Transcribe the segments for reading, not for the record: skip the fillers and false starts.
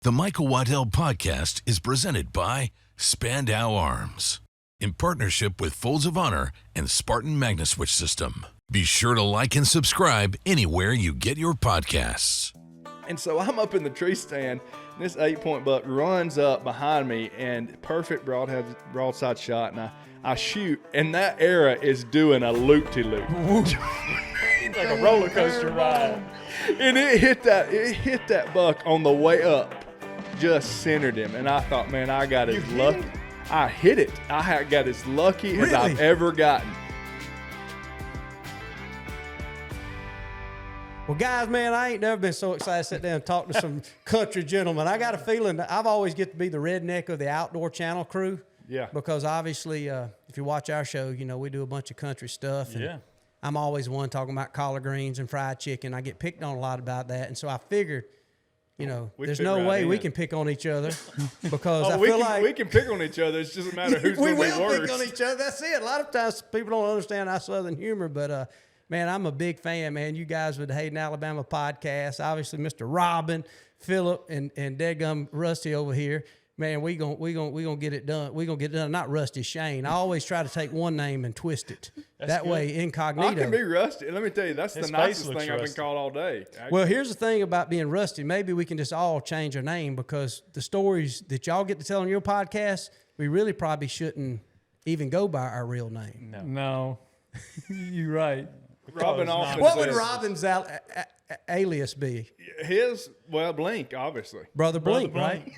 The Michael Waddell Podcast is presented by Spandau Arms, in partnership with Folds of Honor and Spartan Magnaswitch System. Be sure to like and subscribe anywhere you get your podcasts. And so I'm up in the tree stand, and this 8-point buck runs up behind me, and perfect broadside shot, and I shoot, and that arrow is doing a loop-de-loop. Like a roller coaster ride. And it hit that buck on the way up, just centered him. And I thought, man, I got as lucky. I hit it. I got as lucky as I've ever gotten. Well, guys, man, I ain't never been so excited to sit down and talk to some country gentlemen. I got a feeling that I've always get to be the redneck of the Outdoor Channel crew. Yeah. Because obviously, if you watch our show, you know, we do a bunch of country stuff. And yeah. I'm always one talking about collard greens and fried chicken. I get picked on a lot about that. And so I figured, you know, there's no way we can pick on each other because I feel like we can pick on each other. It just doesn't matter who's going to be worse. We will pick on each other. That's it. A lot of times people don't understand our Southern humor, but man, I'm a big fan, man. You guys with the Hayden Alabama Podcast, obviously Mr. Robin, Phillip, and Deadgum Rusty over here. Man, we gonna get it done. We gonna get it done. Not Rusty, Shane. I always try to take one name and twist it. That good way, incognito. I can be Rusty. Let me tell you, that's the nicest thing I've been called all day. Well, here's the thing about being Rusty. Maybe we can just all change our name because the stories that y'all get to tell on your podcast, we really probably shouldn't even go by our real name. No. You're right. Robin often what would Robin's alias be? His, well, Blink, obviously. Brother Blink, right?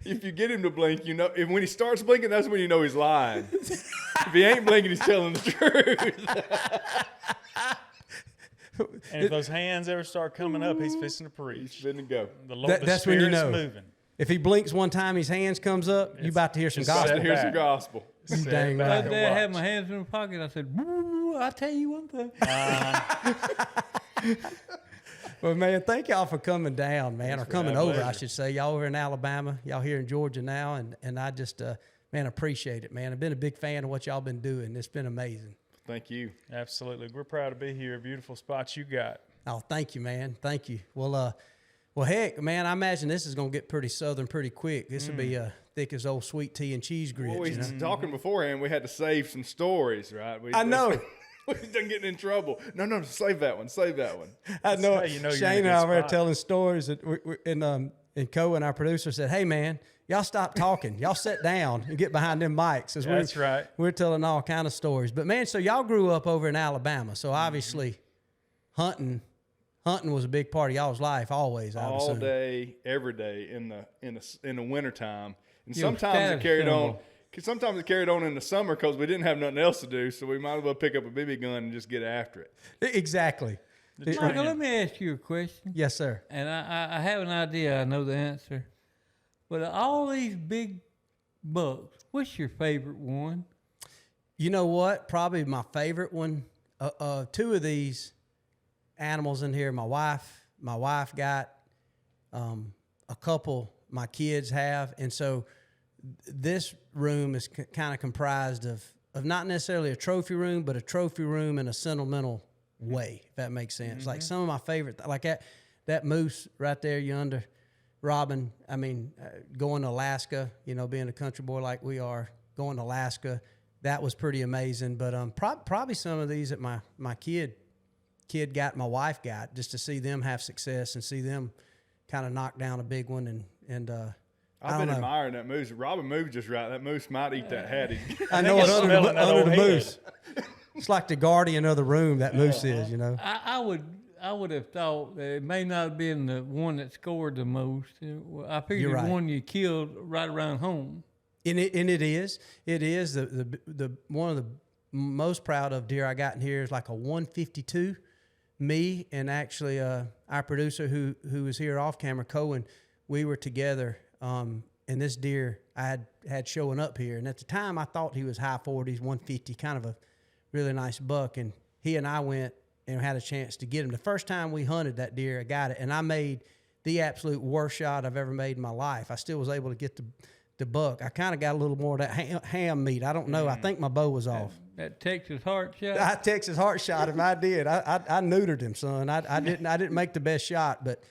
If you get him to blink, you know. When he starts blinking, that's when you know he's lying. If he ain't blinking, he's telling the truth. And if those hands ever start coming up, he's fixing to preach. He's finna go. That's when you know. Moving. If he blinks one time, his hands comes up, you about to hear some gospel. Hear some gospel. You dang right. That day I had my hands in my pocket. I said, I'll tell you one thing. Well, man, thank y'all for coming down, man, or coming over, I should say. Y'all over in Alabama, y'all here in Georgia now, and I just, man, appreciate it, man. I've been a big fan of what y'all been doing. It's been amazing. Thank you. Absolutely. We're proud to be here. Beautiful spot you got. Oh, thank you, man. Thank you. Well, heck, man, I imagine this is going to get pretty southern pretty quick. This will be thick as old sweet tea and cheese grits. Well, we was talking beforehand. We had to save some stories, right? I know. We done getting in trouble. No, save that one. Save that one. I know. Shane and I were telling stories, and Cohen, our producer, said, "Hey, man, y'all stop talking. Y'all sit down and get behind them mics." That's right. We're telling all kind of stories. But man, so y'all grew up over in Alabama, so obviously hunting was a big part of y'all's life always. All day, every day in the wintertime, and sometimes it carried on. Sometimes it carried on in the summer because we didn't have nothing else to do, so we might as well pick up a BB gun and just get after it. Exactly. Michael, let me ask you a question. Yes, sir. And I have an idea. I know the answer. But all these big bucks, what's your favorite one? You know what? Probably my favorite one. Two of these animals in here. My wife got a couple. My kids have, and so this room is kind of comprised of not necessarily a trophy room, but a trophy room in a sentimental way, if that makes sense. Mm-hmm. Like some of my favorite, like that moose right there yonder, Robin, I mean, going to Alaska, you know, being a country boy like we are, going to Alaska, that was pretty amazing. But probably some of these that my kid got, my wife got, just to see them have success and see them kind of knock down a big one and I've been admiring that moose. Robin moved just right. That moose might eat that hattie. I know it under the moose. It's like the guardian of the room, that moose is, you know. I would have thought that it may not have been the one that scored the most. I figured the one you killed right around home. And it is. It is. The one of the most proud of deer I got in here is like a 152. Me and actually our producer who was here off camera, Cohen, we were together. And this deer I had showing up here. And at the time, I thought he was high 40s, 150, kind of a really nice buck. And he and I went and had a chance to get him. The first time we hunted that deer, I got it. And I made the absolute worst shot I've ever made in my life. I still was able to get the buck. I kind of got a little more of that ham meat. I don't know. I think my bow was off. That Texas heart shot? I Texas heart shot him. I did. I neutered him, son. I didn't make the best shot, but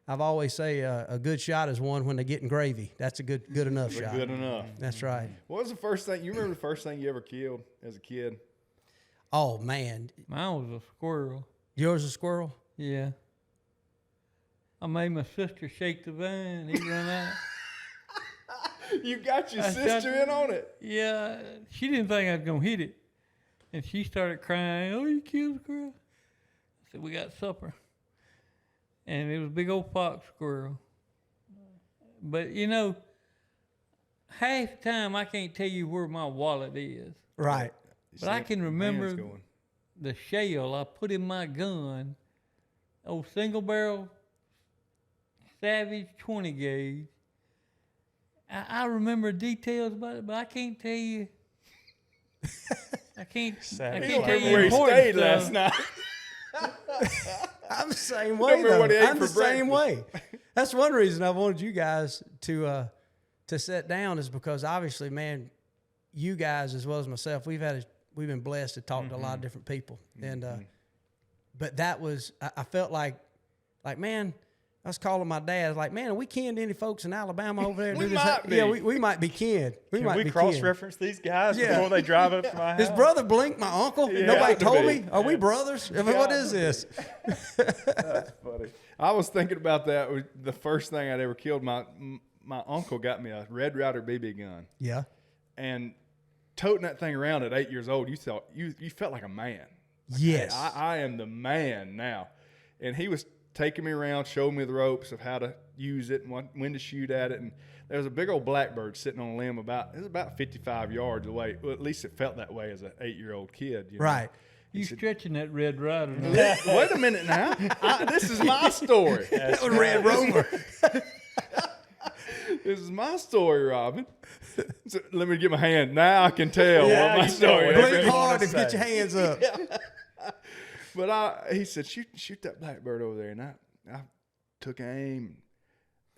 I've always say a good shot is one when they're getting gravy. That's a good enough shot. Good enough. That's right. What was the first thing you remember? The first thing you ever killed as a kid? Oh man, Mine was a squirrel. yours a squirrel? Yeah. I made my sister shake the vine. He run out. You got your sister in on it. Yeah, she didn't think I was gonna hit it, and she started crying. Oh, you killed the squirrel! I said, we got supper, and it was a big old fox squirrel. But half the time I can't tell you where my wallet is. Right. But I can remember the shell I put in my gun, old single barrel Savage 20 gauge. I remember details about it, but I can't tell you. I can't tell you where he stayed last night. I'm the same way, though. I'm the same way. That's one reason I wanted you guys to sit down is because obviously, man, you guys as well as myself, we've been blessed to talk to a lot of different people, and but that was I felt like man. I was calling my dad. I was like, man, are we kin to any folks in Alabama over there? We might be. Yeah, we might be kin. Can we cross-reference these guys before they drive up to my house? His brother Blink, my uncle. Yeah, Nobody told me. Are we brothers? I mean, what is this? That's funny. I was thinking about that. The first thing I'd ever killed, my uncle got me a Red Ryder BB gun. Yeah. And toting that thing around at 8 years old, you felt like a man. Yes. Hey, I am the man now. And he was taking me around, showing me the ropes of how to use it and when to shoot at it. And there was a big old blackbird sitting on a limb about 55 yards away. Well, at least it felt that way as an 8-year-old kid. Right. You stretching that Red Ryder. Wait a minute now. This is my story. That was Red Rover. This is my story, Robin. So let me get my hand. Now I can tell what my story is. Blink hard and get your hands up. But he said, shoot that blackbird over there. And I took aim.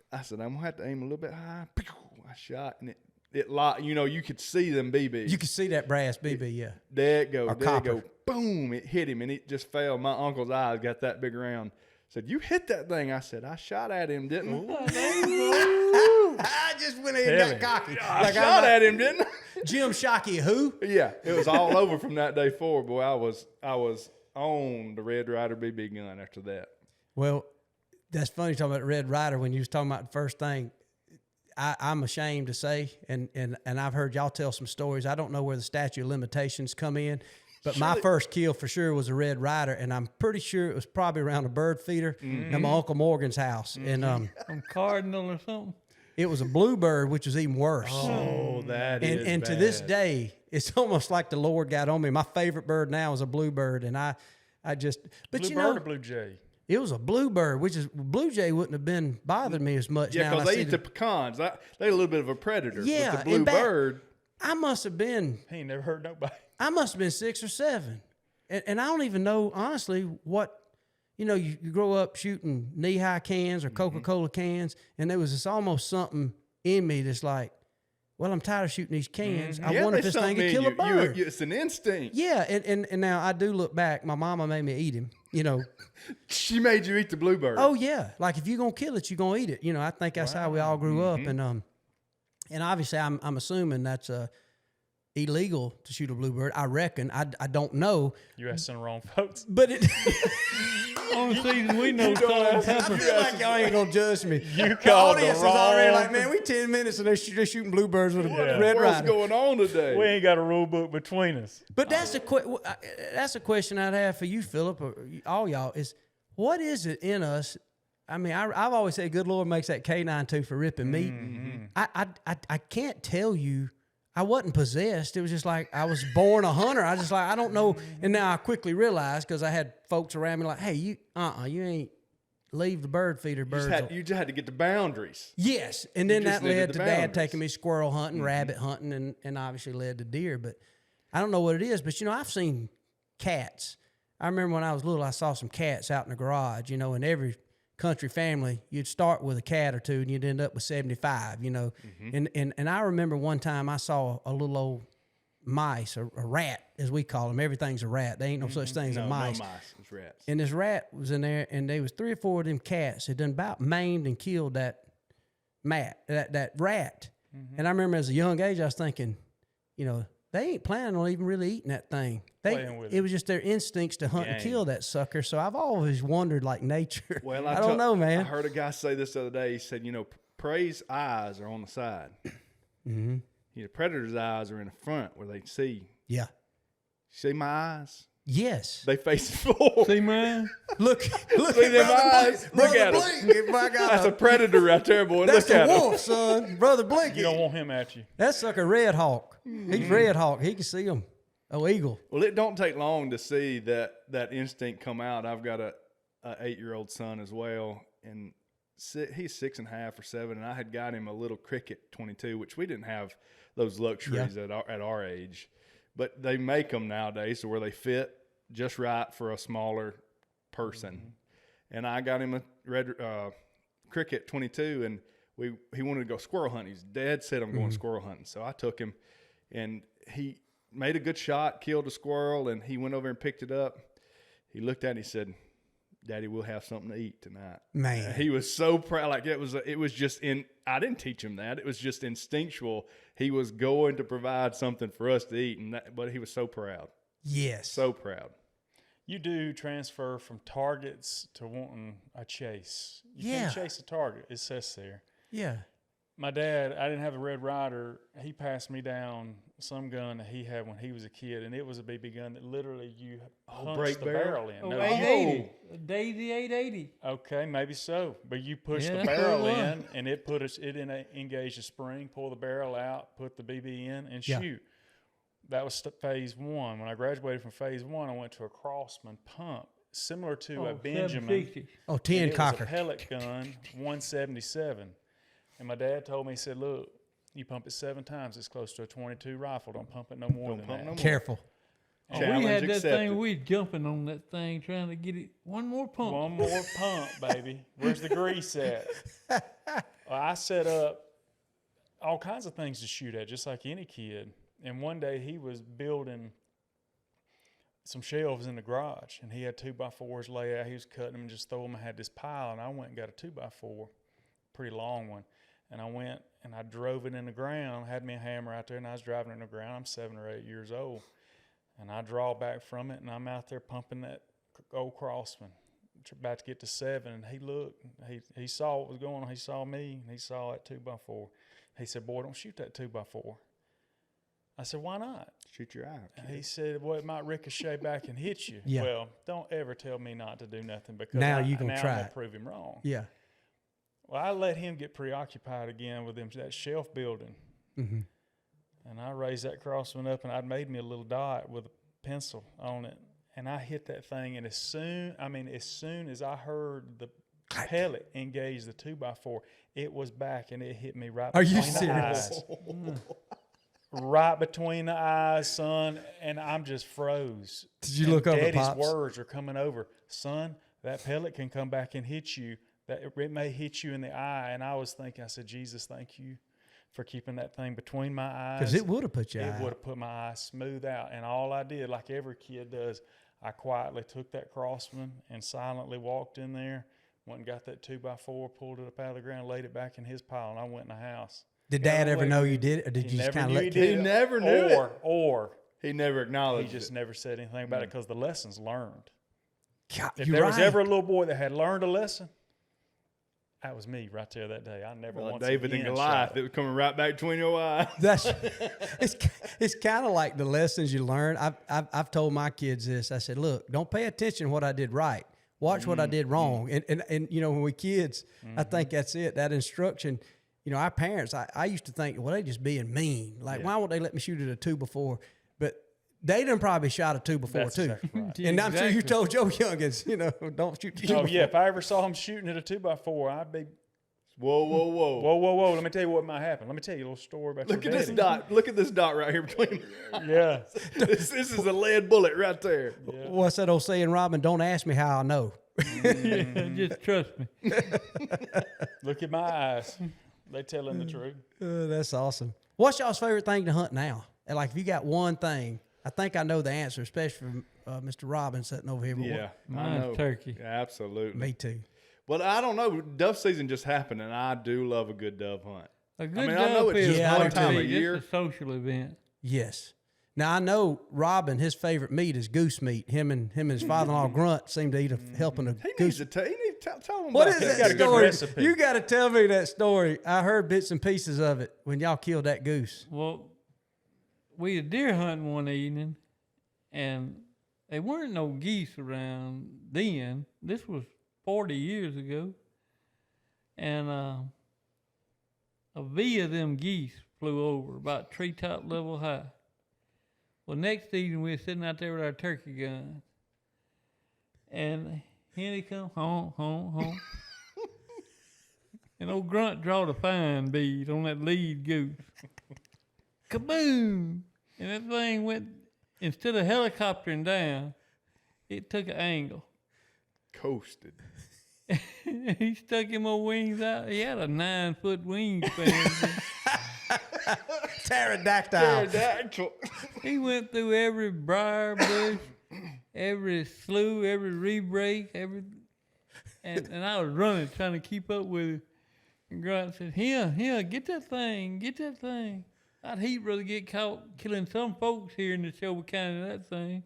I said, I'm going to have to aim a little bit high. I shot, and it locked. You could see them BBs. You could see that brass BB, yeah. There it goes. Or there copper. it goes. Boom. It hit him, and it just fell. My uncle's eyes got that big around. Said, you hit that thing. I said, I shot at him, didn't I? I just went in and got cocky. I shot at him, didn't I? Jim Shockey, who? Yeah. It was all over from that day forward. Boy, I was on the Red Ryder BB gun after that. Well, that's funny talking about Red Ryder when you was talking about the first thing. I'm ashamed to say, and I've heard y'all tell some stories. I don't know where the statute of limitations come in, but my first kill for sure was a Red Ryder, and I'm pretty sure it was probably around a bird feeder at my Uncle Morgan's house. And Some cardinal or something. it was a bluebird, which was even worse. Oh, that is And to this day, it's almost like the Lord got on me. My favorite bird now is a bluebird, and I just but Bluebird or blue jay? It was a bluebird, which is blue jay wouldn't have been bothering me as much. Yeah, now because they eat the pecans. They're a little bit of a predator. Yeah, But the bluebird. I must have been. He ain't never hurt nobody. I must have been 6 or 7, and I don't even know honestly what. You grow up shooting knee-high cans or Coca-Cola cans, and there was this almost something in me that's like, well, I'm tired of shooting these cans. I wonder if this thing could kill a bird. It's an instinct. Yeah, and now I do look back. My mama made me eat him. She made you eat the bluebird. Oh yeah, like if you're gonna kill it, you're gonna eat it. I think that's how we all grew up, and obviously I'm assuming that's illegal to shoot a bluebird. I reckon. I don't know. You're asking the wrong folks. But it. On the season we know Southern I feel like y'all ain't gonna judge me. You The called the audience is already wrong. like, man, we 10 minutes and they're shooting bluebirds with a Red What's Ryder. going on today? We ain't got a rule book between us. But that's a question I'd have for you, Philip, or all y'all, is what is it in us? I mean, I've always said good Lord makes that canine tooth for ripping meat. I can't tell you. I wasn't possessed. It was just like I was born a hunter. I just like, I don't know. And now I quickly realized, because I had folks around me like, hey, you ain't leave the bird feeder birds. You just had to get the boundaries. Yes. And then that led to Dad boundaries. taking me squirrel hunting, rabbit hunting, and obviously led to deer. But I don't know what it is. But, I've seen cats. I remember when I was little, I saw some cats out in the garage, in every country family, you'd start with a cat or two and you'd end up with 75, And I remember one time I saw a little old mice, a rat, as we call them. Everything's a rat. There ain't no such thing as a mice. No mice. It's rats. And this rat was in there, and there was 3 or 4 of them cats that done about maimed and killed that rat. And I remember as a young age, I was thinking, you know, they ain't planning on even really eating that thing. It was just their instincts to hunt and kill that sucker. So I've always wondered, like nature. Well, I don't know, man. I heard a guy say this the other day. He said, you know, prey's eyes are on the side. Mm-hmm. You know, predator's eyes are in the front where they see. Yeah. See my eyes? Yes. They face the floor. See, man? Look See at them Brother eyes? Blink. Look Brother at Blink. If I got That's a predator right there, boy. That's Look at a him. wolf, son. Brother Blink. You don't want him at you. That sucker Red Hawk. He's Red Hawk. He can see him. Oh, eagle. Well, it don't take long to see that instinct come out. I've got a 8-year-old son as well, and he's 6.5 or 7, and I had got him a little Cricket 22, which we didn't have those luxuries at our age. But they make them nowadays to where they fit just right for a smaller person. Mm-hmm. And I got him a red Cricket 22, and he wanted to go squirrel hunting. His dad said, I'm going squirrel hunting. So I took him, and he made a good shot, killed a squirrel, and he went over and picked it up. He looked at it and he said, Daddy, we'll have something to eat tonight. Man. He was so proud. Like it was just I didn't teach him that. It was just instinctual. He was going to provide something for us to eat, but he was so proud. Yes. So proud. You do transfer from targets to wanting a chase. You Yeah. can chase a target. It says there. Yeah. My dad, I didn't have a Red Ryder. He passed me down some gun that he had when he was a kid, and it was a BB gun that literally you punched break the barrel? barrel in. Oh, No, 880. Daisy 880. okay, maybe so. But you push Yeah, the that's barrel what it in, and it engaged the spring, pull the barrel out, put the BB in, and Yeah. shoot. That was phase 1. When I graduated from phase 1, I went to a Crossman pump, similar to a Benjamin. 760. Oh, And 10 it was cocker. a pellet gun, 177. And my dad told me, he said, look, you pump it 7 times, it's close to a 22 rifle. Don't pump it no more than that. Careful. Oh, we Challenge had that accepted. thing, we jumping on that thing, trying to get it one more pump. One more pump, baby. Where's the grease at? Well, I set up all kinds of things to shoot at, just like any kid. And one day he was building some shelves in the garage, and he had 2x4s laid out. He was cutting them and just throwing them. I had this pile, and I went and got a 2x4, pretty long one. And I went and I drove it in the ground, had me a hammer out there, and I was driving it in the ground. I'm 7 or 8 years old. And I draw back from it, and I'm out there pumping that old Crossman, about to get to 7. And he looked, he saw what was going on. He saw me, and he saw that 2x4. He said, boy, don't shoot that 2x4. I said, why not? Shoot your eye. And he said, well, it might ricochet back and hit you. Yeah. Well, don't ever tell me not to do nothing, because Now I'm you gonna try going to it. prove him wrong. Yeah. Well, I let him get preoccupied again with that shelf building. Mm-hmm. And I raised that Crossman up, and I'd made me a little dot with a pencil on it. And I hit that thing, and as soon as I heard the pellet engage the 2x4, it was back, and it hit me right Are between you the serious? eyes. Right between the eyes, son, and I'm just froze. Did you And look over, Daddy's Pops? words are coming over. Son, that pellet can come back and hit you. That it may hit you in the eye. And I was thinking, I said, Jesus, thank you for keeping that thing between my eyes. Because it would have put you It out. would have put my eyes smooth out. And all I did, like every kid does, I quietly took that Crossman and silently walked in there, went and got that 2x4, pulled it up out of the ground, laid it back in his pile, and I went in the house. Did Dad ever know you did it, or did He you just never kind of knew let he kid? did He it. never knew it. Or He never he acknowledged just it. never said anything about it, because the lesson's learned. God, If you're there right. was ever a little boy that had learned a lesson, that was me right there that day. I never Like once David again and Goliath, shot it was coming right back between your eyes. That's it's kind of like the lessons you learn. I've told my kids this. I said, look, don't pay attention to what I did right. Watch what I did wrong. And you know, when we kids, I think that's it. That instruction. You know, our parents. I used to think, well, they just being mean. Like, why won't they let me shoot at a 2x4? But they done probably shot a 2x4 That's too. exactly right. And I'm sure you Exactly. told your youngins, you know, don't shoot the 2x4. Oh yeah, if I ever saw him shooting at a 2x4, I'd be Whoa. whoa. Let me tell you what might happen. Let me tell you a little story about Look your at this daddy. dot. Look at this dot right here between. Yeah. this is a lead bullet right there. What's that old saying, Robin? Don't ask me how I know. Just trust me. Look at my eyes. They telling the truth. That's awesome. What's y'all's favorite thing to hunt now? And like if you got one thing, I think I know the answer, especially from Mr. Robin sitting over here. But Yeah, I Mine's know. turkey. Yeah, absolutely. me too. Well, I don't know. Dove season just happened, and I do love a good dove hunt. A good mean, I know dove it's is just one one time a thing. year. It's a social event. Yes. Now I know Robin. His favorite meat is goose meat. Him and his father-in-law Grunt seem to eat helping a He goose. needs to tell him What about is that. got that a good story? recipe. You got to tell me that story. I heard bits and pieces of it when y'all killed that goose. Well, we were deer hunting one evening, and there weren't no geese around then. This was 40 years ago. And a V of them geese flew over about treetop level high. Well, next evening we were sitting out there with our turkey guns, and here they come, honk, honk, honk. And old Grunt drawed a fine bead on that lead goose. Kaboom! And that thing went, instead of helicoptering down, it took an angle. Coasted. He stuck him old wings out. He had a 9-foot wingspan. Pterodactyl. He went through every briar bush, every slough, every rebreak, and I was running trying to keep up with him. And Grunt said, here, get that thing. I'd heap rather get caught killing some folks here in the Shelby County than that thing.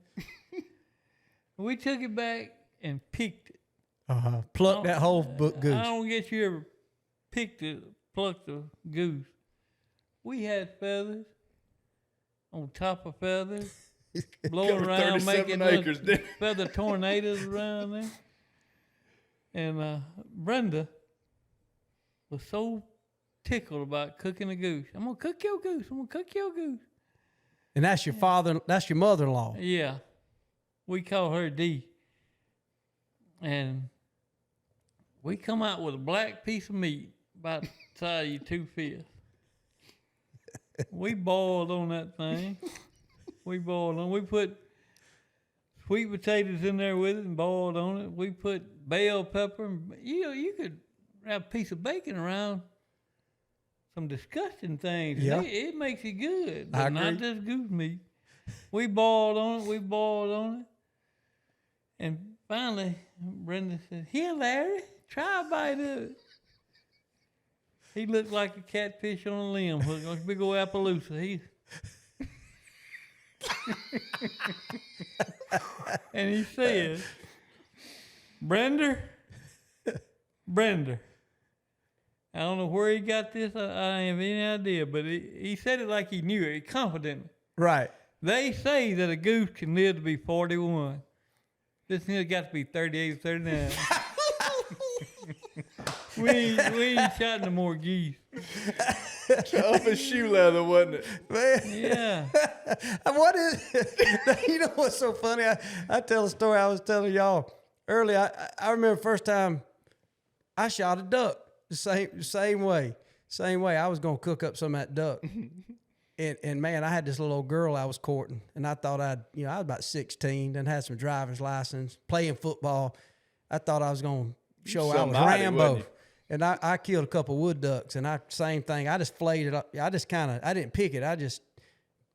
We took it back and picked it. Pluck that whole goose. I don't guess you ever plucked a goose. We had feathers on top of feathers, blowing Covered around, 37 making acres, little didn't feather tornadoes around there. And Brenda was so tickled about cooking a goose. I'm gonna cook your goose. And that's your father. That's your mother-in-law. Yeah, we call her Dee. And we come out with a black piece of meat about the size of your 2 fists. We boiled on that thing. We put sweet potatoes in there with it and boiled on it. We put bell pepper. And, you could wrap a piece of bacon around some disgusting things. Yeah. It makes it good, I but not agree. just goose meat. We boiled on it. And finally, Brenda said, "Here, Larry, try a bite of it." He looked like a catfish on a limb, looked like a big old Appaloosa. And he said, Brenda, I don't know where he got this. I don't have any idea, but he said it like he knew it, confidently. Right. They say that a goose can live to be 41. This nigga got to be 38 or 39. we ain't shot no more geese. Up his shoe leather, wasn't it? Man. Yeah. What is you know what's so funny? I tell a story I was telling y'all earlier. I remember first time I shot a duck the same way. I was gonna cook up some of that duck. And man, I had this little old girl I was courting, and I thought I was about 16, then had some driver's license, playing football. I thought I was gonna show I was Somebody, Rambo. wasn't you? And I killed a couple wood ducks, and same thing. I just flayed it up. I didn't pick it. I just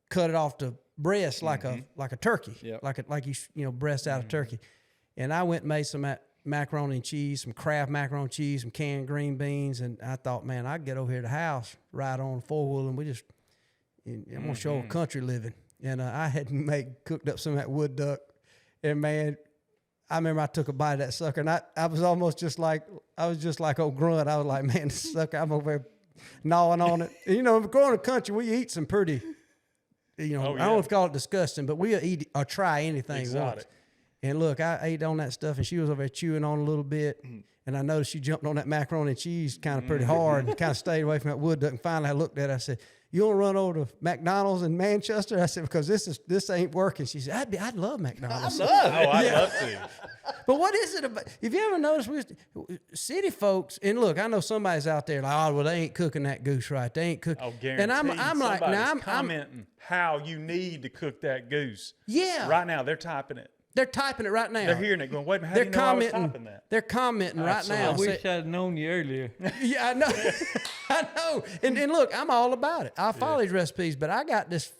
cut it off the breast like a turkey, Yep. like you breast out a turkey. And I went and made some macaroni and cheese, some Kraft macaroni and cheese, some canned green beans, and I thought, man, I'd get over here to the house, ride on 4-wheel, and I'm gonna show a country living. And I had cooked up some of that wood duck, and man, I remember I took a bite of that sucker, and I was almost just like old Grunt. I was like, man, this sucker, I'm over there gnawing on it. And, growing in the country, we eat some pretty, I don't know if you call it disgusting, but we'll eat or try anything Exotic. once. And look, I ate on that stuff, and she was over there chewing on a little bit, and I noticed she jumped on that macaroni and cheese kind of pretty hard and kind of stayed away from that wood duck. And finally, I looked at her, I said, "You want to run over to McDonald's in Manchester?" I said, "Because this ain't working." She said, I'd love McDonald's. I'd love to. But what is it about? If you ever noticed, city folks, and look, I know somebody's out there like, oh, well, they ain't cooking that goose right. They ain't cooking. I'll guarantee. And I'm like, now I'm commenting how you need to cook that goose. Yeah. Right now, they're typing it. They're typing it right now. They're hearing it, going, "Wait a minute, how do you know I was typing that?" They're commenting right now. I wish I'd known you earlier. Yeah, I know. I know. And look, I'm all about it. I follow these recipes, but I got this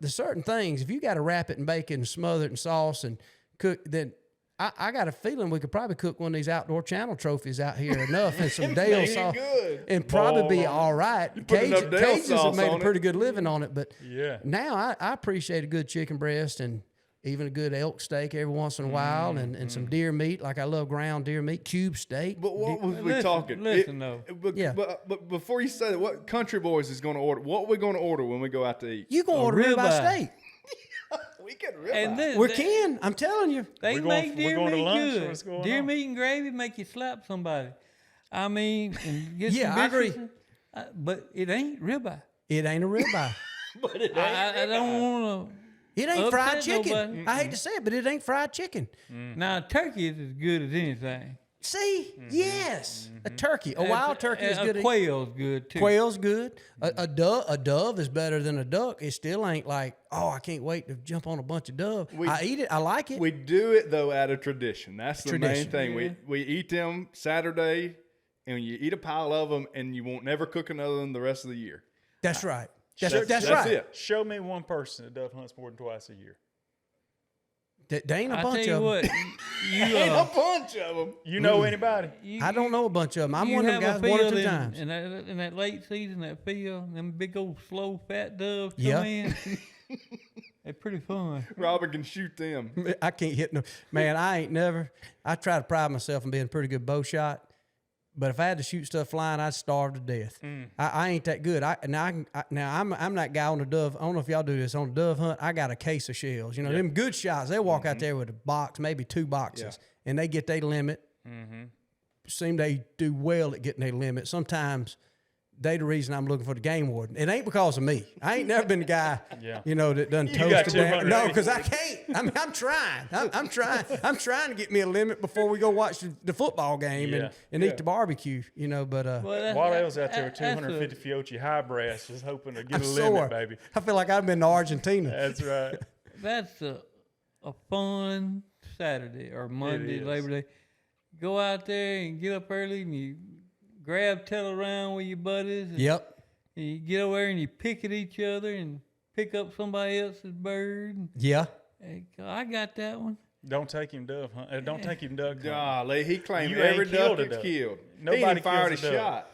there's certain things, if you got to wrap it in bacon and smother it in sauce and cook, then I got a feeling we could probably cook one of these outdoor channel trophies out here enough and some Dale sauce and probably be all right. Cajuns have made a pretty good living on it, but now I appreciate a good chicken breast and even a good elk steak every once in a while and some deer meat. Like I love ground deer meat, cube steak. But what was we talking? But before you say that, what Country Boys is going to order? What are we going to order when we go out to eat? You going to order ribeye steak. We can ribeye. We can. I'm telling you. They make deer meat good. Deer meat and gravy make you slap somebody. I mean, and get some I agree. But it ain't ribeye. It ain't a ribeye. But it ain't I don't want to. It ain't fried chicken. Nobody. I hate to say it, but it ain't fried chicken. Now, turkey is as good as anything. See? Yes. A turkey. A wild turkey is good. A quail's good, too. Quail's good. A dove is better than a duck. It still ain't like, oh, I can't wait to jump on a bunch of dove. I eat it. I like it. We do it, though, out of tradition. That's the main thing. We eat them Saturday, and you eat a pile of them, and you won't never cook another one the rest of the year. That's right. That's right. It. Show me one person that dove hunts more than twice a year. There ain't a bunch of them. Ain't a bunch of them. You know anybody? I don't know a bunch of them. I'm one of them guys 1 or 2 times. In that late season, that field, them big old slow fat doves come in. They're pretty fun. Robin can shoot them. I can't hit no. Man, I try to pride myself on being a pretty good bow shot. But if I had to shoot stuff flying, I'd starve to death. I ain't that good. I'm that guy on the dove. I don't know if y'all do this on the dove hunt. I got a case of shells. You know, them good shots. They walk out there with a box, maybe 2 boxes, and they get their limit. Seem they do well at getting their limit. Sometimes they the reason I'm looking for the game warden. It ain't because of me. I ain't never been the guy, that done toasted down. No, because I can't. I mean, I'm trying. I'm trying. I'm trying to get me a limit before we go watch the football game and eat the barbecue. But Waddell's out there with 250 Fiochi high brass, just hoping to get a limit, baby. I feel like I've been to Argentina. That's right. That's a fun Saturday or Monday, Labor Day. Go out there and get up early and you tail around with your buddies. And you get over there and you pick at each other and pick up somebody else's bird. Yeah. Hey, I got that one. Don't take him dove hunt. Don't take him duck hunt. Golly, he claimed every duck is killed. Nobody fired a shot.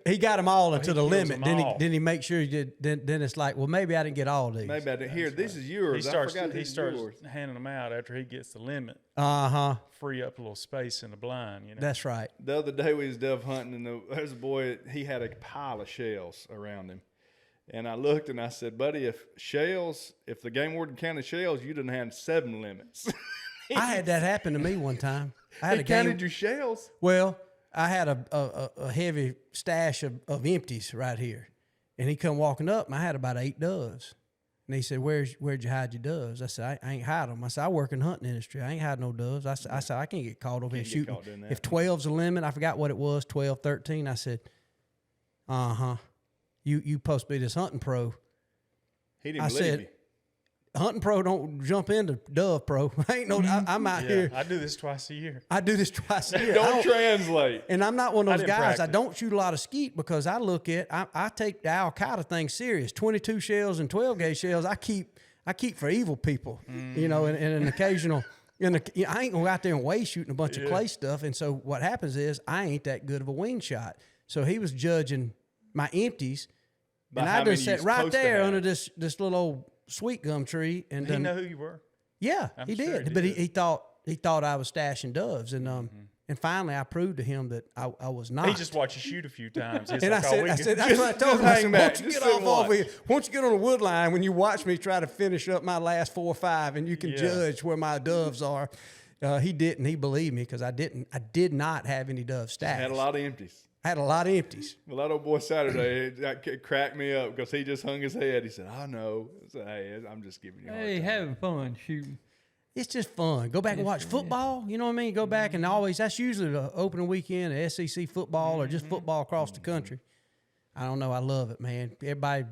He got them all into the limit. Then he make sure he did. Then it's like, well, maybe I didn't get all these. Maybe I didn't hear. This is yours. He starts handing them out after he gets the limit. Free up a little space in the blind. That's right. The other day we was dove hunting, and there's a boy. He had a pile of shells around him, and I looked and I said, "Buddy, if the game warden counted shells, you done had 7 limits." I had that happen to me one time. He counted your shells. Well, I had a heavy stash of empties right here. And he come walking up, and I had about 8 doves. And he said, where'd you hide your doves? I said, I ain't hide them. I said, I work in the hunting industry. I ain't hide no doves. I said, I can't get caught over here shooting. If 12's the limit, I forgot what it was, 12, 13. I said, you supposed to be this hunting pro. He didn't believe me. Hunting pro don't jump into dove pro. I'm out here. I do this twice a year. Don't translate. And I'm not one of those guys. Practice. I don't shoot a lot of skeet because I look at, I take the Al Qaeda thing serious. 22 shells and 12 gauge shells I keep for evil people, and an occasional. I ain't gonna go out there and way shooting a bunch of clay stuff. And so what happens is I ain't that good of a wing shot. So he was judging my empties, and I just sat right there under this little old sweet gum tree, and he know who you were. Yeah, he did. But he thought I was stashing doves, and finally I proved to him that I was not. He just watched you shoot a few times. And I said, that's what I told him. I said, won't you get off over here? Won't you get on the wood line when you watch me try to finish up my last 4 or 5, and you can judge where my doves are. He didn't. He believed me because I did not have any doves stashed. Had a lot of empties. Well, that old boy Saturday that cracked me up because he just hung his head. He said, "I know." I said, "Hey, I'm just giving you a hard time." Having fun shooting. It's just fun. Go back and watch football. You know what I mean? Go back and that's usually the opening weekend of SEC football or just football across the country. I don't know. I love it, man. Everybody,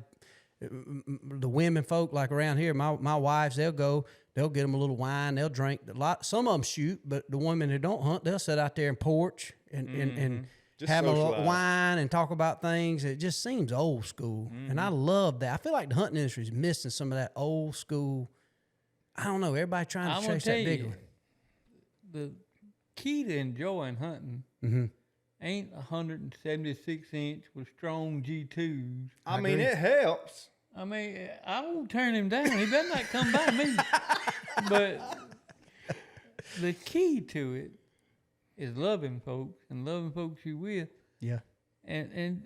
the women folk like around here, my wives, they'll get them a little wine, they'll drink a lot. Some of them shoot, but the women who don't hunt, they'll sit out there and porch and Just have a little socialize. wine and talk about things. It just seems old school. And I love that. I feel like the hunting industry is missing some of that old school. I don't know. Everybody trying to I'm gonna chase tell that big you, one. the key to enjoying hunting ain't 176-inch with strong G2s. I mean, it helps. I mean, I won't turn him down. He better not come by me. But the key to it is loving folks and loving folks you with, Yeah. and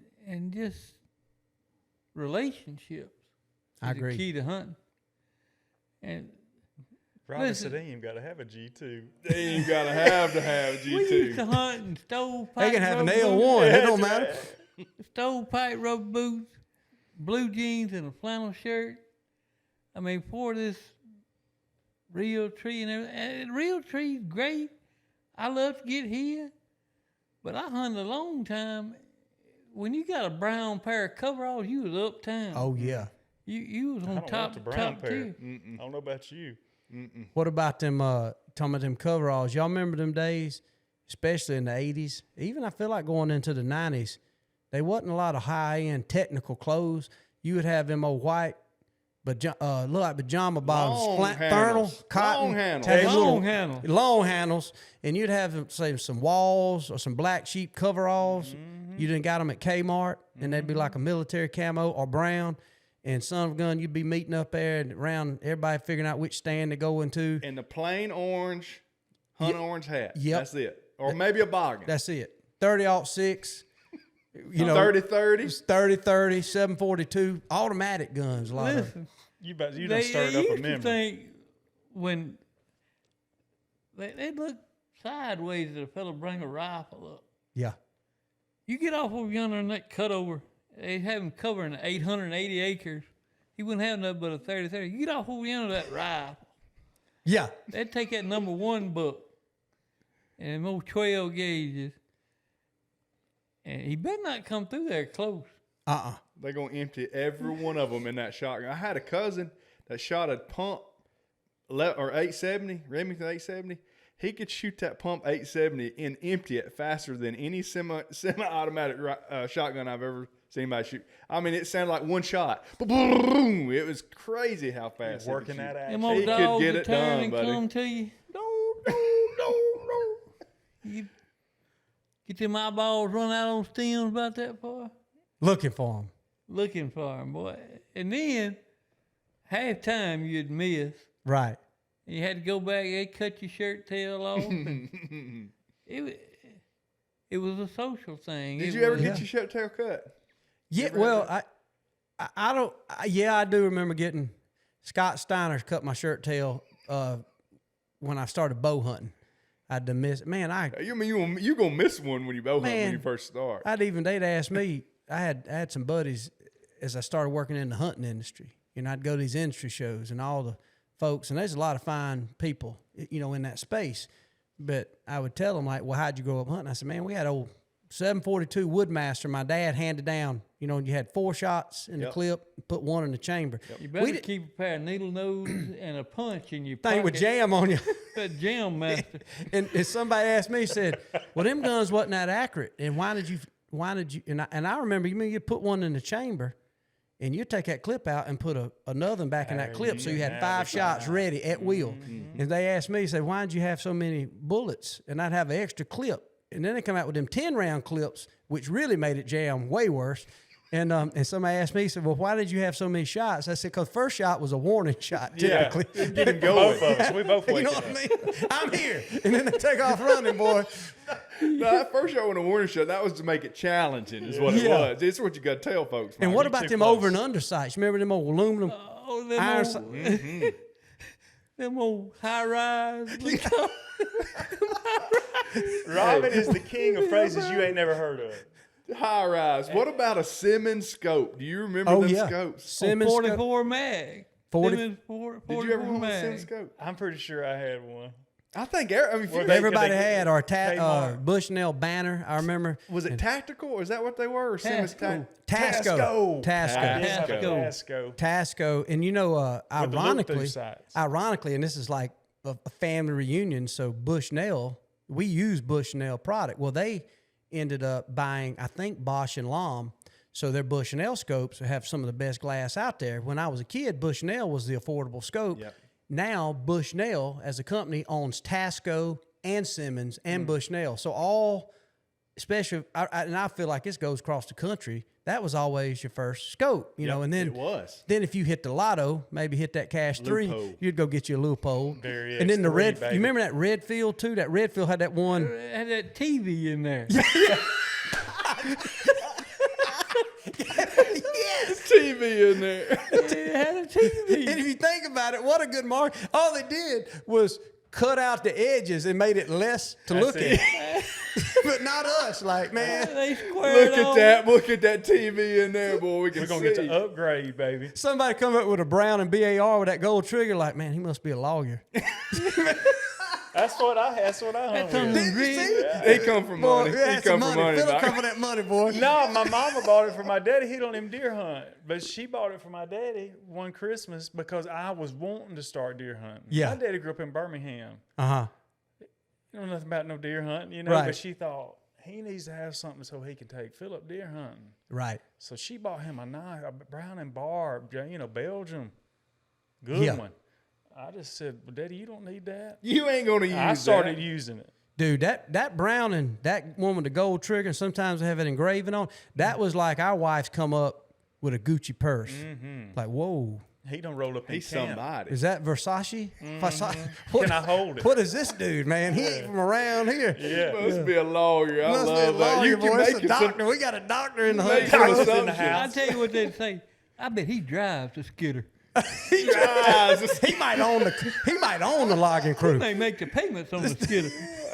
just relationships. I is agree. The key to hunting. And Robin listen, said he ain't got to have a G2. They ain't got to have we used to G2. hunt in stovepipe. They can have an rubber L1. boots, It don't matter. stovepipe rubber boots, blue jeans, and a flannel shirt. I mean, for this real tree and everything. And real tree's great. I love to get here, but I hunted a long time. When you got a brown pair of coveralls, you was uptown. Oh, yeah. You was I on don't top want the brown top pair. tier. I don't know about you. What about them, talking about them coveralls? Y'all remember them days, especially in the 80s? Even I feel like going into the 90s, there wasn't a lot of high-end technical clothes. You would have them old white, but look like pajama bottoms, Long thermal, handles. cotton. Long handles. had Long little handles. Long handles. And you'd have, say, some walls or some black sheep coveralls. You done got them at Kmart, and they'd be like a military camo or brown. And son of a gun, you'd be meeting up there and around everybody figuring out which stand to go into. And the plain orange, orange hat. Yep. That's it. Or maybe a boggin. That's it. 30-06. You know, 30-30. 30-30, 742, automatic guns. A lot of Listen, You done they started up a used to memory. think when they look sideways at a fellow bring a rifle up. yeah. You get off over yonder in that cutover, they have him covering 880 acres. He wouldn't have nothing but a 30-30. You get off over yonder that rifle. Yeah. They'd take that number one book and them old 12 gauges. And he better not come through there close. They're going to empty every one of them in that shotgun. I had a cousin that shot a pump or 870, Remington 870. He could shoot that pump 870 and empty it faster than any semi-automatic shotgun I've ever seen anybody shoot. I mean, it sounded like one shot. Boom! It was crazy how fast. Working that action. Them old He could dogs get that it turn done, and buddy. come to you. No. You get them eyeballs run out on stems about that far. Looking for them. Looking for them, boy. And then, half time you'd miss. Right. And you had to go back, they cut your shirt tail off. And it was a social thing. Did It you ever was- get your shirt tail cut? Yeah, well, I don't, yeah, I do remember getting, Scott Steiner's cut my shirt tail when I started bow hunting. I'd miss, man, You mean you gonna miss one when you bow hunt when Man, you first start? they'd ask me, I had some buddies as I started working in the hunting industry. You know, I'd go to these industry shows and all the folks, and there's a lot of fine people, you know, in that space. But I would tell them, like, well, how'd you grow up hunting? I said, man, we had old 742 Woodmaster my dad handed down. You know, you had 4 shots in the clip, put 1 in the chamber. You better keep a pair of needle nose and a punch in your pocket. Thing with jam on you. That jam master. and somebody asked me, said, well, them guns wasn't that accurate. And why did you, and I remember, you put 1 in the chamber, and you take that clip out and put another one back in that clip. So you had 5 shots ready at will. And they asked me, said, why did you have so many bullets? And I'd have an extra clip. And then they come out with them 10-round clips, which really made it jam way worse. And somebody asked me, said, well, why did you have so many shots? I said, because first shot was a warning shot, typically. Yeah, get him Both going. of us. We both wake You know up. what I mean? I'm here. And then they take off running, boy. No, that first shot with a warning shot, that was to make it challenging, is what it Yeah. was. It's what you got to tell folks. And Mike. what You about too them close. over and under sights? Remember them old aluminum Oh, them iron old, sights? them old high rise. Robin is the king of phrases you ain't never heard of. High rise. What about a Simmons scope? Do you remember Oh, them yeah. scopes? Simmons scope. 44 mag. 40 Simmons 44 Did you ever hunt a mag. Simmons scope? I'm pretty sure I had one. I think if you- Everybody they- had our Kmart. Bushnell banner. I remember was it tactical or is that what they were? Or Simmons Tasco. Tasco. Tasco. Tasco. And you know, With the loop-through ironically, sights. and this is like a family reunion. So Bushnell, we use Bushnell product. Well, they ended up buying, I think, Bosch and Lomb. So their Bushnell scopes have some of the best glass out there. When I was a kid, Bushnell was the affordable scope. Yep. Now Bushnell, as a company, owns Tasco and Simmons and Bushnell. So all, especially, and I feel like this goes across the country, that was always your first scope, you know. And then it was. Then if you hit the lotto, maybe hit that Cash 3, Loophole. you'd go get you a loophole. Very and then the X3, red, baby. you remember that Redfield too? That Redfield had that one. It had that TV in there. Yes. TV in there. It had a TV. And if you think about it, what a good mark. All they did was cut out the edges and made it less to look at. But not us. Like, man, They squared Look at off. that. Look at that TV in there, boy. We can We're going see. to get to upgrade, baby. somebody come up with a Brown and BAR with that gold trigger, like, man, he must be a lawyer. That's what I hung That's on with. the Did you rig. see? He come from Boy, money. He that's come some from money. money. Philip Doc. come for that money, boy. No, my mama bought it for my daddy. He don't even deer hunt. But she bought it for my daddy one Christmas because I was wanting to start deer hunting. Yeah. My daddy grew up in Birmingham. Uh-huh. You know nothing about no deer hunting, you know. Right. But she thought he needs to have something so he can take Philip deer hunting. Right. So she bought him a knife, a Brown and Barb, you know, Belgium. Good Yeah. one. I just said, well, Daddy, you don't need that. You ain't going to use I started that. using it. Dude, that Brown and that one with the gold trigger, and sometimes they have it engraving on, that was like our wives come up with a Gucci purse. Like, whoa. He done rolled up in He's camp. somebody. Is that Versace? Can I hold it? What is this dude, man? He ain't from around here. Yeah. Must be a lawyer. I Must be a love that. lawyer, You boy. can It's make a it doctor. some. We got a doctor in the Make hood. some Doctor's in the assumptions. I house. tell you what they'd say. I bet he drives the skidder. He drives. He might own the logging crew. He may make the payments on the skidder.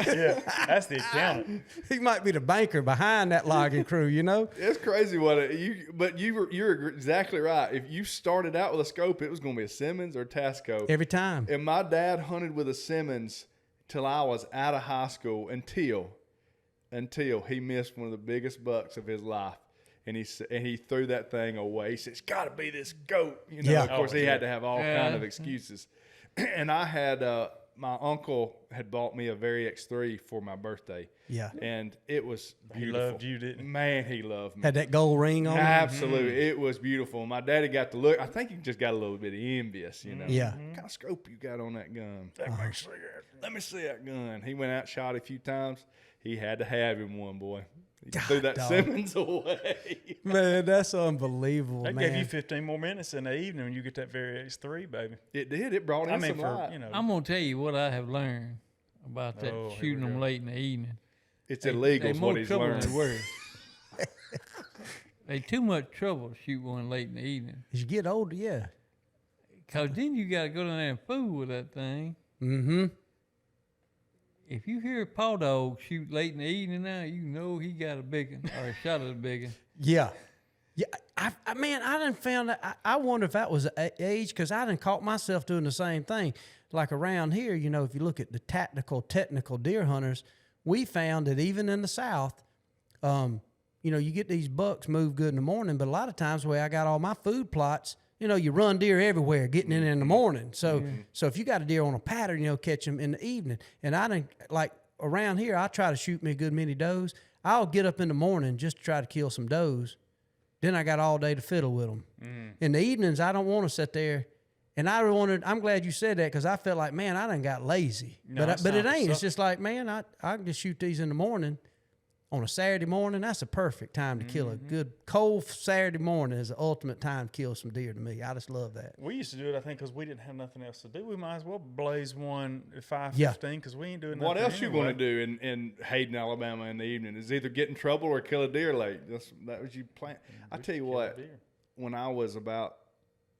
Yeah, that's the accountant. He might be the banker behind that logging crew, you know? It's crazy you're exactly right. If you started out with a scope, it was going to be a Simmons or Tasco. Every time. And my dad hunted with a Simmons till I was out of high school until he missed one of the biggest bucks of his life. And he threw that thing away. He said, it's got to be this goat. You know, Yeah. of course, he had to have all Yeah. kind of excuses. And I had, my uncle had bought me a Very X3 for my birthday. Yeah. And it was He beautiful. loved you, didn't he? Man, he loved me. Had that gold ring on it. Absolutely. It was beautiful. My daddy got to look. I think he just got a little bit envious, you know. Yeah. What kind of scope you got on that gun? Let me see that gun. He went out, shot a few times. He had to have him one, boy. He threw that dog. Simmons away. Man, that's unbelievable, That man. gave you 15 more minutes in the evening when you get that Very X3, baby. It did. It brought in I mean, some for, light. you know. I'm going to tell you what I have learned about that Oh, here shooting we them go. late in the evening. It's They illegal is more what he's trouble learned. than worse. They too much trouble to shoot one late in the evening. As you get older, yeah. Because then you got to go down there and fool with that thing. Mm-hmm. If you hear a paw dog shoot late in the evening now, you know he got a big one or a shot at a big one. Yeah. Yeah. Man, I done found that. I wonder if that was age, because I done caught myself doing the same thing. Like around here, you know, if you look at the technical deer hunters, we found that even in the South, you know, you get these bucks move good in the morning, but a lot of times the way I got all my food plots, you know, you run deer everywhere getting in the morning. So so if you got a deer on a pattern, you know, catch them in the evening. And I didn't, like around here, I try to shoot me a good many does. I'll get up in the morning just to try to kill some does. Then I got all day to fiddle with them. In the evenings, I don't want to sit there. And I'm glad you said that, because I felt like, man, I done got lazy. No, but it's it not. ain't. It's just like, man, I can just shoot these in the morning. On a Saturday morning, that's a perfect time to kill a good cold Saturday morning is the ultimate time to kill some deer to me. I just love that. We used to do it, I think, because we didn't have nothing else to do. We might as well blaze one at 5:15 Yeah. because we ain't doing What nothing else you anyway. going to do in Hayden, Alabama in the evening? Is either get in trouble or kill a deer late. That was you plan. I tell you what, deer. when I was about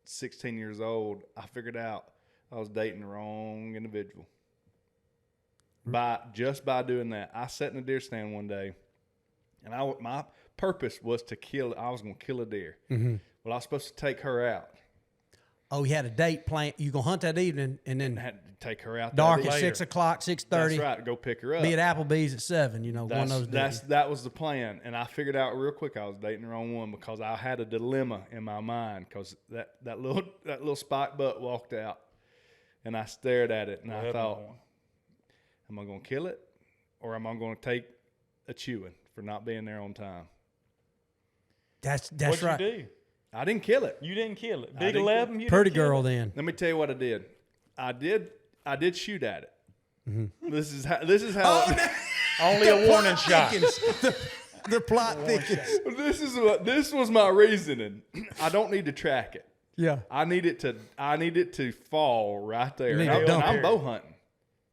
16 years old, I figured out I was dating the wrong individual. Just by doing that, I sat in a deer stand one day, and my purpose was to kill. I was going to kill a deer. Mm-hmm. Well, I was supposed to take her out. Oh, you had a date plan. You gonna hunt that evening, and then I had to take her out. dark that at evening. 6 o'clock, 6:30. That's right. Go pick her up. Be at Applebee's at 7. You know, one of those days. That was the plan, and I figured out real quick I was dating the wrong one because I had a dilemma in my mind because that little spike butt walked out, and I stared at it and I thought, am I going to kill it or am I going to take a chewing for not being there on time. That's What'd right. you do? I didn't kill it. You didn't kill it. I Big didn't 11. You Pretty didn't kill girl it? then. Let me tell you what I did. I did shoot at it. Mm-hmm. This is how. Only a warning shot. The plot thickens. This was my reasoning. I don't need to track it. Yeah. I need it to fall right there. need And to dump I'm it. bow hunting.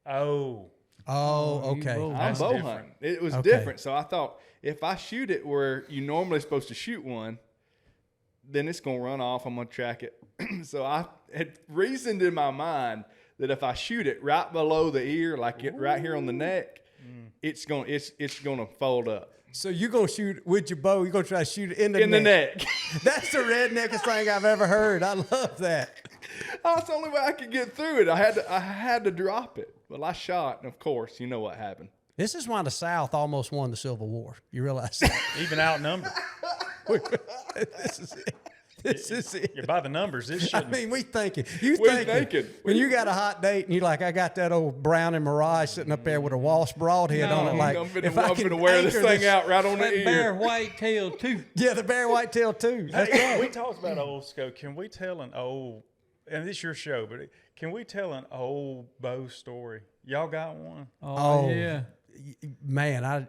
Oh. Oh, you okay. both- I'm That's bow different. hunting. It was Okay. different. So I thought if I shoot it where you normally supposed to shoot one, then it's gonna run off. I'm gonna track it. So I had reasoned in my mind that if I shoot it right below the ear, like it right here on the neck, it's gonna fold up So you're going to shoot with your bow. You're going to try to shoot it in the in the neck. That's the redneckest thing I've ever heard. I love that. That's the only way I could get through it. I had to drop it. Well, I shot, and of course, you know what happened. This is why the South almost won the Civil War. You realize that? Even outnumbered. This is it. This is it. You're by the numbers. This I shouldn't. mean, we thinking. We thinking. When you got a hot date and you're like, I got that old Brown and Mirage sitting up there with a Walsh broadhead on it. No. Like, I'm if I can finna wear this anchor thing out right on the That bare ear. white tail too. Yeah, the bear whitetail too. That's Hey, right. we talked about old scope. Can we tell an old, and this is your show, but can we tell an old bow story? Y'all got one? Oh, Oh. yeah. Man, I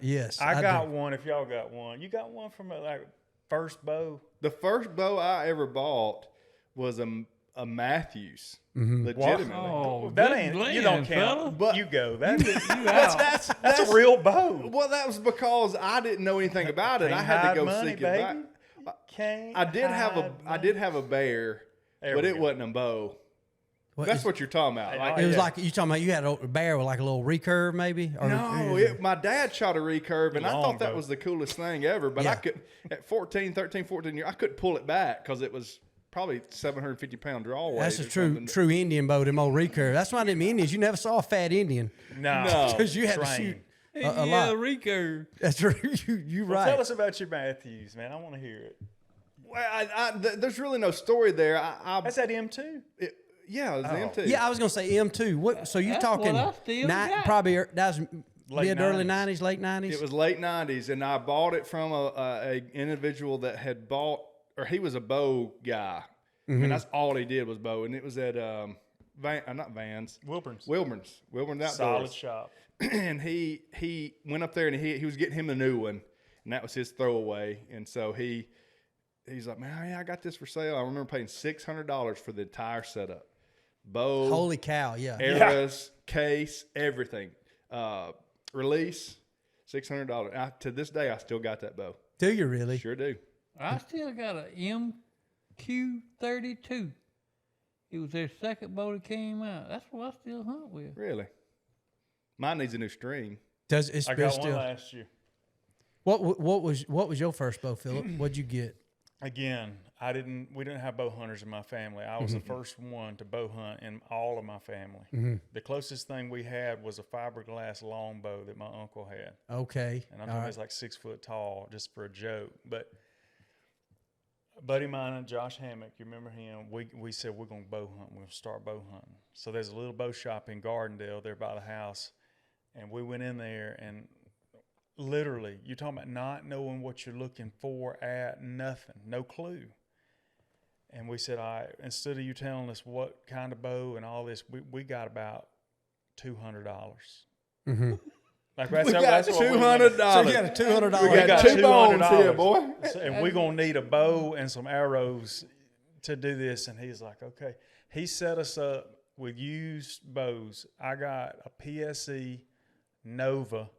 got do. one if y'all got one. You got one from like first bow? The first bow I ever bought was a Matthews, legitimately. Oh, That good ain't, you blend, don't fella. count. But- you go. That's, You out. that's a real bow. Well, that was because I didn't know anything about it. I Can't had to hide go money, seek baby. advice. Can't I did have hide a bear, There but we it go. wasn't a bow. What That's is- what you're talking about. Like, It was Yeah. like you talking about. You had a bear with like a little recurve, maybe. Or no, my dad shot a recurve, and I Long thought that bow. was the coolest thing ever. But Yeah. I could, at 14 years, I couldn't pull it back because it was probably 750-pound draw weight. That's or a true something. Indian bow. Them old recurve. That's why them Indians. You never saw a fat Indian No. because you had to Train. shoot a Yeah, lot. recurve. That's true. You Well, right. tell us about your Matthews, man. I want to hear it. Well, there's really no story there. That's that M2. Yeah, it was the M2. Yeah, I was gonna say M2. What? So you That's talking what I still got. probably that was Late mid early 90s. '90s, late '90s. It was late 90s, and I bought it from a individual that had bought, or he was a bow guy. And that's all he did was bow. And it was at not Vans, Wilburns. Wilburns Outdoors. Solid shop. And he went up there and he was getting him a new one, and that was his throwaway. And so he's like, man, yeah, I got this for sale. I remember paying $600 for the entire setup, bow, Holy cow! Yeah. arrows, case, everything, release, $600. To this day, I still got that bow. Do you really? Sure do. I still got a MQ-32. It was their second bow that came out. That's what I still hunt with. Really? Mine needs a new string. Does it I still? got one last year. What was your first bow, Philip? What'd you get? Again, we didn't have bow hunters in my family. I was the first one to bow hunt in all of my family. The closest thing we had was a fiberglass longbow that my uncle had. Okay. And I'm All talking right. it's like 6 foot tall, just for a joke. But a buddy of mine, Josh Hammock, you remember him? We said we're gonna bow hunt. We're gonna start bow hunting. So there's a little bow shop in Gardendale there by the house, and we went in there and literally, you're talking about not knowing what you're looking for at nothing, no clue. And we said, all right, instead of you telling us what kind of bow and all this, we got about $200. Like We got that's what we $200. wanted. So you got a $200. We got got two bones $200. here, boy. And we're going to need a bow and some arrows to do this. And he's like, okay. He set us up with used bows. I got a PSE Nova.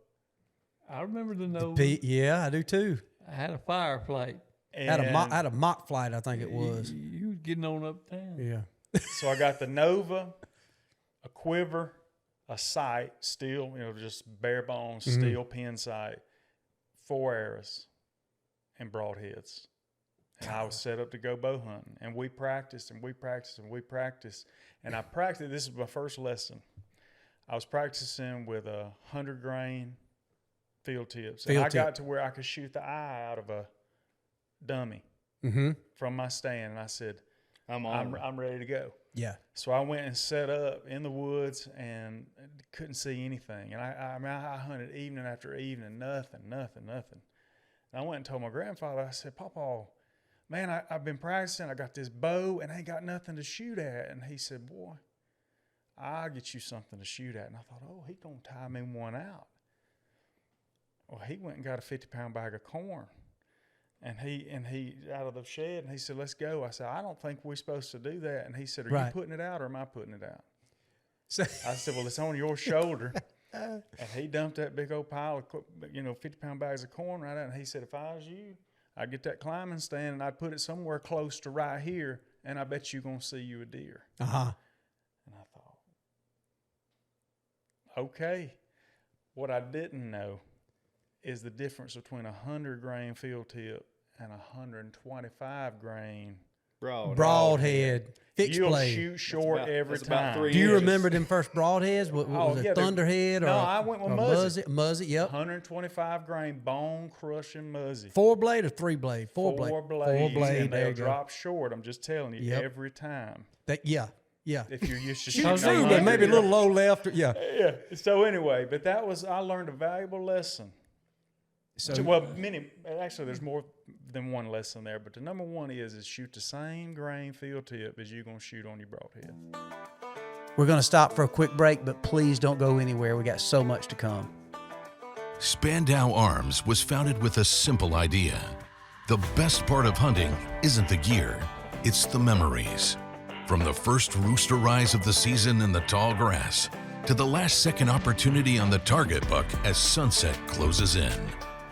I remember the nose. Yeah, I do too. I had a fire plate. Had And a mock flight, I think it was. You was getting on uptown. Yeah. so I got the Nova, a quiver, a sight, steel, just bare bones, steel pin sight, 4 arrows, and broadheads. And I was set up to go bow hunting. And we practiced and we practiced and we practiced. And I practiced, this is my first lesson. I was practicing with a 100 grain field tips. And Field I tip. got to where I could shoot the eye out of a dummy from my stand. And I said, I'm ready to go. Yeah. So I went and set up in the woods and couldn't see anything. And I hunted evening after evening, nothing. And I went and told my grandfather, I said, Papa, man, I've been practicing. I got this bow and I ain't got nothing to shoot at. And he said, boy, I'll get you something to shoot at. And I thought, oh, he gonna tie me one out. Well, he went and got a 50-pound bag of corn. And he out of the shed, and he said, let's go. I said, I don't think we're supposed to do that. And he said, are you putting it out or am I putting it out? So I said, well, it's on your shoulder. And he dumped that big old pile of, 50-pound bags of corn right out. And he said, if I was you, I'd get that climbing stand and I'd put it somewhere close to right here, and I bet you're going to see you a deer. Uh-huh. And I thought, okay. What I didn't know is the difference between a 100-grain field tip and 125-grain broadhead fixed blade. You'll shoot short every time. Do you remember them first broadheads? What was it, Thunderhead? No, I went with Muzzy. Muzzy, yep. 125-grain bone-crushing Muzzy. 4-blade or 3-blade? 4-blade. 4-blade. And they'll drop short, I'm just telling you, every time. Yeah. If you're used to shooting, but maybe a little low left. Yeah. So anyway, but I learned a valuable lesson. Actually, there's more than one lesson there, but the number one is shoot the same grain field tip as you're going to shoot on your broadhead. We're going to stop for a quick break, but please don't go anywhere. We got so much to come. Spandau Arms was founded with a simple idea. The best part of hunting isn't the gear, it's the memories. From the first rooster rise of the season in the tall grass to the last second opportunity on the target buck as sunset closes in.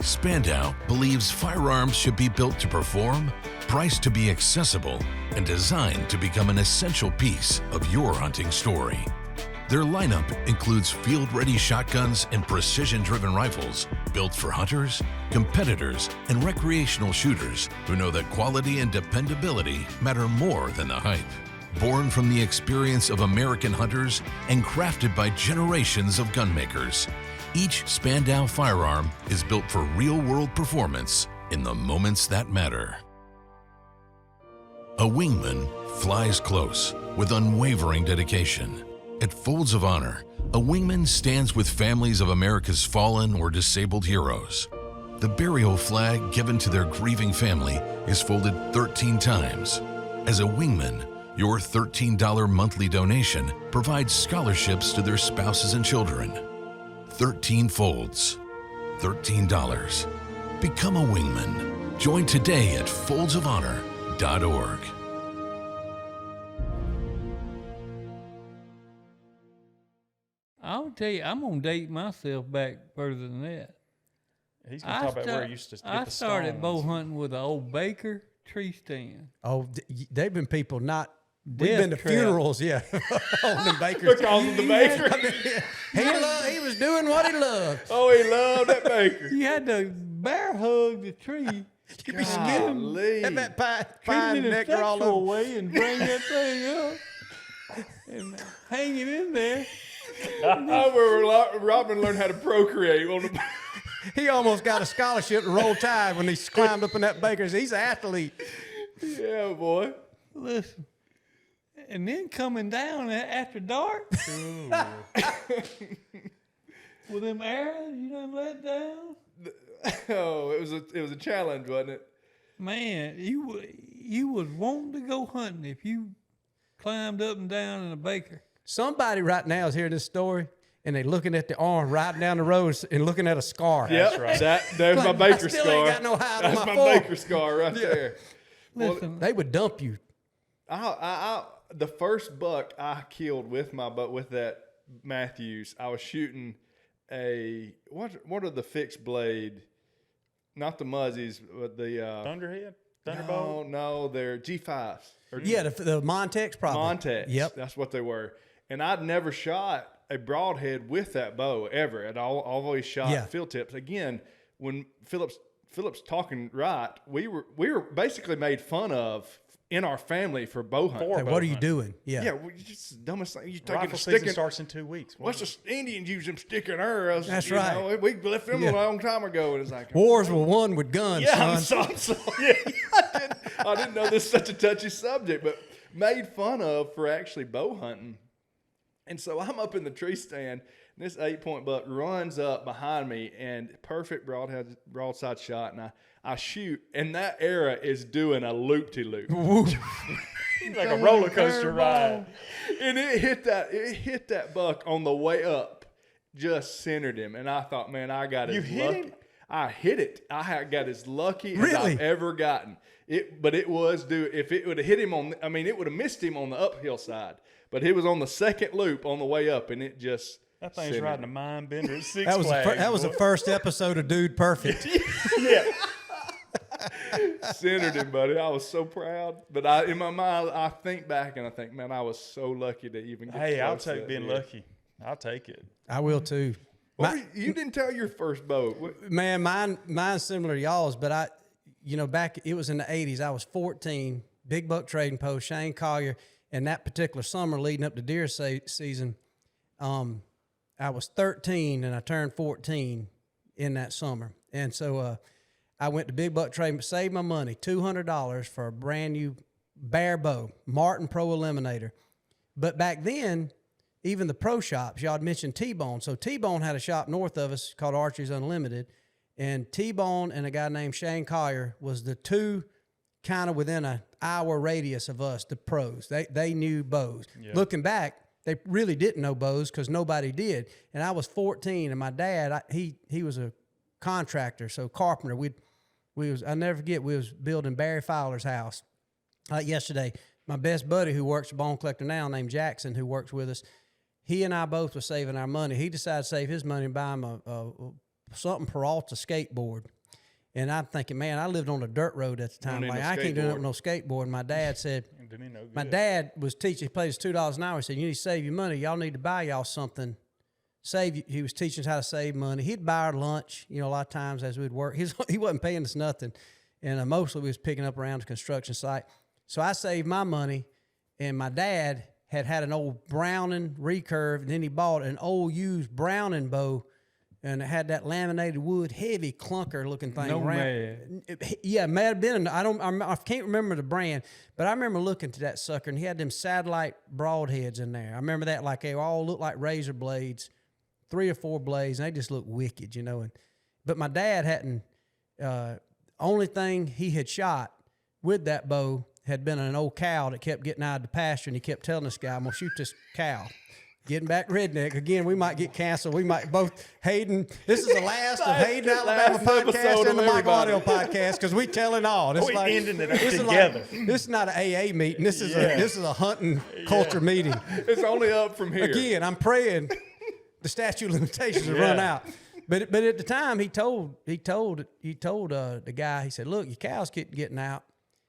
Spandau believes firearms should be built to perform, priced to be accessible, and designed to become an essential piece of your hunting story. Their lineup includes field-ready shotguns and precision-driven rifles built for hunters, competitors, and recreational shooters who know that quality and dependability matter more than the hype. Born from the experience of American hunters and crafted by generations of gunmakers, each Spandau firearm is built for real-world performance in the moments that matter. A wingman flies close with unwavering dedication. At Folds of Honor, a wingman stands with families of America's fallen or disabled heroes. The burial flag given to their grieving family is folded 13 times. As a wingman, your $13 monthly donation provides scholarships to their spouses and children. 13 folds, $13. Become a wingman. Join today at foldsofhonor.org. I'll tell you, I'm going to date myself back further than that. He's going to talk about where he used to get the stones. I started bow hunting with an old Baker tree stand. Oh, they've been people not... We've been to funerals, on the Bakers. Because of the Baker. He was doing what he loved. Oh, he loved that Baker. You had to bear hug the tree. You'd be skidding. Have that pine nectar all over. Away and bring that thing up and hang it in there. Robin learned how to procreate on the. He almost got a scholarship to Roll Tide when he climbed up in that Baker's. He's an athlete. Yeah, boy. Listen. And then coming down after dark with them arrows you done let down. Oh, it was a challenge, wasn't it? Man, you was wanting to go hunting if you climbed up and down in a Baker. Somebody right now is hearing this story and they looking at the arm riding down the road and looking at a scar. Yep, right. There's my Baker I still scar. Ain't got no hide That's on my fork. Baker scar right there. Listen, Well, they would dump you. The first buck I killed with that Matthews, I was shooting a what are the fixed blade? Not the Muzzies, but the Thunderhead, Thunderbolt. No, they're G5s. The Montex probably. Montex. Yep, that's what they were. And I'd never shot a broadhead with that bow ever. I'd always shot field tips. Again, when Philip's talking right, we were basically made fun of in our family for bow hunting. Hey, what are you doing? Yeah, just the dumbest thing. You taking Rifle a stick season starts in 2 weeks. What's the Indians use them stick and arrows? That's right. Know, we left them a long time ago, and it's like wars were won with guns. Yeah, son. I didn't know this is such a touchy subject, made fun of for actually bow hunting. And so I'm up in the tree stand, and this 8-point buck runs up behind me, and perfect broadside shot, and I shoot, and that arrow is doing a loop-de-loop. Like a roller coaster ride. And it hit that buck on the way up, just centered him. And I thought, man, I got as hit lucky. him? I hit it. I got as lucky as Really? I've ever gotten. But it was if it would have hit him it would have missed him on the uphill side. But it was on the second loop on the way up, and it just That thing's centered riding a him. mind bender at Six That was Flags. that was the first episode of Dude Perfect. Yeah. Centered him, buddy. I was so proud. But in my mind, I think back and I think, man, I was so lucky to even get Hey, I'll close to take that being deer. lucky. I'll take it. I will too. You didn't tell your first bow. Man, mine's similar to y'all's, but back, it was in the 80s. I was 14, big buck trading post, Shane Collier, and that particular summer leading up to deer season, I was 13 and I turned 14 in that summer. And so I went to big buck trading, saved my money, $200 for a brand new bare bow, Martin Pro Eliminator. But back then, even the pro shops, y'all had mentioned T-Bone. So T-Bone had a shop north of us called Archery's Unlimited, and T-Bone and a guy named Shane Collier was the two kind of within an hour radius of us, the pros. They knew bows. Yeah. Looking back, they really didn't know bows because nobody did. And I was 14, and my dad, he was a contractor, so carpenter. I'll never forget, we was building Barry Fowler's house. Like yesterday, my best buddy who works at Bone Collector now, named Jackson, who works with us, he and I both were saving our money. He decided to save his money and buy him a something Peralta skateboard. And I'm thinking, man, I lived on a dirt road at the time. Don't need Like, no I can't do skateboard. nothing with no skateboard. And my dad said, Didn't he know good? my dad was teaching, he paid us $2 an hour. He said, you need to save your money. Y'all need to buy y'all something. He was teaching us how to save money. He'd buy our lunch, a lot of times as we'd work. He wasn't paying us nothing. And mostly we was picking up around the construction site. So I saved my money, and my dad had an old Browning recurve, and then he bought an old used Browning bow, and it had that laminated wood, heavy clunker looking thing. No around. man. Yeah, it may have been. I can't remember the brand, but I remember looking to that sucker, and he had them satellite broadheads in there. I remember that, like they all looked like razor blades, 3 or 4 blades, and they just looked wicked, but my dad hadn't. Only thing he had shot with that bow had been an old cow that kept getting out of the pasture, and he kept telling this guy, I'm going to shoot this cow. Getting back redneck. Again, we might get canceled. We might both, Hayden, this is the last of Hayden Alabama Podcast and the Michael Waddell Podcast, because we telling all. This We ending it this is together. this is not an AA meeting. This is a hunting culture meeting. It's only up from here. Again, I'm praying the statute of limitations will run out. But at the time, he told the guy, he said, look, your cows keep getting out.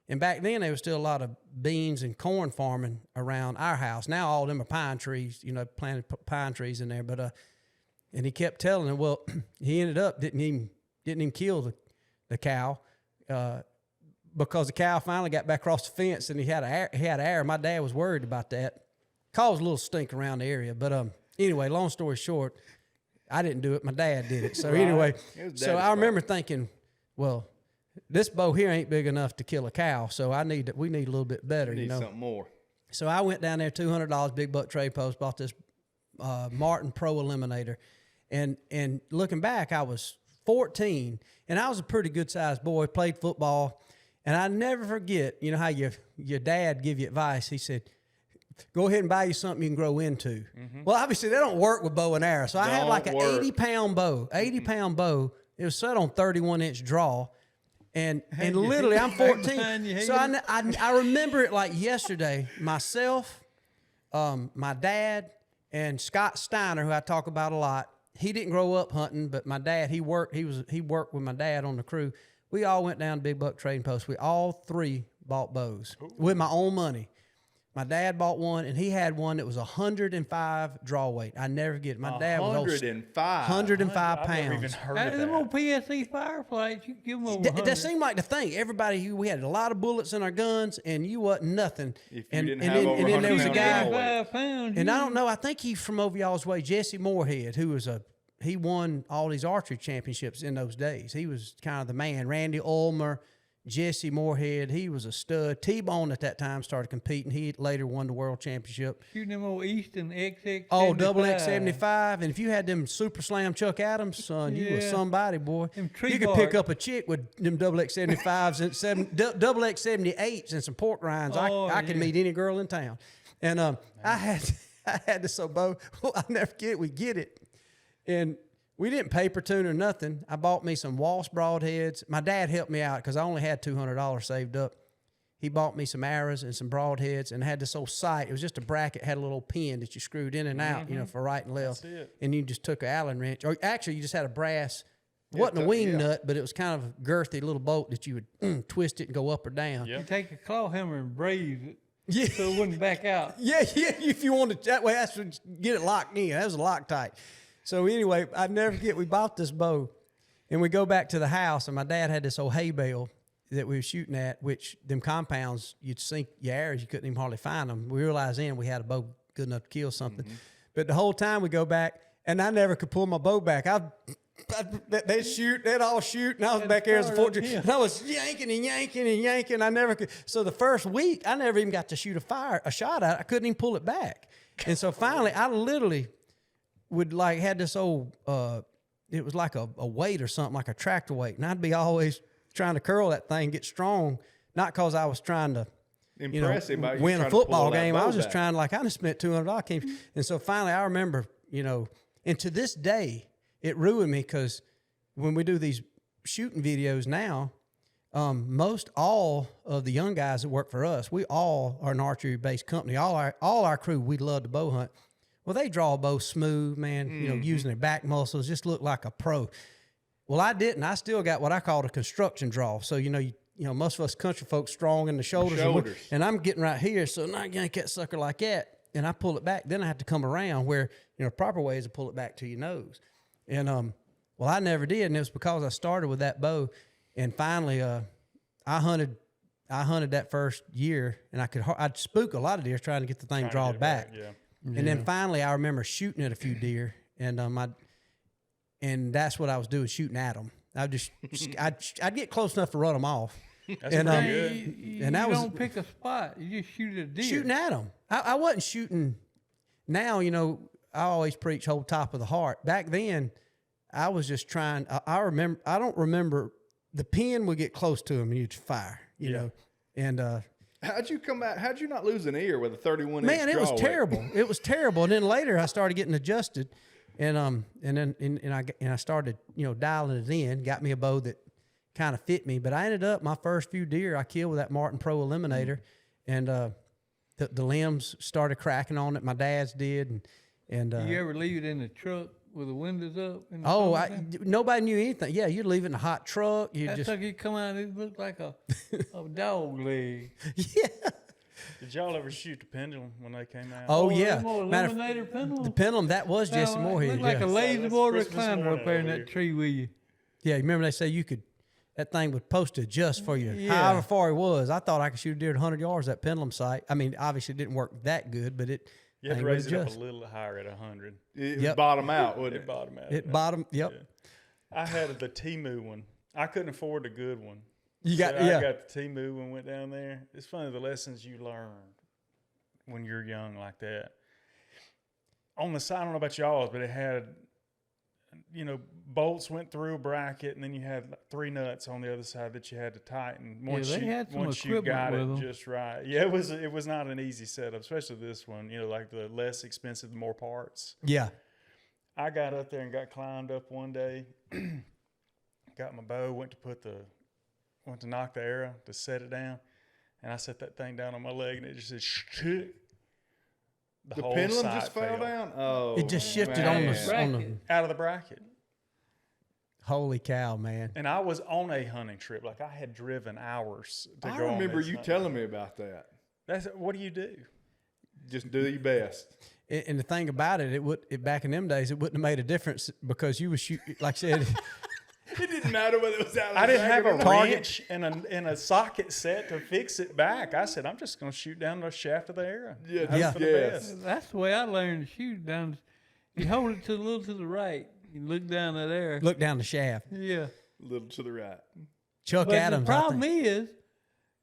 And back then, there was still a lot of beans and corn farming around our house. Now all of them are pine trees, planted pine trees in there. But and he kept telling him, well, he ended up didn't even kill the cow because the cow finally got back across the fence and he had air. My dad was worried about that. Caused a little stink around the area. But anyway, long story short, I didn't do it. My dad did it. So anyway, so I remember thinking, well, this bow here ain't big enough to kill a cow, so we need a little bit better, Need something more. So I went down there, $200, big buck trade post, bought this Martin Pro Eliminator, and looking back, I was 14, and I was a pretty good sized boy, played football, and I never forget, how your dad give you advice. He said, go ahead and buy you something you can grow into. Mm-hmm. Well, obviously, they don't work with bow and arrow, so I had like an 80-pound bow, 80-pound bow. It was set on 31-inch draw. And literally, I'm 14. So I remember it like yesterday. Myself, my dad, and Scott Steiner, who I talk about a lot. He didn't grow up hunting, but my dad, he worked with my dad on the crew. We all went down to Big Buck Trading Post. We all 3 bought bows with my own money. My dad bought one, and he had one that was 105 draw weight. I never forget it. My dad was 105 I've never even pounds. heard of Them that. old PSC fireplates, you give them over That seemed like the thing. Everybody, we had a lot of bullets in our guns, and you wasn't nothing. If you and didn't and have then, over and then there was a 100 guy, pound draw weight. 5 pounds. and I don't know. I think he's from over y'all's way, Jesse Moorhead, who was he won all these archery championships in those days. He was kind of the man. Randy Ulmer, Jesse Moorhead, he was a stud. T-Bone at that time started competing. He later won the world championship. Shooting them old Easton XX. Oh, double X75. And if you had them Super Slam Chuck Adams, son, you was somebody, boy. Them tree You could bark. pick up a chick with them double X75s and double X78s and some pork rinds. I could meet any girl in town. And I had this old bow. I'll never forget it. We get it. And we didn't paper tune or nothing. I bought me some Walsh broadheads. My dad helped me out because I only had $200 saved up. He bought me some arrows and some broadheads and had this old sight. It was just a bracket, had a little pin that you screwed in and out, for right and left. That's it. And you just took an Allen wrench. Or actually, you just had a brass, wasn't a wing nut, but it was kind of a girthy little bolt that you would twist it and go up or down. Yep. You take a claw hammer and braze it. Yeah. So it wouldn't back out. Yeah, if you wanted that way, that's what get it locked in. That was a Loctite. So anyway, I never forget, we bought this bow, and we go back to the house, and my dad had this old hay bale that we were shooting at, which them compounds, you'd sink your arrows, you couldn't even hardly find them. We realized then we had a bow good enough to kill something. But the whole time we go back, and I never could pull my bow back. They'd all shoot, and I was back there as a 14, and I was yanking and yanking and yanking. I never could. So the first week, I never even got to shoot a shot at it. I couldn't even pull it back. And so finally, I literally would had this old, it was like a weight or something, like a tractor weight. And I'd be always trying to curl that thing, get strong, not because I was trying to, Impress him by you win a trying to football pull that game. bow I was just back. trying, I just spent $200. And so finally I remember, and to this day, it ruined me because when we do these shooting videos now, most all of the young guys that work for us, we all are an archery-based company. All our crew, we love to bow hunt. Well, they draw a bow smooth, man, using their back muscles, just look like a pro. Well, I didn't. I still got what I call a construction draw. So, most of us country folks strong in the shoulders. And I'm getting right here, so now I yank that sucker like that, and I pull it back. Then I have to come around where, proper way is to pull it back to your nose. And, well, I never did, and it was because I started with that bow. And finally, I hunted that first year, and I'd spook a lot of deer trying to get the thing drawn back. Yeah. And then finally, I remember shooting at a few deer, and and that's what I was doing, shooting at them. I'd get close enough to run them off. That's and pretty good. You don't pick a spot. You just shoot at a deer. Shooting at them. I wasn't shooting. Now, I always preach hold top of the heart. Back then, I was just trying. I don't remember. The pin would get close to him and you'd fire, you know. And how'd you come back? How'd you not lose an ear with a 31 inch man, it was draw terrible. weight? It was terrible. And then later I started getting adjusted, and I started dialing it in. Got me a bow that kind of fit me. But I ended up my first few deer I killed with that Martin Pro Eliminator, and the limbs started cracking on it. My dad's did, and you ever leave it in the truck with the windows up? Nobody knew anything. Yeah, you'd leave it in a hot truck. That sucker come out, it looked like a dog leg. Yeah. Did y'all ever shoot the pendulum when they came out? Oh yeah. them old Matter Eliminator pendulum? the pendulum, that was Jesse Moorhead. Looked like Yeah. a lazy that's boy Christmas recliner morning up there in over that here. tree with you. Yeah, remember they say that thing was supposed to adjust for you, Yeah. however far it was. I thought I could shoot a deer at 100 yards, that pendulum sight. I mean, obviously it didn't work that good, but it You had thing to would raise it up adjust. a little higher at 100. It Yep. bottom out, wouldn't It it? bottomed out. It bottom, yep. Yeah. I had the Temu one. I couldn't afford a good one. You got, So yeah. I got the Temu one, went down there. It's funny the lessons you learn when you're young like that. On the side, I don't know about y'all's, but it had, bolts went through a bracket, and then you had 3 nuts on the other side that you had to tighten. Once they you, had some once you got equipment it with 'em. just right. Yeah, it was not an easy setup, especially this one. Like the less expensive, the more parts. Yeah. I got up there and got climbed up one day, got my bow, went to knock the arrow to set it down, and I set that thing down on my leg, and it just said, shh. The whole pendulum sight just fell down? Oh, It just shifted man. on the out of the bracket. holy cow, man. And I was on a hunting trip. Like, I had driven hours to I go on remember this you hunting telling me about that. What do you do? Just do your best. And the thing about it, back in them days, it wouldn't have made a difference because you was shooting, like I said, It didn't matter whether it was out of I the didn't have a bracket or not. wrench and a socket set to fix it back. I said, I'm just going to shoot down the shaft of the arrow. Yeah, Hope for the yes. best. That's the way I learned to shoot. You hold it a little to the right. You look down that air. look down the shaft. Yeah. A little to the right. Chuck But Adams. the I problem think. is,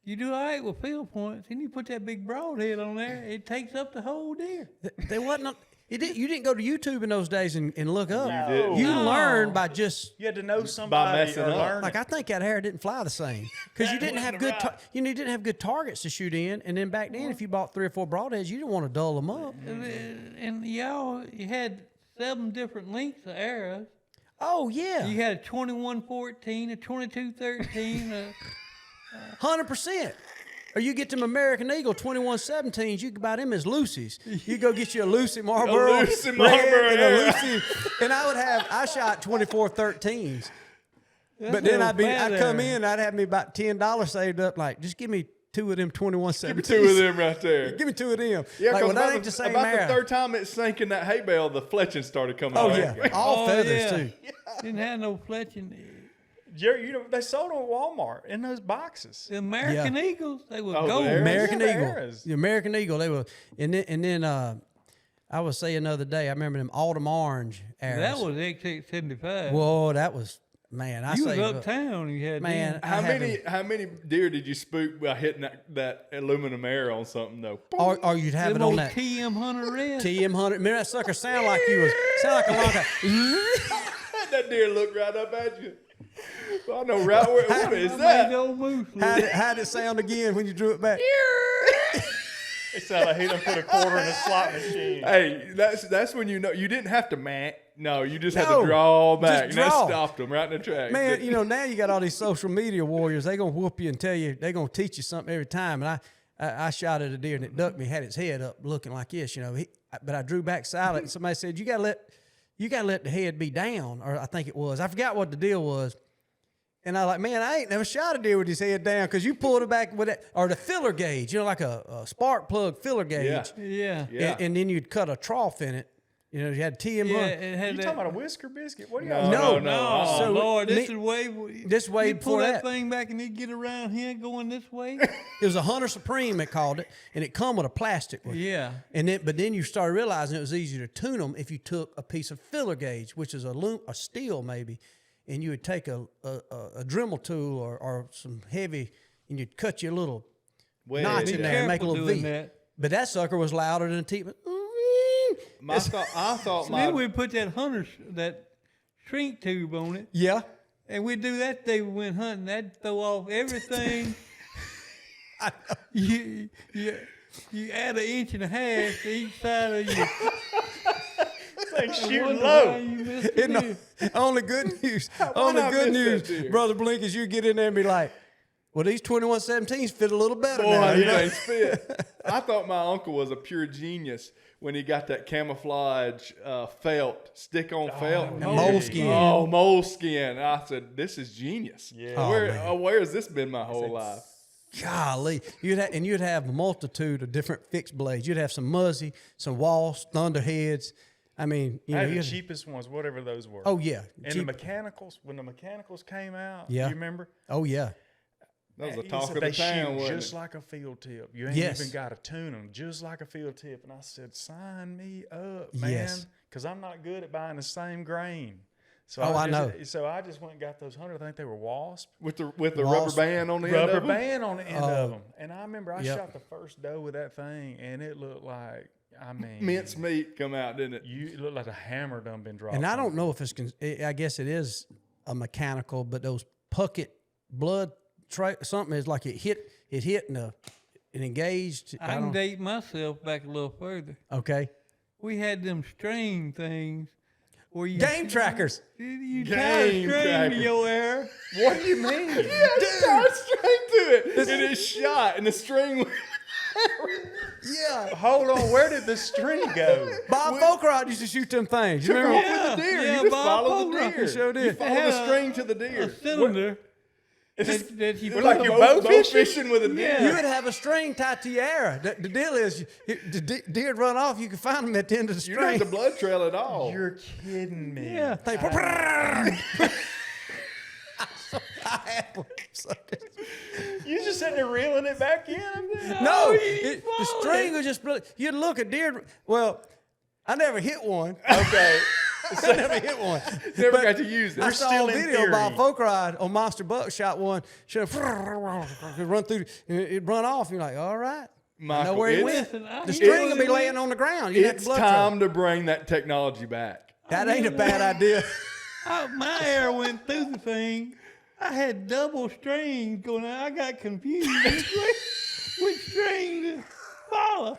you do all right with field points, and you put that big broadhead on there, it takes up the whole deer. They wasn't. You didn't go to YouTube in those days and look up. didn't. You No. learned by just. You had to know somebody messing or up. learn. Like I think that hair didn't fly the same because you didn't have good. You didn't have good targets to shoot in, and then back then, if you bought 3 or 4 broadheads, you didn't want to dull them up. And you had 7 different lengths of arrows. Oh yeah, You had a 21-14, a 22-13, 100%. Or you get them American Eagle 21-17s, you can buy them as Lucy's. You go get you a Lucy Marlboro, Lucy red, Marlboro, and yeah. a Lucy. And I shot 24-13s. But then I'd come in, I'd have me about $10 saved up. Like, just give me 2 of them 21-17s. Give me 2 of them right there. Give me 2 of them. Yeah, like, because well, that ain't the same about arrow. the third time it sank in that hay bale, the fletching started coming Oh out. yeah, all feathers too. Didn't have no fletching. Jerry, they sold them at Walmart in those boxes. The American Eagles, they were Oh, gold. there. American Yeah, the Eagle. arrows. The American Eagle. They were, and then I was saying the other day. I remember them autumn orange arrows. That was XX75. Whoa, that was man. I you say, was uptown. You had man. them. How many deer did you spook by hitting that aluminum arrow on something though? or you'd have Them it on old that TM100 red. TM100. Remember that sucker sound like like a That deer looked right up at you. I know right where. What is Made that? the old moose look. How'd it sound again when you drew it back? It sounded like he done put a quarter in a slot machine. Hey, that's when you know you didn't have to man. No, you just had No, to draw back. just And that draw. stopped them right in the track. Man, now you got all these social media warriors. They gonna whoop you and tell you they gonna teach you something every time. And I shot at a deer and it ducked me, had its head up looking like this, but I drew back silent and somebody said, you gotta let the head be down, or I think it was. I forgot what the deal was. And I was like, man, I ain't never shot a deer with his head down because you pulled it back with it, or the filler gauge, like a spark plug filler gauge. Yeah. Yeah. And then you'd cut a trough in it. You had TM1. Yeah, it had You that. talking about a whisker biscuit? What are No, y'all? no. So Lord, this me- is way. this way you pull before that that. thing back and it get around here going this way. It was a Hunter Supreme, it called it, and it come with a plastic one. Yeah. But then you started realizing it was easier to tune them if you took a piece of filler gauge, which is a steel maybe, and you would take a Dremel tool or some heavy, and you'd cut your little notch Be in there and make a careful little doing V. that. But that sucker was louder than a T. I thought So my then we put that shrink tube on it, Yeah. and we do that day we went hunting. That'd throw off everything. You add 1.5 inches to each side of your. Like shooting wonder low. why you missed the deer. Only good news. I Only good miss that news, deer? Brother Blink, is you get in there and be like, well, these 21-17s fit a little better boy, now. these things fit. I thought my uncle was a pure genius when he got that camouflage felt, stick-on felt. Moleskin. Oh, moleskin. I said, this is genius. Yeah. Oh, man. Where has this been my whole life? Golly, you'd have a multitude of different fixed blades. You'd have some Muzzy, some Walsh, Thunderheads. I mean, I had the you'd- cheapest ones, whatever those were. Oh yeah, And cheap- the mechanicals, when the mechanicals came out, Yeah. you remember? oh yeah. That was the He talk said of the they town, shoot wasn't just it? like a field tip. You ain't Yes. even got to tune them, just like a field tip. And I said, sign me up, man, Yes. because I'm not good at buying the same grain. So Oh, I know. So I just went and got those 100. I think they were wasp. With the rubber Wasp. band on the end Rubber of them? band on the end of them. And I remember I Yep. shot the first doe with that thing, and it looked like, Mince meat come out, didn't it? It looked like a hammer done been dropped. And I on don't it. know if I guess it is a mechanical, but those pucket blood something is like it hit and it engaged. I can date myself back a little further. Okay. We had them string things where you Game trackers. You tie a Game string trackers. to your hair. What do you mean? You had to tie a string to it. And it shot, and the string. Yeah. Hold on, where did the string go? Bob Folkrod used to shoot them things. You Took remember? off with the deer. Yeah, you just Bob follow the Polrock. deer. He sure did. You follow Had the string to the deer. A cylinder Is this- that you We're put like a you're bow- bow fishing with a deer. You would have a string tied to your arrow. The deal is, the deer run off, you can find them at the end of the You don't have string. the blood trail at all. You're kidding me. Yeah. They, I had one. You just sitting there reeling it back in? No, the string was just, you'd look at deer. Well, I never hit one. Okay. I never hit one. Never got to use it. I We're saw still a in video about theory. folk ride on Monster Buck shot one. Should run through, it run off. You're like, all right. I know Michael, where he it's- went. The string will be laying on the ground. You have It's blood time to bring that technology back. That ain't a bad idea. My air went through the thing. I had double strings going on. I got confused which string to follow.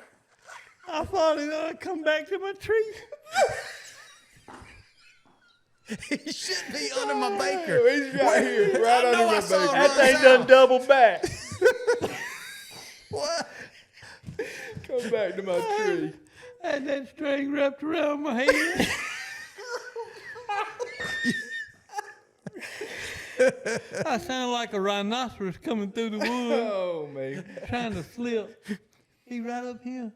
I thought I'd come back to my tree. He should be under my baker. Oh, he's right here, right I know under I my saw baker. him That run thing done double back. What? Come back to my tree. I had that string wrapped around my head. I sound like a rhinoceros coming through the woods, Oh, man. trying to slip. He right up here.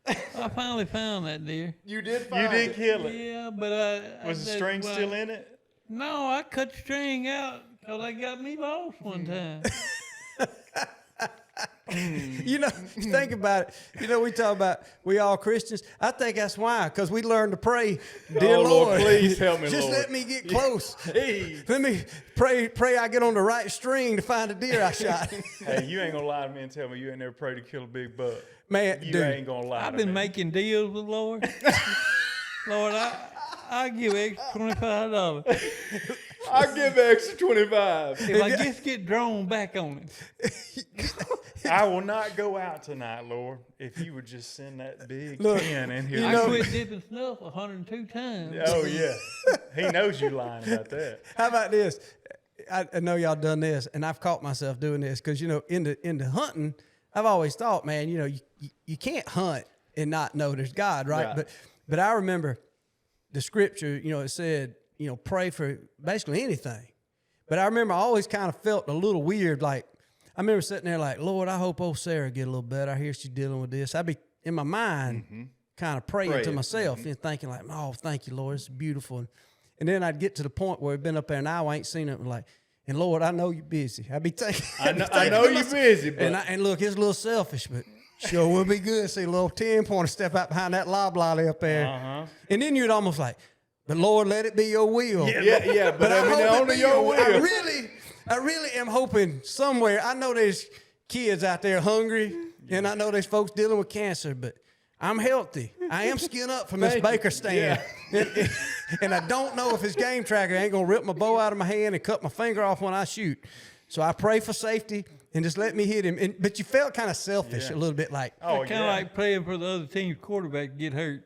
I finally found that deer. You did You find did it. kill it. Yeah, but Was the string still in it? No, I cut the string out because they got me lost one time. You know, think about it. You know, we talk about we all Christians. I think that's why, because we learned to pray, dear Oh, Lord, Lord, please help me, just Lord. let me get close. Hey. Let me pray I get on the right string to find a deer I shot. Hey, you ain't gonna lie to me and tell me you ain't never prayed to kill a big buck. Man, You dude, ain't gonna lie I've to been me. making deals with Lord. Lord, I give extra $25 I'll give an extra 25. if I just get drawn back on it. I will not go out tonight, Lord, if you would just send that big Look, tin in here. you I know- quit dipping snuff 102 times. Oh, yeah. He knows you lying about that. how about this? I know y'all done this, and I've caught myself doing this because, you know, in the hunting, I've always thought, man, you know, you can't hunt and not know there's God, right? Right. But I remember the scripture, you know, it said, you know, pray for basically anything. But I remember I always kind of felt a little weird. Like, I remember sitting there like, Lord, I hope old Sarah get a little better. I hear she's dealing with this. I'd be in my mind kind of praying to Praying. myself and thinking like, oh, thank you, Lord. It's beautiful. And then I'd get to the point where I've been up there an hour, I ain't seen it. Like, and Lord, I know you're busy. I'd be thinking. I know you're busy, but And look, it's a little selfish, but sure would be good to see a little 10-pointer step out behind that loblolly up there. Uh-huh. And then you'd almost like, but Lord, let it be your will. yeah, but I mean, hope it only be your will. I really am hoping somewhere. I know there's kids out there hungry, and I know there's folks dealing with cancer, but I'm healthy. I am skin up from this Thank you. Baker stand. And I don't know if his game tracker ain't going to rip my bow out of my hand and cut my finger off when I shoot. So I pray for safety and just let me hit him. But you felt kind of selfish a little bit like, Oh, Kind of yeah. like praying for the other team's quarterback to get hurt.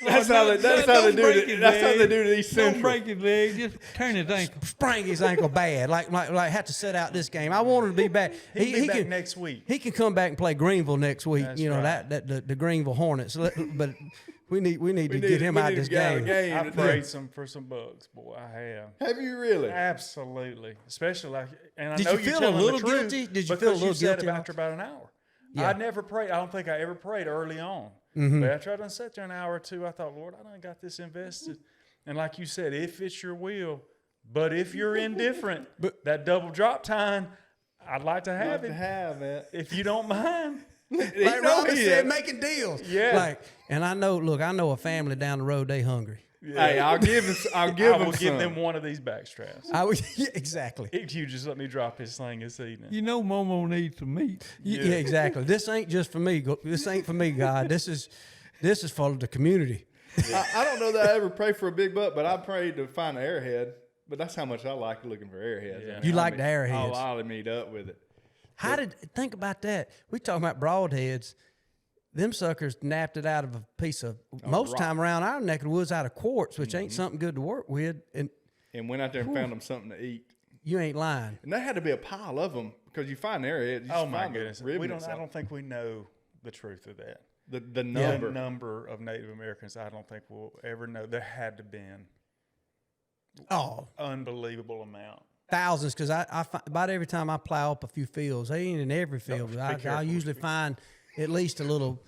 That's how they do it. That's how they do it at East Don't Central. break his leg, just turn his ankle. sprang his ankle bad, like had to sit out this game. I wanted to be back. He'll be back can, next week. He can come back and play Greenville next week. That's you know right. that the Greenville Hornets. But we need to get him out of this game. I prayed for some bugs, boy. I have. Have you really? Absolutely. Especially like, and I Did know you you're feel a telling little the truth guilty? Did you because feel a little you said guilty it after about an hour. Yeah. I never prayed. I don't think I ever prayed early on. Mm-hmm. But after I done sat there an hour or two, I thought, Lord, I done got this invested. And like you said, if it's your will, but if you're indifferent, that double drop time, I'd like to have Love to it. have it. If you don't mind. Like Robin said, making deals. Yeah. Like, and I know a family down the road, they hungry. Hey, I'll give him. I will give some. them one of these back straps. I would, yeah, exactly. If you just let me drop his thing this evening. You know Momo needs some meat. Yeah, exactly. This ain't just for me. This ain't for me, God. This is for the community. I don't know that I ever prayed for a big buck, but I prayed to find an airhead. But that's how much I like looking for airheads. Yeah. I mean, You like the airheads. I'll meet up with it. Think about that? We talking about broadheads. Them suckers napped it out of a piece of most rock. time around our neck of the woods out of quartz, which ain't something good to work with. And And went out there and found them something to eat. you ain't lying. And there had to be a pile of them because you find airheads. You Oh just my find the goodness. ribbons. I don't think we know the truth of that. The number. The number of Native Americans, I don't think we'll ever know. There had to been Oh, unbelievable amount. thousands, because I about every time I plow up a few fields, they ain't in every field. be but I careful. usually find at least a little.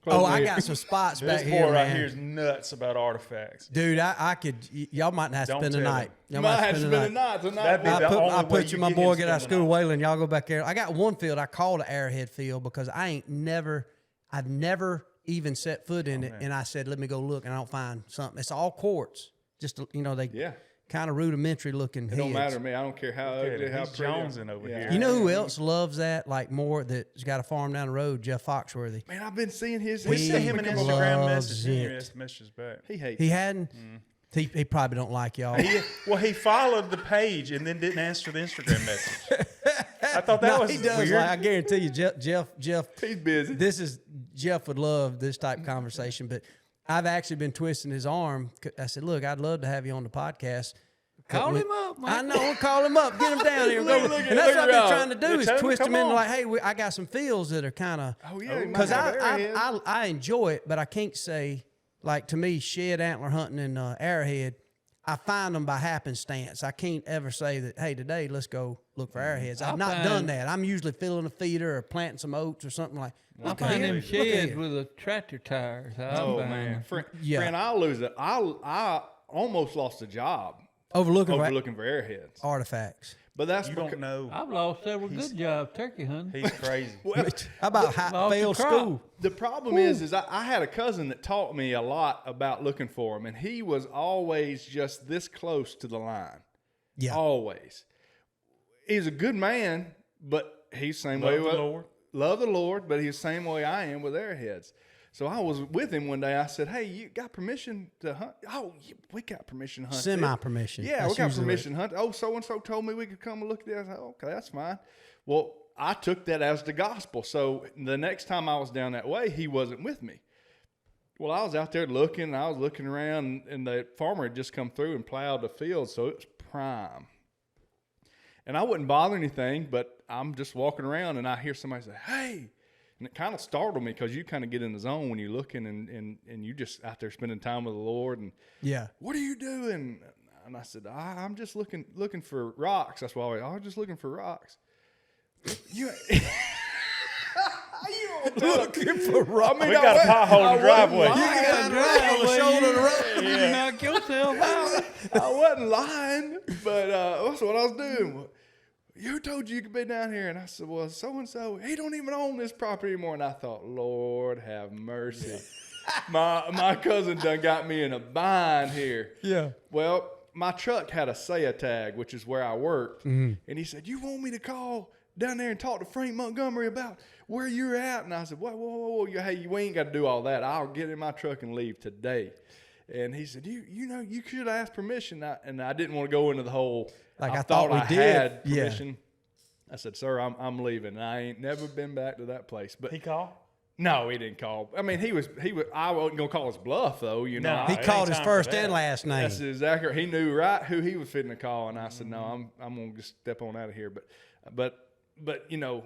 Close I my got ear. some spots This back boy here, right man. here is nuts about artifacts. Dude, I could. Y'all might have to Don't spend the tell night. him. Y'all Might have to spend the night tonight. That'd be boy. the only I way put you, you my get boy, him get out of spending school, the night. Waylon. Y'all go back there. I got one field I call the Airhead field because I've never even set foot in it. And I said, let me go look, and I don't find something. It's all quartz. Just, they kind of rudimentary looking It heads. don't matter to me. I don't care how ugly, how He's pretty. jonesing over here. You know who else loves that? Like more that's got a farm down the road, Jeff Foxworthy. Man, I've been seeing his. We sent him an Instagram message. it. He never messages back. He hates He it. hadn't. He probably don't like y'all. He followed the page and then didn't answer the Instagram message. I thought that was he does. weird. Like, I guarantee you, Jeff. He's busy. Jeff would love this type of conversation, but I've actually been twisting his arm. I said, look, I'd love to have you on the podcast. Call him up, Mike. I know, call him up, get him down here. Look and that's what I've been trying to do Yeah, is tell him to twist come him in on. like, hey, I got some fields that are kind of, Oh yeah, because I enjoy it, but I can't say, like to me, shed antler hunting and arrowhead, I find them by happenstance. I can't ever say that, hey, today let's go look for arrowheads. I've not done that. I'm usually filling a feeder or planting some oats or something like. I find them sheds with a tractor tires. Oh man, friend, I'll lose it. I almost lost a job Overlooking for airheads. artifacts. But that's You don't know. I've lost several good jobs turkey hunting. He's crazy. How about Lost failed the crop. school? The problem is I had a cousin that taught me a lot about looking for them, and he was always just this close to the line. Yeah. Always. He's a good man, but he's the same way. Love the Lord, but he's the same way I am with airheads. So I was with him one day. I said, hey, you got permission to hunt? Oh, we got permission to hunt. Semi-permission. Yeah, That's we got usually permission to hunt. Oh, so-and-so told me we could come and look at this. I said, okay, that's fine. Well, I took that as the gospel. So the next time I was down that way, he wasn't with me. Well, I was out there looking. I was looking around, and the farmer had just come through and plowed the field, so it was prime. And I wouldn't bother anything, but I'm just walking around, and I hear somebody say, hey. And it kind of startled me because you kind of get in the zone when you're looking and you just out there spending time with the Lord. And what are you doing? And I said, I'm just looking for rocks. That's why I was just looking for rocks. You looking for rocks. We got a pothole in the driveway. You got a driveway on the shoulder of the road. You knock yourself out. I wasn't lying, but that's what I was doing. Who told you could be down here? And I said, well, so-and-so, he don't even own this property anymore. And I thought, Lord have mercy. my cousin done got me in a bind here. Yeah. Well, my truck had a SAIA tag, which is where I worked. Mm-hmm. And he said, you want me to call down there and talk to Frank Montgomery about where you're at? And I said, whoa. Hey, we ain't got to do all that. I'll get in my truck and leave today. And he said, you should ask permission. And I didn't want to go into the whole, like I thought we I did. had permission. Yeah. I said, sir, I'm leaving. And I ain't never been back to that place. But He called? no, he didn't call. I mean, he was. I wasn't gonna call his bluff though. You know, He It called ain't his time first for that. and last name. that's exactly. He knew right who he was fitting to call, and I said, no, I'm gonna just step on out of here. But you know,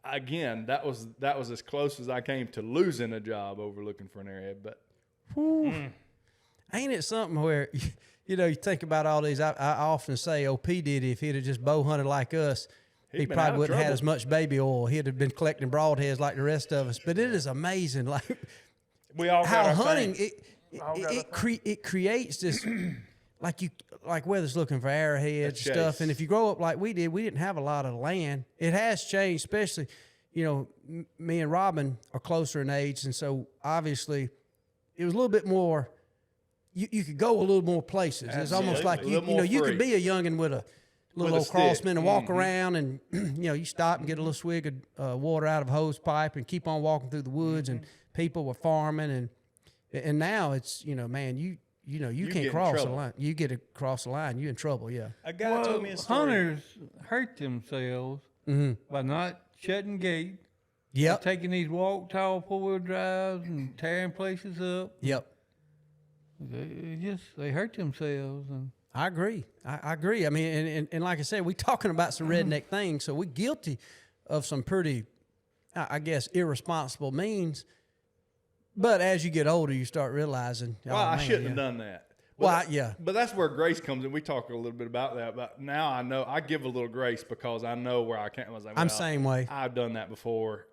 again, that was as close as I came to losing a job over looking for an airhead. But Ain't it something where, you think about all these? I often say, P did if he'd have just bow hunted like us, he been out probably of wouldn't have had trouble. as much baby oil. He'd have been collecting broadheads like the rest of us. But it is amazing, like We all got how our hunting thing. it creates this, like whether's looking for arrowheads and stuff. chase. And if you grow up like we did, we didn't have a lot of land. It has changed, especially, me and Robin are closer in age, and so obviously it was a little bit more. You could go a little more places. It's almost like Absolutely. A little more you could free. be a youngin' with a little With a old crossman and walk stick. around, and you stop and get a little swig of water out of a hose pipe and keep on walking through the woods. And people were farming, and now it's man, you get can't in cross the trouble. line. You get across the line, you're in trouble. Yeah. A guy told me a story. Hunters hurt themselves by not shutting gate, Yep. taking these walk-tall four-wheel drives and tearing places up. Yep. They hurt themselves. And I agree. I agree. I mean, and like I said, we talking about some redneck things, so we're guilty of some pretty, I guess, irresponsible means. But as you get older, you start realizing, well, I shouldn't have done that. But Well, yeah. But that's where grace comes in. We talk a little bit about that. But now I know I give a little grace because I know where I can't. I was like, I'm well, same way. I've done that before,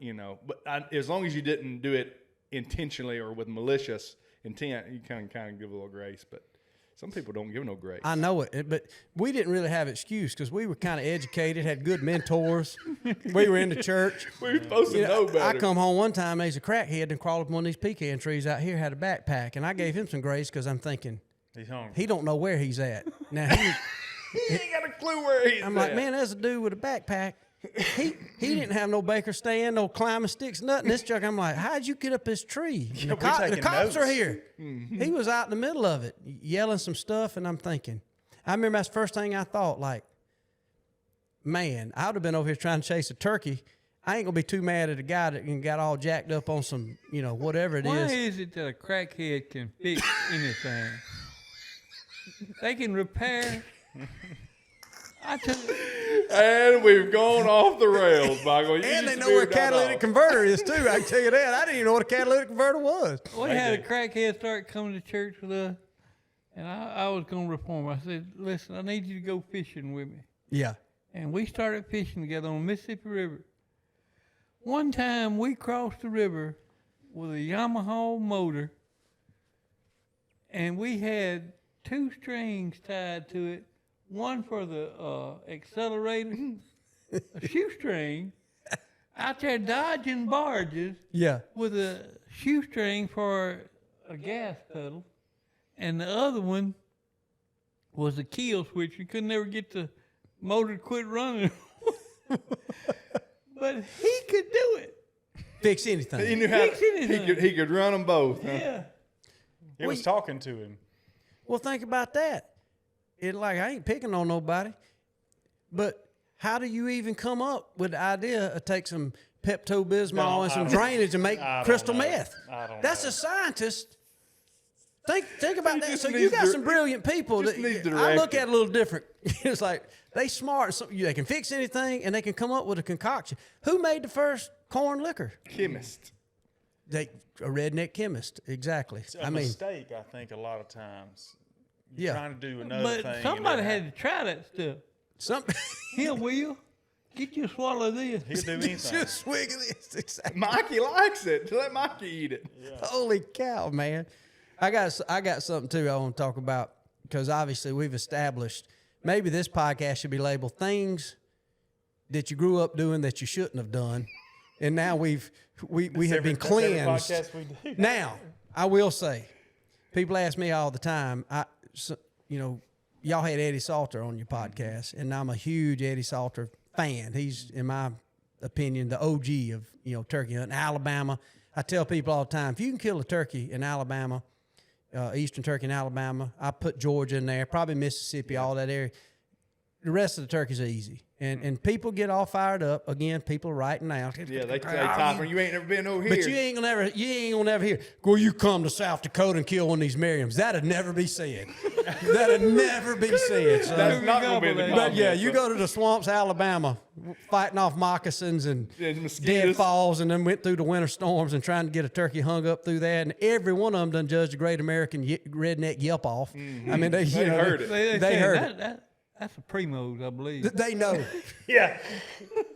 But as long as you didn't do it intentionally or with malicious intent, you kind of give a little grace. But Some people don't give no grace. I know it, but we didn't really have excuse because we were kind of educated, had good mentors. We were in the church. We were supposed to know better. I come home one time, there's a crackhead and crawled up one of these pecan trees out here, had a backpack, and I gave him some grace because I'm thinking, He's hungry. he don't know where he's at. Now He ain't got a clue where he's I'm like, man, there's a dude with a backpack. He didn't have no baker stand, no climbing sticks, nothing. This truck, I'm like, how'd you get up this tree? The cops are here. Mm-hmm. He was out in the middle of it, yelling some stuff, and I'm thinking, I remember that's the first thing I thought, like, man, I would have been over here trying to chase a turkey. I ain't gonna be too mad at a guy that got all jacked up on some, whatever it is. Why is it that a crackhead can fix anything? They can repair. I tell you. And we've gone off the rails, Michael. And they know what a catalytic converter is, too. I can tell you that. I didn't even know what a catalytic converter was. We had a crackhead start coming to church with us, and I was going to reform. I said, listen, I need you to go fishing with me. Yeah. And we started fishing together on the Mississippi River. One time, we crossed the river with a Yamaha motor, and we had 2 strings tied to it. One for the accelerator, a shoestring, out there dodging barges. Yeah. With a shoestring for a gas pedal, and the other one was a kill switch. You could never get the motor to quit running. But he could do it. Fix anything. He knew how he could run them both. Huh? Yeah. It was talking to him. Well, think about that. I ain't picking on nobody, but how do you even come up with the idea of take some Pepto-Bismol and some drainage and make crystal meth? That's a scientist. Think about that. So you got some brilliant people. I look at it a little different. It's like they smart. So they can fix anything and they can come up with a concoction. Who made the first corn liquor? Chemist. A redneck chemist. Exactly. It's a mistake, I think, a lot of times. You're trying to do another thing. But somebody had to try that stuff. Here, Will, get you a swallow of this. He'll do anything. Just swig of this. Exactly. Mikey likes it. Let Mikey eat it. Yeah. Holy cow, man. I got something, too, I want to talk about because obviously we've established maybe this podcast should be labeled things that you grew up doing that you shouldn't have done. And now we have been cleansed. Now, I will say, people ask me all the time, y'all had Eddie Salter on your podcast, and I'm a huge Eddie Salter fan. He's, in my opinion, the OG of, turkey hunting. Alabama. I tell people all the time, if you can kill a turkey in Alabama, eastern turkey in Alabama, I put Georgia in there, probably Mississippi, all that area. The rest of the turkeys are easy. And people get all fired up. Again, people writing now. Yeah, they type, you ain't never been over here. But you ain't gonna never hear, well, you come to South Dakota and kill one of these Merriams. That'd never be said. That'd never be said. So. That's not going to be the But yeah, you go to the swamps, Alabama, fighting off moccasins and deadfalls, and then went through the winter storms and trying to get a turkey hung up through that. And every one of them done judged the Great American Redneck Yelp off. Mm-hmm. I mean, they heard it. They heard it. That's a Primo's, I believe. They know. Yeah.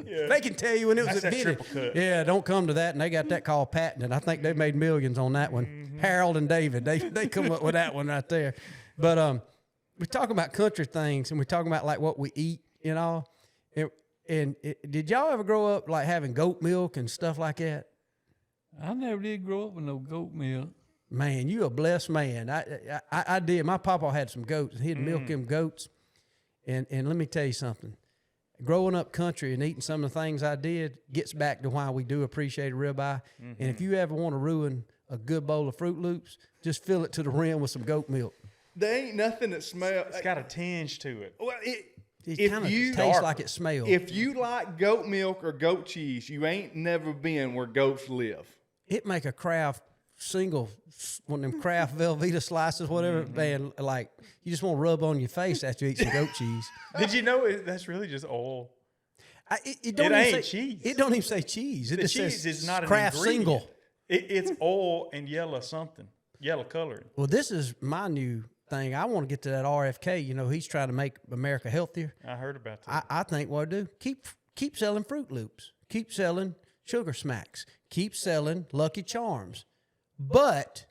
They can tell you when it was invented. Yeah, don't come to that. And they got that called patented. I think they made millions on that one. Mm-hmm. Harold and David, they come up with that one right there. But we're talking about country things, and we're talking about like what we eat, And did y'all ever grow up like having goat milk and stuff like that? I never did grow up with no goat milk. Man, you a blessed man. I did. My papa had some goats, and he'd milk them goats. And let me tell you something. Growing up country and eating some of the things I did gets back to why we do appreciate a ribeye. Mm-hmm. And if you ever want to ruin a good bowl of Fruit Loops, just fill it to the rim with some goat milk. There ain't nothing that smells. It's got a tinge to it. Well, it kind of tastes like it smells. If you like goat milk or goat cheese, you ain't never been where goats live. It make a Kraft single, one of them Kraft Velveeta slices, whatever, man, like you just want to rub on your face after you eat some goat cheese. Did you know that's really just oil? It ain't cheese. It don't even say cheese. The cheese is not Kraft an ingredient. single. It's oil and yellow coloring. Well, this is my new thing. I want to get to that RFK. He's trying to make America healthier. I heard about that. I think what I do, keep selling Fruit Loops, keep selling Sugar Smacks, keep selling Lucky Charms. But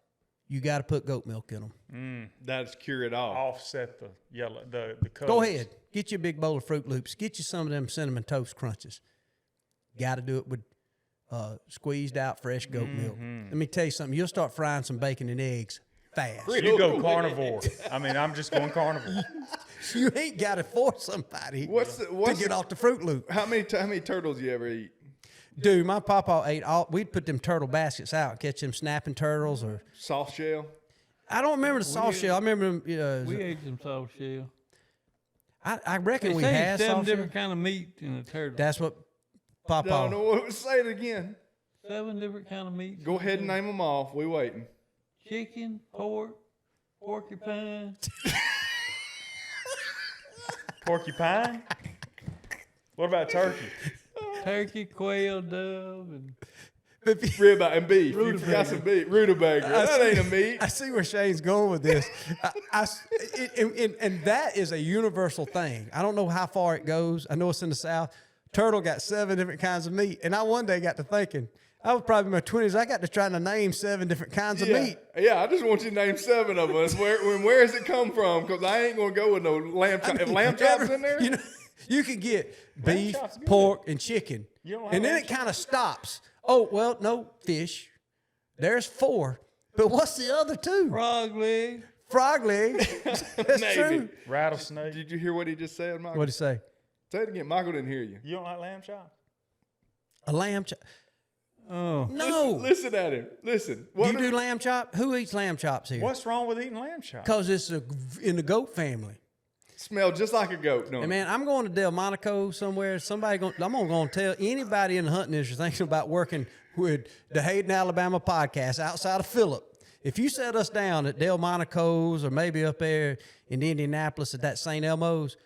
you got to put goat milk in them. That's cure it all. Offset the yellow, the colors. Go ahead. Get you a big bowl of Fruit Loops. Get you some of them Cinnamon Toast Crunches. Got to do it with squeezed out fresh goat milk. Let me tell you something. You'll start frying some bacon and eggs fast. You go carnivore. I mean, I'm just going carnivore. You ain't got to force somebody to get off the Fruit Loop. How many turtles you ever eat? Dude, my papa ate all. We'd put them turtle baskets out, catch them snapping turtles or Soft shell? I don't remember the soft shell. I remember them. We ate some soft shell. I reckon They we say had 7 soft shell. different kind of meat in a turtle. That's what Papa. No, no, say it again. 7 different kind of meat. Go ahead and name them off. We waiting. Chicken, pork, porcupine. Porcupine? What about turkey? Turkey, quail, dove, and Ribeye and beef. You forgot some beef. Rutabaga. That ain't a meat. I see where Shane's going with this. And that is a universal thing. I don't know how far it goes. I know it's in the South. Turtle got 7 different kinds of meat. And I one day got to thinking, I was probably in my 20s. I got to trying to name 7 different kinds of meat. Yeah, I just want you to name 7 of us. Where does it come from? Because I ain't going to go with no lamb chop. If lamb chop's in there? You know, you can get beef, pork, and chicken. And then it kind of stops. Oh, well, no, fish. There's 4. But what's the other 2? frog leg. Frog leg. That's Maybe. true. Rattlesnake. Did you hear what he just said, Michael? What'd he say? Say it again. Michael didn't hear you. You don't like lamb chop? A lamb chop. Oh. No. Listen at him. Listen. You do lamb chop? Who eats lamb chops here? What's wrong with eating lamb chop? Because it's in the goat family. Smell just like a goat. No. Hey man, I'm going to Delmonico somewhere. I'm going to tell anybody in the hunting industry thinking about working with the Hayden Alabama Podcast outside of Phillip. If you set us down at Delmonico's or maybe up there in Indianapolis at that St. Elmo's,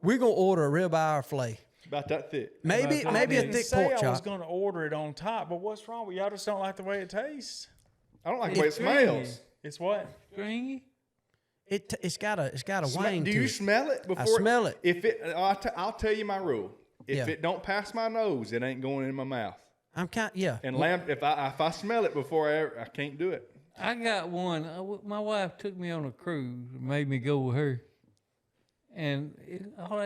we're going to order a ribeye or filet. About that thick. Maybe a thick pork I was chop. going to order it on top, but what's wrong with y'all? Just don't like the way it tastes. I don't like the way it smells. It's what? Stringy. It's got a wang Do to you it. smell it before? I smell it. If it, I'll tell you my rule. If it don't pass my nose, it ain't going in my mouth. And lamb, if I smell it before I can't do it. I got one. My wife took me on a cruise and made me go with her. And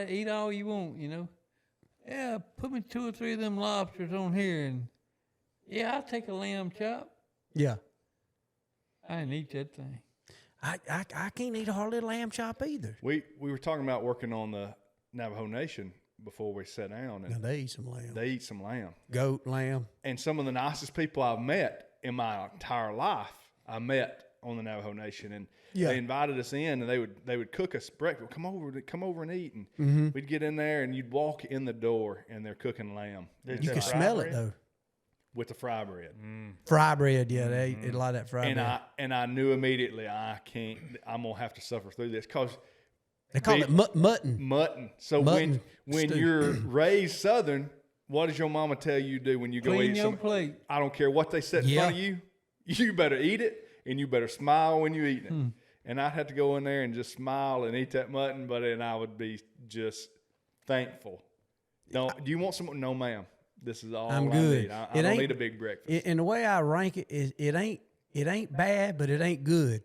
eat all you want, you know. Yeah, put me 2 or 3 of them lobsters on here, and yeah, I'll take a lamb chop. Yeah. I didn't eat that thing. I can't eat a hardly a lamb chop either. We were talking about working on the Navajo Nation before we sat down, and Now they eat some lamb. they eat some lamb. Goat, lamb. And some of the nicest people I've met in my entire life, I met on the Navajo Nation, and they invited us in, and they would cook us breakfast. Come over and eat, and we'd get in there, and you'd walk in the door, and they're cooking lamb. You can smell it though. With the fry bread. Fry bread, yeah, they eat a lot of that fry bread. And I knew immediately I'm gonna have to suffer through this because They call it mutton. Mutton. So Mutton when stew. you're raised Southern, what does your mama tell you to do when you go Clean eat your plate. I don't care what they set in front of you. You better eat it, and you better smile when you eat it. And I'd have to go in there and just smile and eat that mutton, but then I would be just thankful. Do you want some? No, ma'am. This is all I'm I good. need. I don't need a big breakfast. And the way I rank it is, it ain't bad, but it ain't good.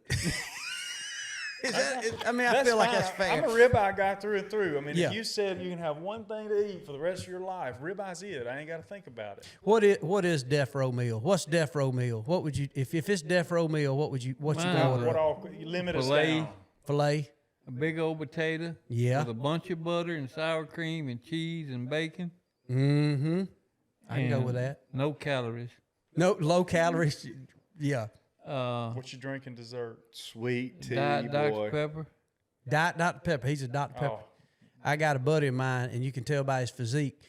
I feel like that's fair. I'm a ribeye guy through and through. I mean, Yeah. if you said you can have one thing to eat for the rest of your life, ribeye's it. I ain't got to think about it. What is death row meal? What's death row meal? What would you if it's death row meal? What you gonna order? What all? You limit us Filet. down. Filet. A big old potato. Yeah. With a bunch of butter and sour cream and cheese and bacon. Mm-hmm. I can go And with that. No calories. No low calories. Yeah. What you drinking dessert? Sweet tea, Diet Dr. boy. Pepper. Dr. Pepper. He's a Dr. Pepper. Oh. I got a buddy of mine, and you can tell by his physique,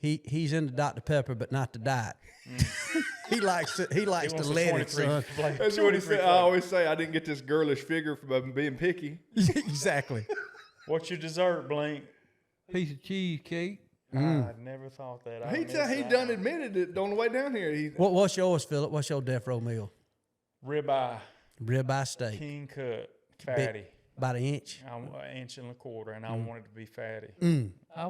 he's into Dr. Pepper, but not the diet. He likes to let it, son. That's what he said. I always say I didn't get this girlish figure from being picky. Exactly. What's your dessert, Blink? Piece of cheesecake. I never thought that. He done admitted it on the way down here. What's yours, Philip? What's your death row meal? Ribeye, Ribeye steak. king cut, fatty. About an inch. I'm an inch and a quarter, and I want it to be fatty. I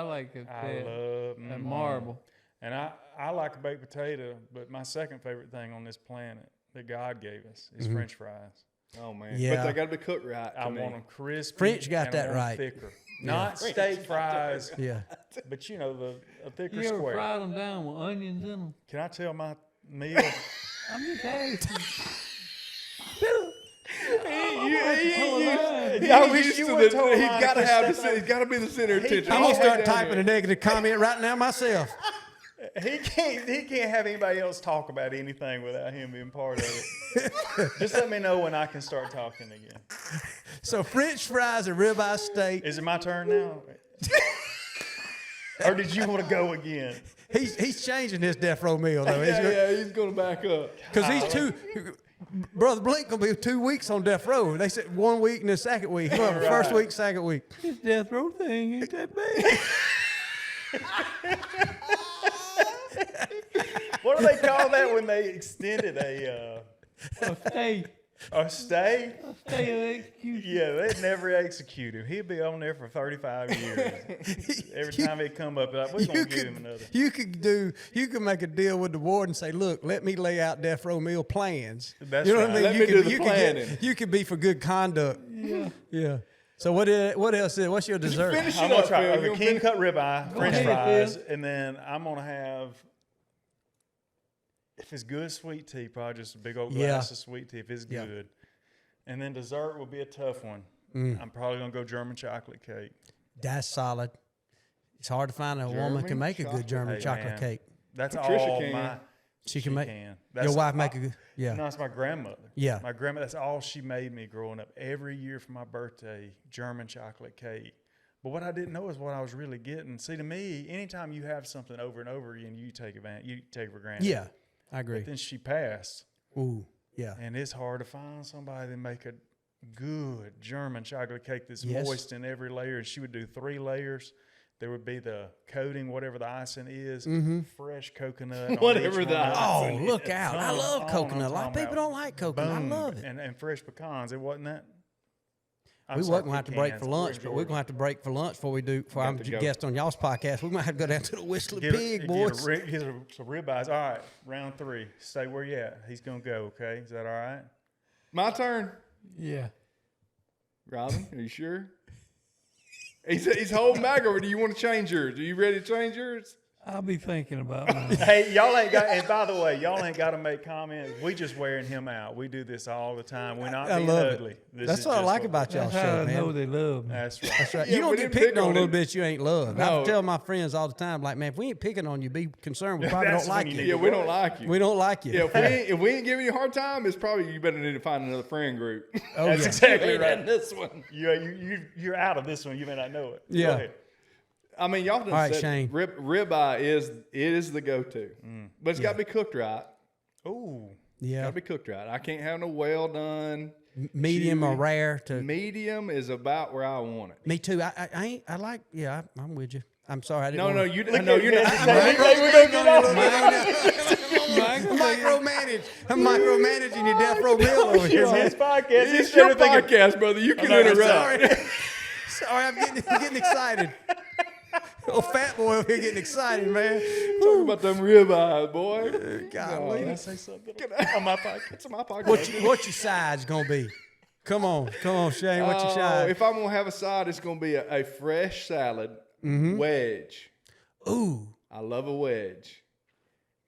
like it. I love that marble. And I like a baked potato, but my second favorite thing on this planet that God gave us is French fries. Oh man, Yeah. but they got to be cooked right. I want them crispy. French got and I that want 'em right. thicker. Not steak fries, Yeah. but you know, a thicker You ever square. fried them down with onions in them? Can I tell my meal? I'm just asking. I wish you would. He's got to have the. He's got to be the center of attention. I'm gonna start typing a negative comment right now myself. He can't have anybody else talk about anything without him being part of it. Just let me know when I can start talking again. So French fries and ribeye steak. Is it my turn now? Or did you want to go again? He's changing his death row meal though. He's going to back up. Because he's Brother Blink gonna be 2 weeks on death row. They said 1 week and the second week. Right. First week, second week. This death row thing ain't that bad. What do they call that when they extended a stay. A stay? Stay of execution. Yeah, they'd never execute him. He'd be on there for 35 years. Every time he'd come up, like, we're going to give him another. You could make a deal with the ward and say, look, let me lay out death row meal plans. That's you know right. what I mean? Let me do the planning. You could be for good conduct. Yeah. So what else is, what's your dessert? Finish I'm it going up, to try Phil. a king cut ribeye, French ahead, fries, Phil. and then I'm going to have, if it's good, sweet tea, probably just a big old glass of sweet tea if it's good. And then dessert will be a tough one. I'm probably going to go German chocolate cake. That's solid. It's hard to find a woman can make a good German chocolate cake. That's Patricia all can. my... She can make. That's Your wife make a good. Yeah. No, it's my grandmother. Yeah. My grandma, that's all she made me growing up. Every year for my birthday, German chocolate cake. But what I didn't know is what I was really getting. See, to me, anytime you have something over and over again, you take it for granted. Yeah, I agree. But then she passed. Ooh, yeah. And it's hard to find somebody that make a good German chocolate cake that's Yes. moist in every layer. And she would do 3 layers. There would be the coating, whatever the icing is, fresh coconut. on Whatever each the one. Oh, look out. I love Oh, coconut. A I'm lot of talking people about don't like coconut. I boom. love it. And fresh pecans. It wasn't that. We wasn't going to have to break for lunch, but we're going to have to break for lunch before I'm to go. guest on y'all's podcast. We might have to go down to the Whistling Get Pig, boys. some ribeyes. All right, round 3. Stay where you at. He's going to go, okay? Is that all right? My turn. Yeah. Robin, are you sure? He's holding back over. Do you want to change yours? Are you ready to change yours? I'll be thinking about mine. Hey, y'all ain't got, and by the way, y'all ain't got to make comments. We just wearing him out. We do this all the time. We're not I being love ugly. it. This That's is what I just like about y'all's That's how show, I know man. they love me. That's right. That's right. Yeah, You don't we get didn't picked pick on a on little him. bit, you ain't loved. I No. tell my friends all the time, like, man, if we ain't picking on you, be concerned. We probably That's don't like when you you. need Yeah, we don't like you. We don't like you. Yeah, if we ain't giving you a hard time, it's probably you better need to find another friend group. Oh, That's yeah. exactly Ain't right. in this one. You're out of this one. You may not know it. Yeah. Go ahead. I mean, y'all done All right, said Shane. ribeye is the go-to, but it's got to be cooked right. Ooh. Got Yeah. to be cooked right. I can't have no well done. Medium or chewy. rare to. Medium is about where I want it. Me too. I like. Yeah, I'm with you. I'm sorry. I didn't. No, wanna- you Look no, at you're him. not. We're going to get off. Micromanage. I'm micromanaging your death row meal over here. It's his podcast. It's He's your thinking, podcast, brother. You can not interrupt. Sorry, I'm getting excited. Oh, fat boy over here getting excited, man. Talk about them ribeyes, boy. Golly. Can I say something on my podcast? It's my podcast. What your side's gonna be? Come on, Shane. What's your side? If I'm gonna have a side, it's gonna be a fresh salad wedge. Ooh, I love a wedge.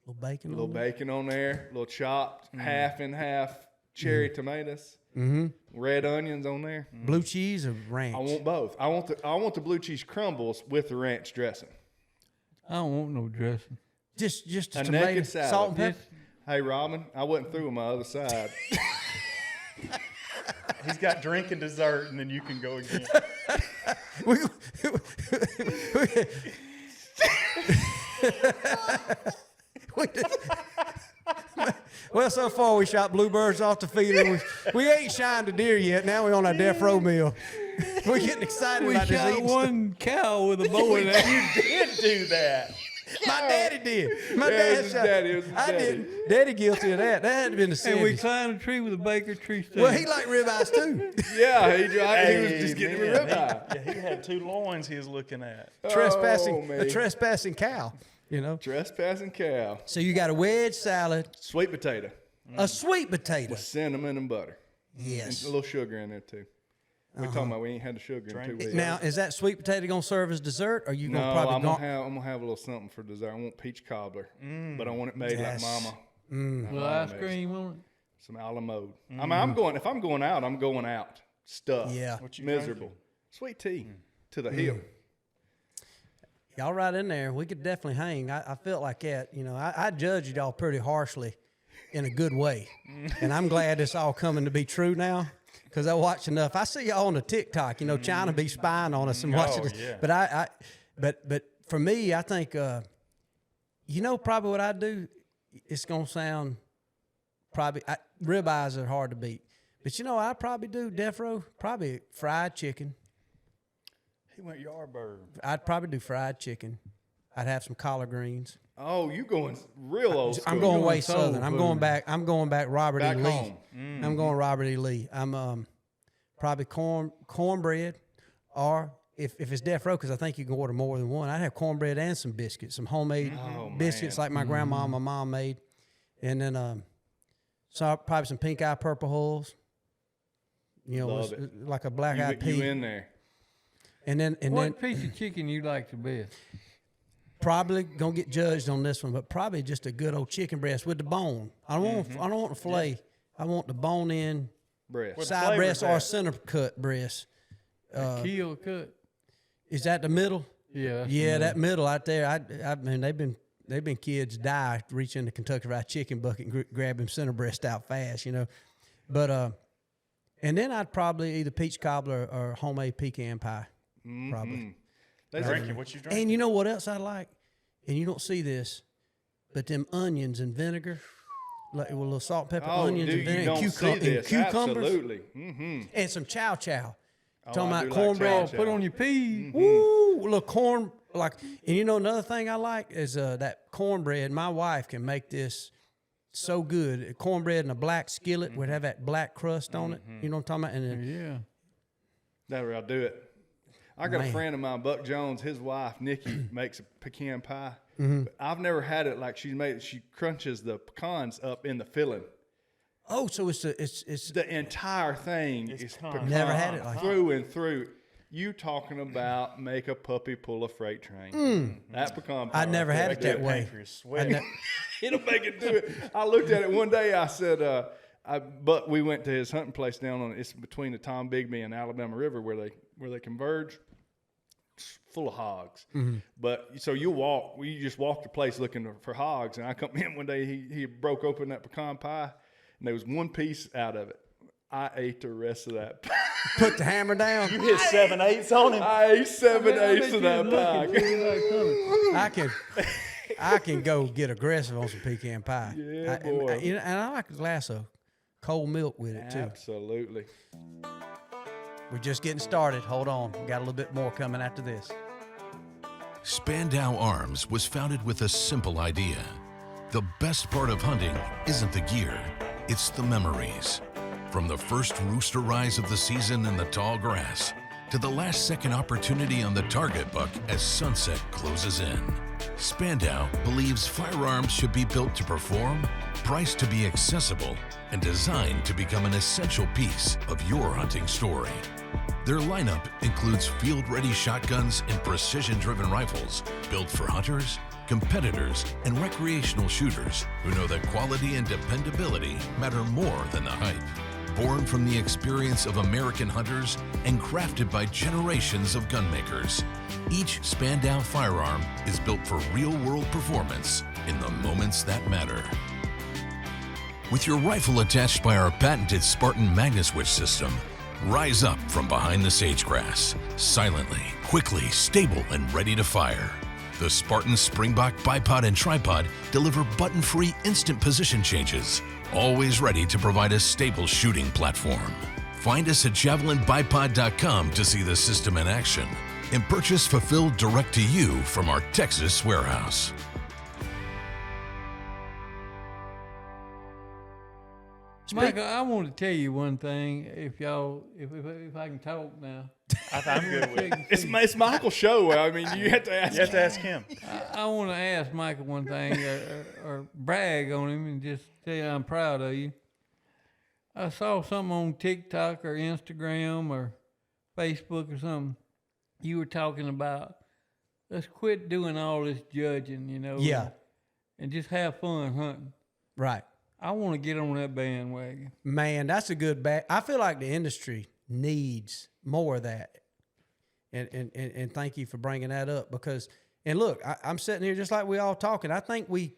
little bacon. A little bacon on there, a little chopped half and half cherry tomatoes, red onions on there. Blue cheese or ranch? I want both. I want the blue cheese crumbles with the ranch dressing. I don't want no dressing. Just A tomato, naked salad. salt and pepper. Hey, Robin, I wasn't through on my other side. He's got drink and dessert, and then you can go again. Well, so far we shot bluebirds off the feeder. We ain't shined a deer yet. Now we're on our death row meal. We're getting excited We about this shot eating one cow with a bow and arrow. You did do that. stuff. My daddy did. My Yeah, it dad was his shot. daddy, it was his I daddy. didn't. Daddy guilty of that. That had to been the And we 70s. climbed a tree with a baker tree stand. Well, he liked ribeyes too. Yeah, he was just getting man. me ribeye. Yeah, he had 2 loins he was looking at. Trespassing, man. a trespassing cow. You know. Trespassing cow. So you got a wedge salad. Sweet potato. A sweet potato. with cinnamon and butter. Yes. And a little sugar in there too. We're talking about we ain't had the sugar in 2 weeks. Now, is that sweet potato gonna serve as dessert, or you gonna No, probably I'm gonna have a little something for dessert. I want peach cobbler, but I want it made Yes. like Mama. Little ice cream on it. Some a la mode. I mean, if I'm going out, I'm going out. Stuff. Yeah. What you Miserable. Sweet tea to the hill. y'all right in there? We could definitely hang. I felt like that. You know, I judged y'all pretty harshly, in a good way, and I'm glad it's all coming to be true now. Because I watch enough. I see y'all on the TikTok. You know, China be spying on us and watching us. Yeah. But for me, I think, you know, probably what I do. It's gonna sound ribeyes are hard to beat. But you know, I probably do death row. Probably fried chicken. He went Yardbird. I'd probably do fried chicken. I'd have some collard greens. Oh, you going real old school. I'm going way soul southern. I'm going food. back. Robert Back E. Lee. home. I'm going Robert E. Lee. I'm probably cornbread, or if it's death row, because I think you can order more than one. I'd have cornbread and some biscuits, some homemade biscuits like my grandma and my mom made, and then probably some pink eye purple hulls. You know, Love it. like a black eyed pea. You in there? And then What piece of chicken you like the best? probably gonna get judged on this one, but probably just a good old chicken breast with the bone. I don't want the fillet. I want the bone in Breast. side breast or at? center cut breast. Keel cut. Is that the middle? Yeah. that's Yeah, the that middle out there. I mean, they've been kids die reaching the Kentucky Fried Chicken bucket and grabbing center breast out fast, you know. But and then I'd probably either peach cobbler or homemade pecan pie, probably. Drinking. What you drinking? And you know what else I like? And you don't see this, but them onions and vinegar, like with a little salt, pepper, onions and vinegar, and cucumbers, Absolutely. and some chow chow. Talking I about do like cornbread. chow chow. Put on your peas. Woo, a little corn, like, and you know another thing I like is that cornbread. My wife can make this so good. Cornbread in a black skillet would have that black crust on it. You know what I'm talking about? And then, Yeah. That's where I'll do it. I got Man. a friend of mine, Buck Jones. His wife Nikki makes a pecan pie. But I've never had it like she made. She crunches the pecans up in the filling. oh, so it's The entire thing is pecan. pecan Never had it like through and through. You talking about make a puppy pull a freight train? That pecan pie. I never had it that way. Pancreas sweat. It'll make it do it. I looked at it one day. I said, but we went to his hunting place down on it's between the Tom Bigby and Alabama River where they converge. It's full of hogs. But so you just walk the place looking for hogs. And I come in one day. He broke open that pecan pie, and there was one piece out of it. I ate the rest of that pie. Put the hammer down. You hit 7/8 on him. I ate 7/8 of that pie. I can go get aggressive on some pecan pie. Yeah, boy. And I like a glass of cold milk with it too. Absolutely. We're just getting started. Hold on. We got a little bit more coming after this. Spandau Arms was founded with a simple idea. The best part of hunting isn't the gear, it's the memories. From the first rooster rise of the season in the tall grass to the last second opportunity on the target buck as sunset closes in. Spandau believes firearms should be built to perform, priced to be accessible, and designed to become an essential piece of your hunting story. Their lineup includes field-ready shotguns and precision-driven rifles built for hunters, competitors, and recreational shooters who know that quality and dependability matter more than the hype. Born from the experience of American hunters and crafted by generations of gunmakers, each Spandau firearm is built for real-world performance in the moments that matter. With your rifle attached by our patented Spartan MagnaSwitch system, rise up from behind the sagegrass, silently, quickly, stable, and ready to fire. The Spartan Springbok bipod and tripod deliver button-free instant position changes, always ready to provide a stable shooting platform. Find us at javelinbipod.com to see the system in action and purchase fulfilled direct to you from our Texas warehouse. Michael, I want to tell you one thing. If I can talk now, I'm good with it. It's Michael's show. I mean, you have to ask. You have to ask him. I want to ask Michael one thing, or brag on him, and just tell you I'm proud of you. I saw something on TikTok or Instagram or Facebook or something. You were talking about let's quit doing all this judging, Yeah. and just have fun hunting. Right. I want to get on that bandwagon. Man, that's a good I feel like the industry needs more of that. And thank you for bringing that up because, and look, I'm sitting here just like we all talking. I think we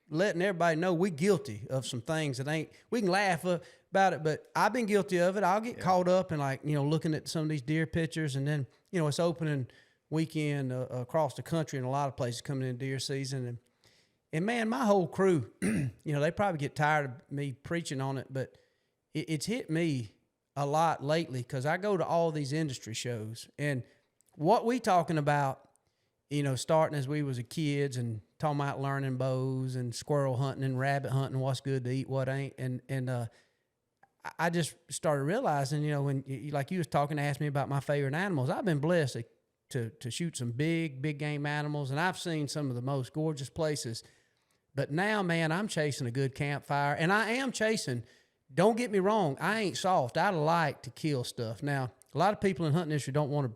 letting everybody know we guilty of some things that we can laugh about it, but I've been guilty of it. I'll get caught up in looking at some of these deer pictures and then, it's opening weekend across the country in a lot of places coming in deer season. And man, my whole crew, they probably get tired of me preaching on it, but it's hit me a lot lately because I go to all these industry shows. And what we talking about, starting as we was a kids and talking about learning bows and squirrel hunting and rabbit hunting, what's good to eat, what ain't. And I just started realizing, when like you was talking, asked me about my favorite animals. I've been blessed to shoot some big game animals, and I've seen some of the most gorgeous places. But now, man, I'm chasing a good campfire, and I am chasing. Don't get me wrong, I ain't soft. I like to kill stuff. Now, a lot of people in hunting industry don't want to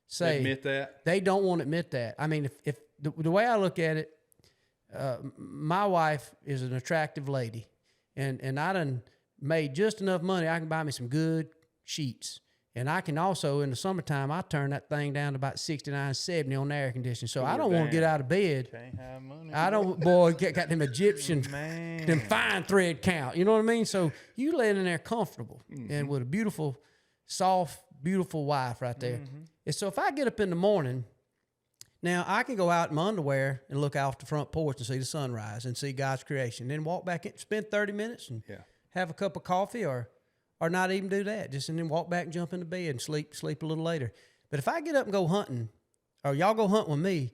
say admit that. They don't want to admit that. I mean, if the way I look at it, my wife is an attractive lady, and I done made just enough money. I can buy me some good sheets. And I can also, in the summertime, I turn that thing down to about 69, 70 on the air conditioning. So I don't want to get out of bed. Can't have money. I don't, boy, got them Egyptian, them fine thread count. You know what I mean? So you lay in there comfortable and with a beautiful, soft, beautiful wife right there. And so if I get up in the morning, now I can go out in my underwear and look out the front porch and see the sunrise and see God's creation. Then walk back in, spend 30 minutes and have a cup of coffee or not even do that. Just and then walk back and jump into bed and sleep a little later. But if I get up and go hunting, or y'all go hunt with me,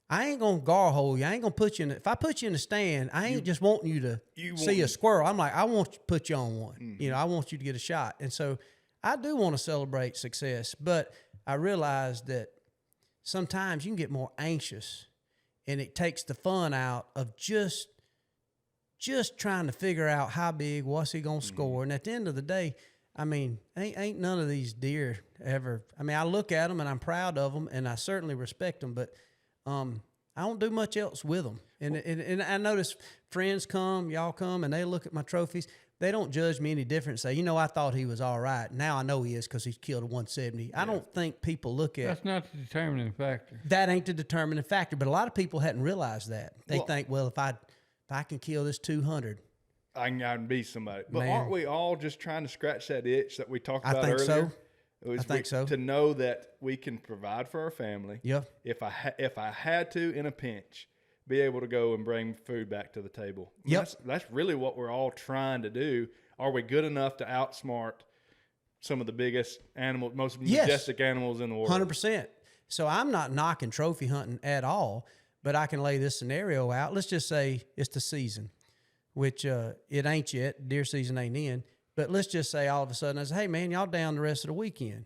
I ain't gonna garhole you. I ain't gonna put you in. If I put you in the stand, I ain't just wanting you to see a squirrel. I'm like, I want to put you on one. I want you to get a shot. And so I do want to celebrate success, but I realize that sometimes you can get more anxious, and it takes the fun out of just trying to figure out how big, what's he going to score. And at the end of the day, I mean, ain't none of these deer ever, I mean, I look at them and I'm proud of them and I certainly respect them, but I don't do much else with them. And I notice friends y'all come and they look at my trophies. They don't judge me any different. Say, I thought he was all right. Now I know he is because he's killed a 170. I don't think people look at. That's not the determining factor. That ain't the determining factor. But a lot of people hadn't realized that. They think, well, if I can kill this 200, I can beat somebody. But Man. aren't we all just trying to scratch that itch that we talked about earlier? So. I think so. To know that we can provide for our family. Yeah. If I had to, in a pinch, be able to go and bring food back to the table. Yep. That's really what we're all trying to do. Are we good enough to outsmart some of the biggest most majestic animals in the world? 100%. So I'm not knocking trophy hunting at all. But I can lay this scenario out. Let's just say it's the season, which it ain't yet. Deer season ain't in. But let's just say all of a sudden I say, hey, man, y'all down the rest of the weekend.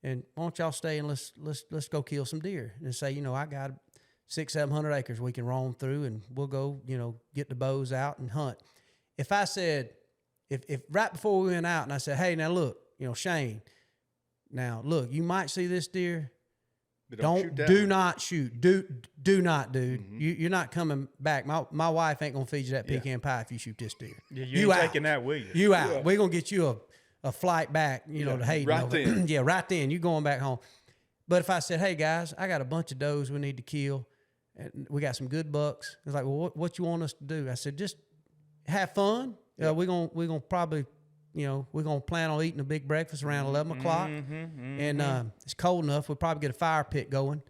And why don't y'all stay and let's go kill some deer. And say, I got 600-700 acres we can roam through and we'll go, get the bows out and hunt. If I said, if right before we went out and I said, hey, now look, Shane, now look, you might see this deer. Do not shoot. Do not, dude. You're not coming back. My wife ain't gonna feed you that pecan pie if you shoot this deer. Yeah, you ain't taking that with you. You out. Yeah. We're gonna get you a flight back, to Hayden. Right then. Yeah, right then. You going back home. But if I said, hey guys, I got a bunch of does we need to kill, and we got some good bucks. It's like, well, what you want us to do? I said, just have fun. We're gonna probably. We're going to plan on eating a big breakfast around 11 o'clock. And it's cold enough. We'll probably get a fire pit going.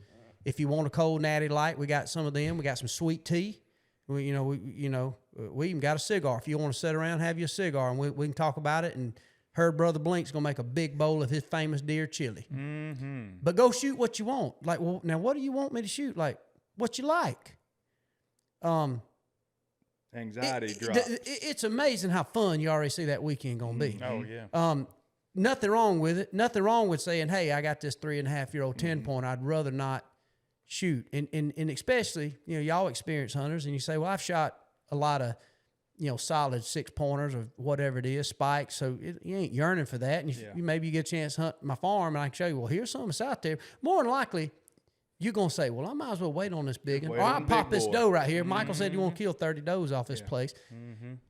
If you want a cold natty light, we got some of them. We got some sweet tea. We even got a cigar. If you want to sit around, have you a cigar, and we can talk about it. And her brother Blink's going to make a big bowl of his famous deer chili. But go shoot what you want. Like, well, now what do you want me to shoot? Like, what you like? Anxiety drops. It's amazing how fun you already see that weekend going to be. Oh, yeah. nothing wrong with it. Nothing wrong with saying, hey, I got this 3.5-year-old 10-pointer. I'd rather not shoot. And especially, y'all experienced hunters, and you say, well, I've shot a lot of, solid 6-pointers or whatever it is, spikes. So you ain't yearning for that. And you maybe you get a chance to hunt my farm, and I can show you, well, here's something that's out there. More than likely, you're going to say, well, I might as well wait on this big one. Or I'll pop this doe right here. Michael said you want to kill 30 does off this place.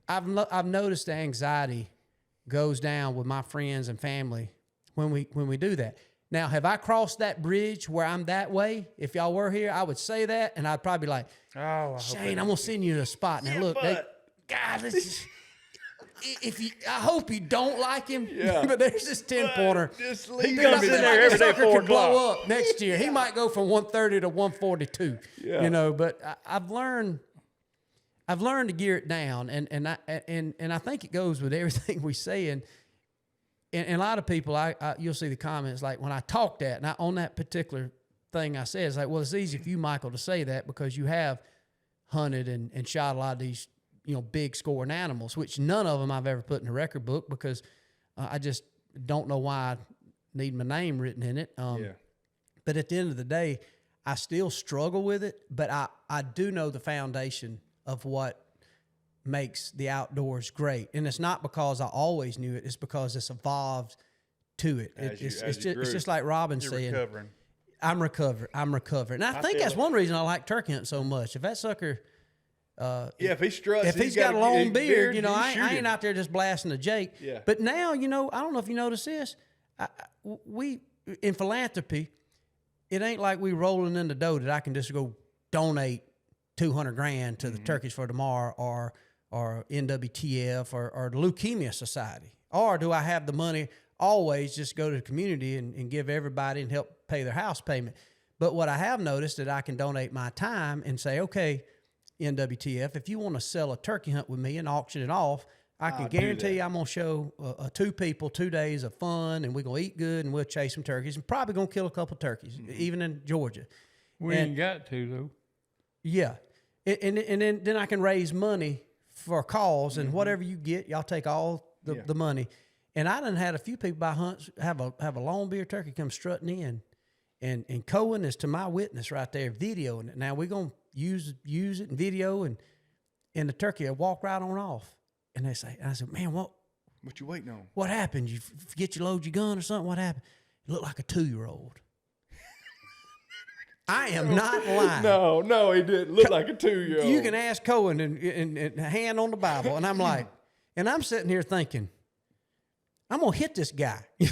I've noticed the anxiety goes down with my friends and family when we do that. Now, have I crossed that bridge where I'm that way? If y'all were here, I would say that, and I'd probably be like, Shane, I'm going to send you to a spot. Now, look, God, I hope you don't like him, but there's this 10-pointer. He's going to be there every day at 4 o'clock. Blow up next year. He might go from 130 to 142, but I've learned to gear it down, and I think it goes with everything we say. And a lot of people, you'll see the comments, like when I talk that, and on that particular thing I said, it's like, well, it's easy for you, Michael, to say that because you have hunted and shot a lot of these, big scoring animals, which none of them I've ever put in a record book because I just don't know why I need my name written in it. But at the end of the day, I still struggle with it, but I do know the foundation of what makes the outdoors great. And it's not because I always knew it. It's because it's evolved to it. It's just like Robin saying, recovering. I'm recovering. And I think that's one reason I like turkey hunting so much. If that sucker, if he struts, if he's got a long beard, I I ain't out there just blasting a Jake. Yeah. But now, I don't know if you notice this. We in philanthropy, it ain't like we rolling in the dough that I can just go donate $200,000 to the Turkeys for Tomorrow or NWTF or the Leukemia Society, or do I have the money always just go to the community and give everybody and help pay their house payment? But what I have noticed that I can donate my time and say, okay, NWTF, if you want to sell a turkey hunt with me and auction it off, I can guarantee you I'm going to show 2 people 2 days of fun, and we're going to eat good, and we'll chase some turkeys, and probably going to kill a couple turkeys, even in Georgia. We ain't got to, though. Yeah. And then I can raise money for a cause, and whatever you get, y'all take all the money. And I done had a few people by hunts have a long beard turkey come strutting in, and Cohen is to my witness right there, videoing it. Now we're gonna use it in video, and the turkey will walk right on off. And I said, man, what you waiting on? What happened? You forget you load your gun or something? What happened? It looked like a 2-year-old. I am not lying. No, he didn't look like a 2-year-old. You can ask Cohen and hand on the Bible, and I'm like, and I'm sitting here thinking, I'm gonna hit this guy. We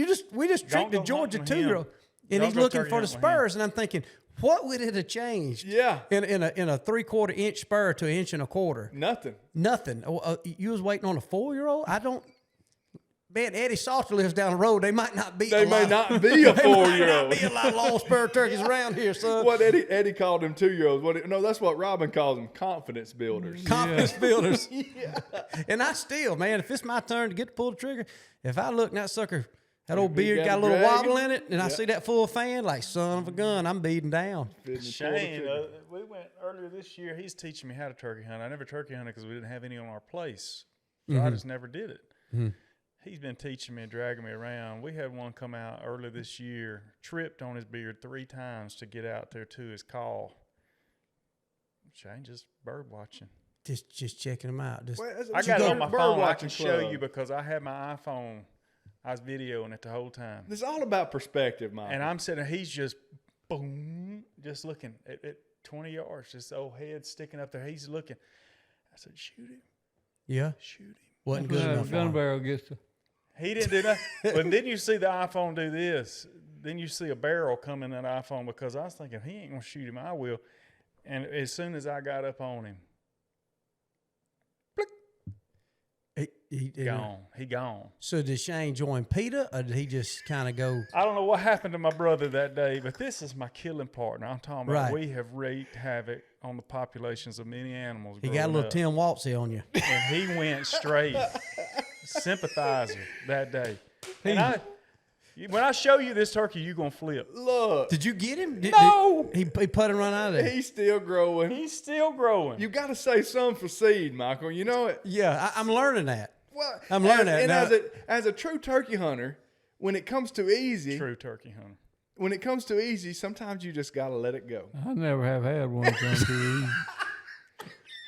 just tricked the Georgia 2-year-old, and he's looking for the spurs, and I'm thinking, what would it have changed? Yeah, in a 3/4 inch spur to 1.25 inch. Nothing. You was waiting on a 4-year-old. I don't. Man, Eddie Salter lives down the road. They might not be. They may not be a 4-year-old. There might not be a lot of long spur turkeys around here, son. What Eddie called them 2-year-olds. No, that's what Robin calls them, confidence builders. Confidence builders. Yeah. And I still, man, if it's my turn to get to pull the trigger, if I look and that sucker, that old beard got a little wobble in it, and I see that full fan, like, son of a gun, I'm beating down. Shane, we went earlier this year. He's teaching me how to turkey hunt. I never turkey hunted because we didn't have any on our place, so I just never did it. He's been teaching me and dragging me around. We had one come out earlier this year, tripped on his beard 3 times to get out there to his call. Shane, just bird watching. Just checking them out. I got it on my phone. I can show you because I had my iPhone. I was videoing it the whole time. It's all about perspective, Mike. And I'm sitting there, he's just, boom, just looking at 20 yards, just old head sticking up there. He's looking. I said, shoot him. Yeah. Shoot him. Wasn't good enough. Gun barrel gets to. He didn't do that. But then you see the iPhone do this. Then you see a barrel come in that iPhone because I was thinking, he ain't going to shoot him. I will. And as soon as I got up on him, he gone. He gone. So did Shane join PETA, or did he just kind of go? I don't know what happened to my brother that day, but this is my killing partner. I'm talking about Right. we have wreaked havoc on the populations of many animals. He got a little Tim Waltzy on you. And he went straight sympathizer that day. And when I show you this turkey, you're going to flip. Look. Did you get him? No. He put and run out of there. He's still growing. He's still growing. You got to say something for seed, Michael. You know it. Yeah, I'm learning that. Well, I'm learning that now. As a true turkey hunter, when it comes to easy, True turkey hunter. when it comes to easy, sometimes you just got to let it go. I never have had one come too easy.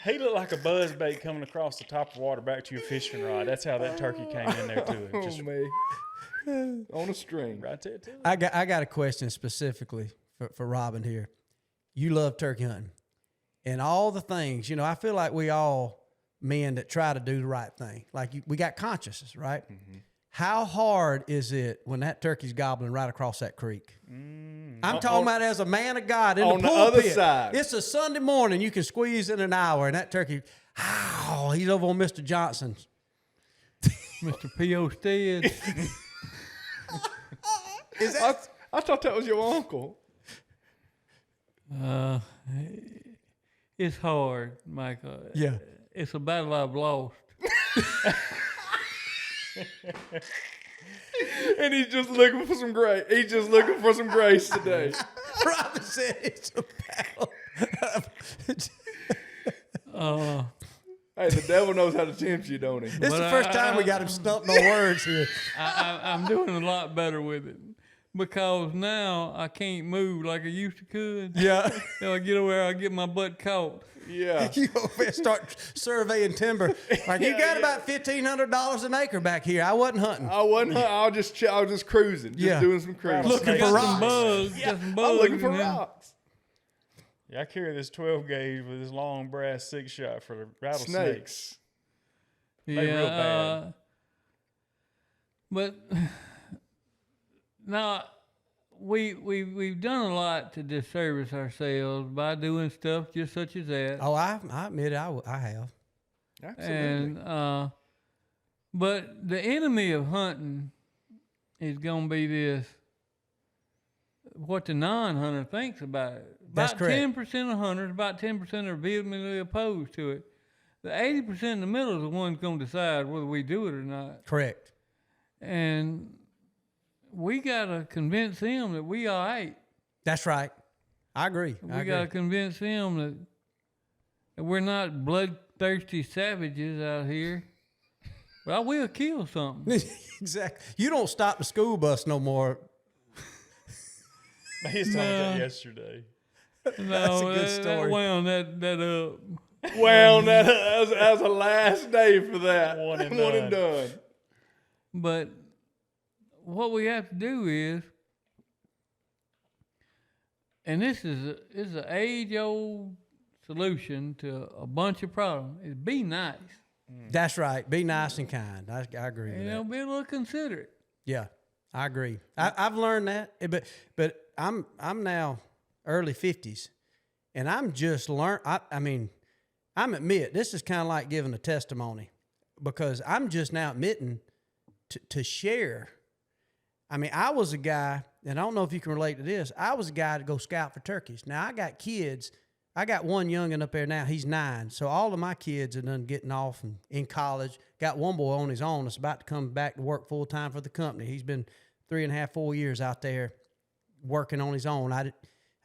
He looked like a buzz bait coming across the top of water back to your fishing rod. That's how that turkey came in there to it. Oh, Just man. On a string. right there to it. I got a question specifically for Robin here. You love turkey hunting. And all the things, I feel like we all men that try to do the right thing. Like we got consciences, right? Mm-hmm. How hard is it when that turkey's gobbling right across that creek? I'm talking about as a man of God in on the the other pulpit. side. It's a Sunday morning. You can squeeze in an hour, and that turkey, he's over on Mr. Johnson's. Mr. P.O. Stead. I thought that was your uncle. It's hard, Michael. Yeah. It's a battle I've lost. And he's just looking for some grace. He's just looking for some grace today. Robin said it's a battle. Hey, the devil knows how to tempt you, don't he? It's the first time we got him stumped on words here. I'm doing a lot better with it because now I can't move like I used to could. Yeah. I get over there, I get my butt caught. Yeah. You over there start surveying timber. Like, you got about $1,500 an acre back here. I wasn't hunting. I wasn't. I was just cruising, just doing some cruising. Looking for Got rocks. some bugs. Got some bugs. I'm looking for in there. rocks. Yeah, I carry this 12 gauge with this long brass 6-shot for the rattlesnakes. Snakes. They real bad. But now we've done a lot to disservice ourselves by doing stuff just such as that. Oh, I admit it, I have. Absolutely. And but the enemy of hunting is going to be this. What the non-hunter thinks about it. That's About correct. 10% of hunters, about 10% are vehemently opposed to it. The 80% in the middle is the ones going to decide whether we do it or not. Correct. And we got to convince them that we all right. That's right. I agree. We got to convince them that we're not bloodthirsty savages out here. But I will kill something. Exactly. You don't stop the school bus no more. He's telling me that yesterday. No, a good story. That wound that up. Well, that was a last day for that. One and done. But what we have to do is, and this is an age-old solution to a bunch of problems, is be nice. That's right. Be nice and kind. I agree with that. Be a little considerate. Yeah, I agree. I've learned that, but I'm now early 50s, and I'm just I'm admit this is kind of like giving a testimony, because I'm just now admitting to share. I mean, I was a guy, and I don't know if you can relate to this. I was a guy to go scout for turkeys. Now I got kids. I got one youngin' up there now. He's 9. So all of my kids are done getting off and in college. Got one boy on his own that's about to come back to work full time for the company. He's been 3.5, 4 years out there working on his own. I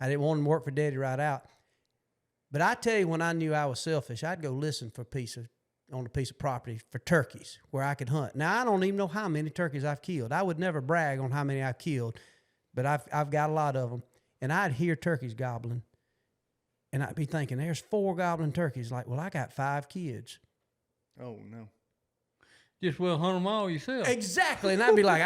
didn't want him to work for Daddy right out. But I tell you, when I knew I was selfish, I'd go listen on a piece of property for turkeys where I could hunt. Now, I don't even know how many turkeys I've killed. I would never brag on how many I've killed, but I've got a lot of them. And I'd hear turkeys gobbling, and I'd be thinking, there's 4 gobbling turkeys. Like, well, I got 5 kids. Oh, no. Just hunt them all yourself. Exactly. And I'd be like,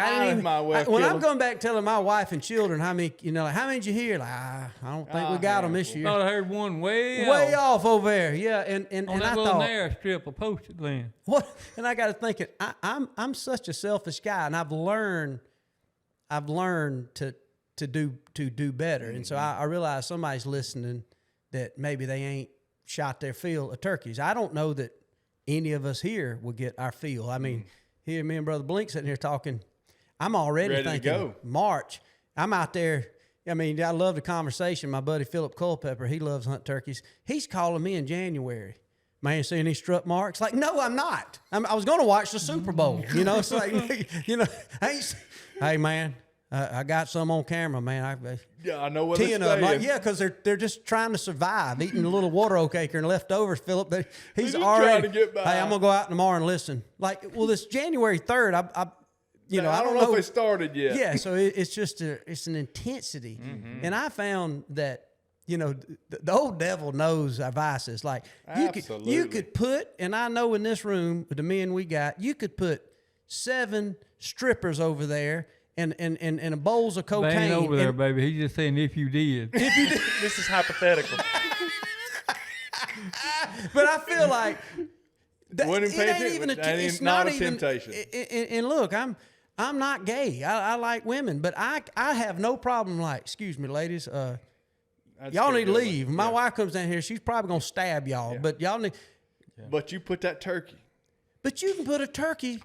when I'm going back telling my wife and children how many, how many did you hear? Like, I don't think we got them this year. I thought I heard one way off over there. Yeah. And on that I little thought, narrow strip of posted land. what? And I got to thinking, I'm such a selfish guy, and I've learned to do better. Mm-hmm. And so I realize somebody's listening that maybe they ain't shot their fill of turkeys. I don't know that any of us here will get our fill. I mean, here, me and Brother Blink sitting here talking. I'm already ready thinking to go. March. I'm out there. I mean, I love the conversation. My buddy Philip Culpepper, he loves hunt turkeys. He's calling me in January. Man, seeing these strut marks? Like, no, I'm not. I was going to watch the Super Bowl. It's like, hey, man, I got some on camera, man. Yeah, I know what 10 they're of them. saying. Yeah, because they're just trying to survive, eating a little water oak acre and leftovers. Philip, he's just already. trying to get by. Hey, I'm gonna go out tomorrow and listen. Like, well, this January 3rd, I don't know if they started yet. Yeah, so it's just it's an intensity, and I found that the old devil knows our vices. Like you could put, and I know in this room with the men we got, you could put 7 strippers over there. And bowls of cocaine. They ain't over there, baby. He's just saying if you did. If you did. This is hypothetical. But I feel like it's not a temptation. And look, I'm not gay. I like women, but I have no problem. Like, excuse me, ladies, y'all need to leave. My wife comes down here. She's probably gonna stab y'all. Yeah. But y'all need. Yeah. But you put that turkey. But you can put a turkey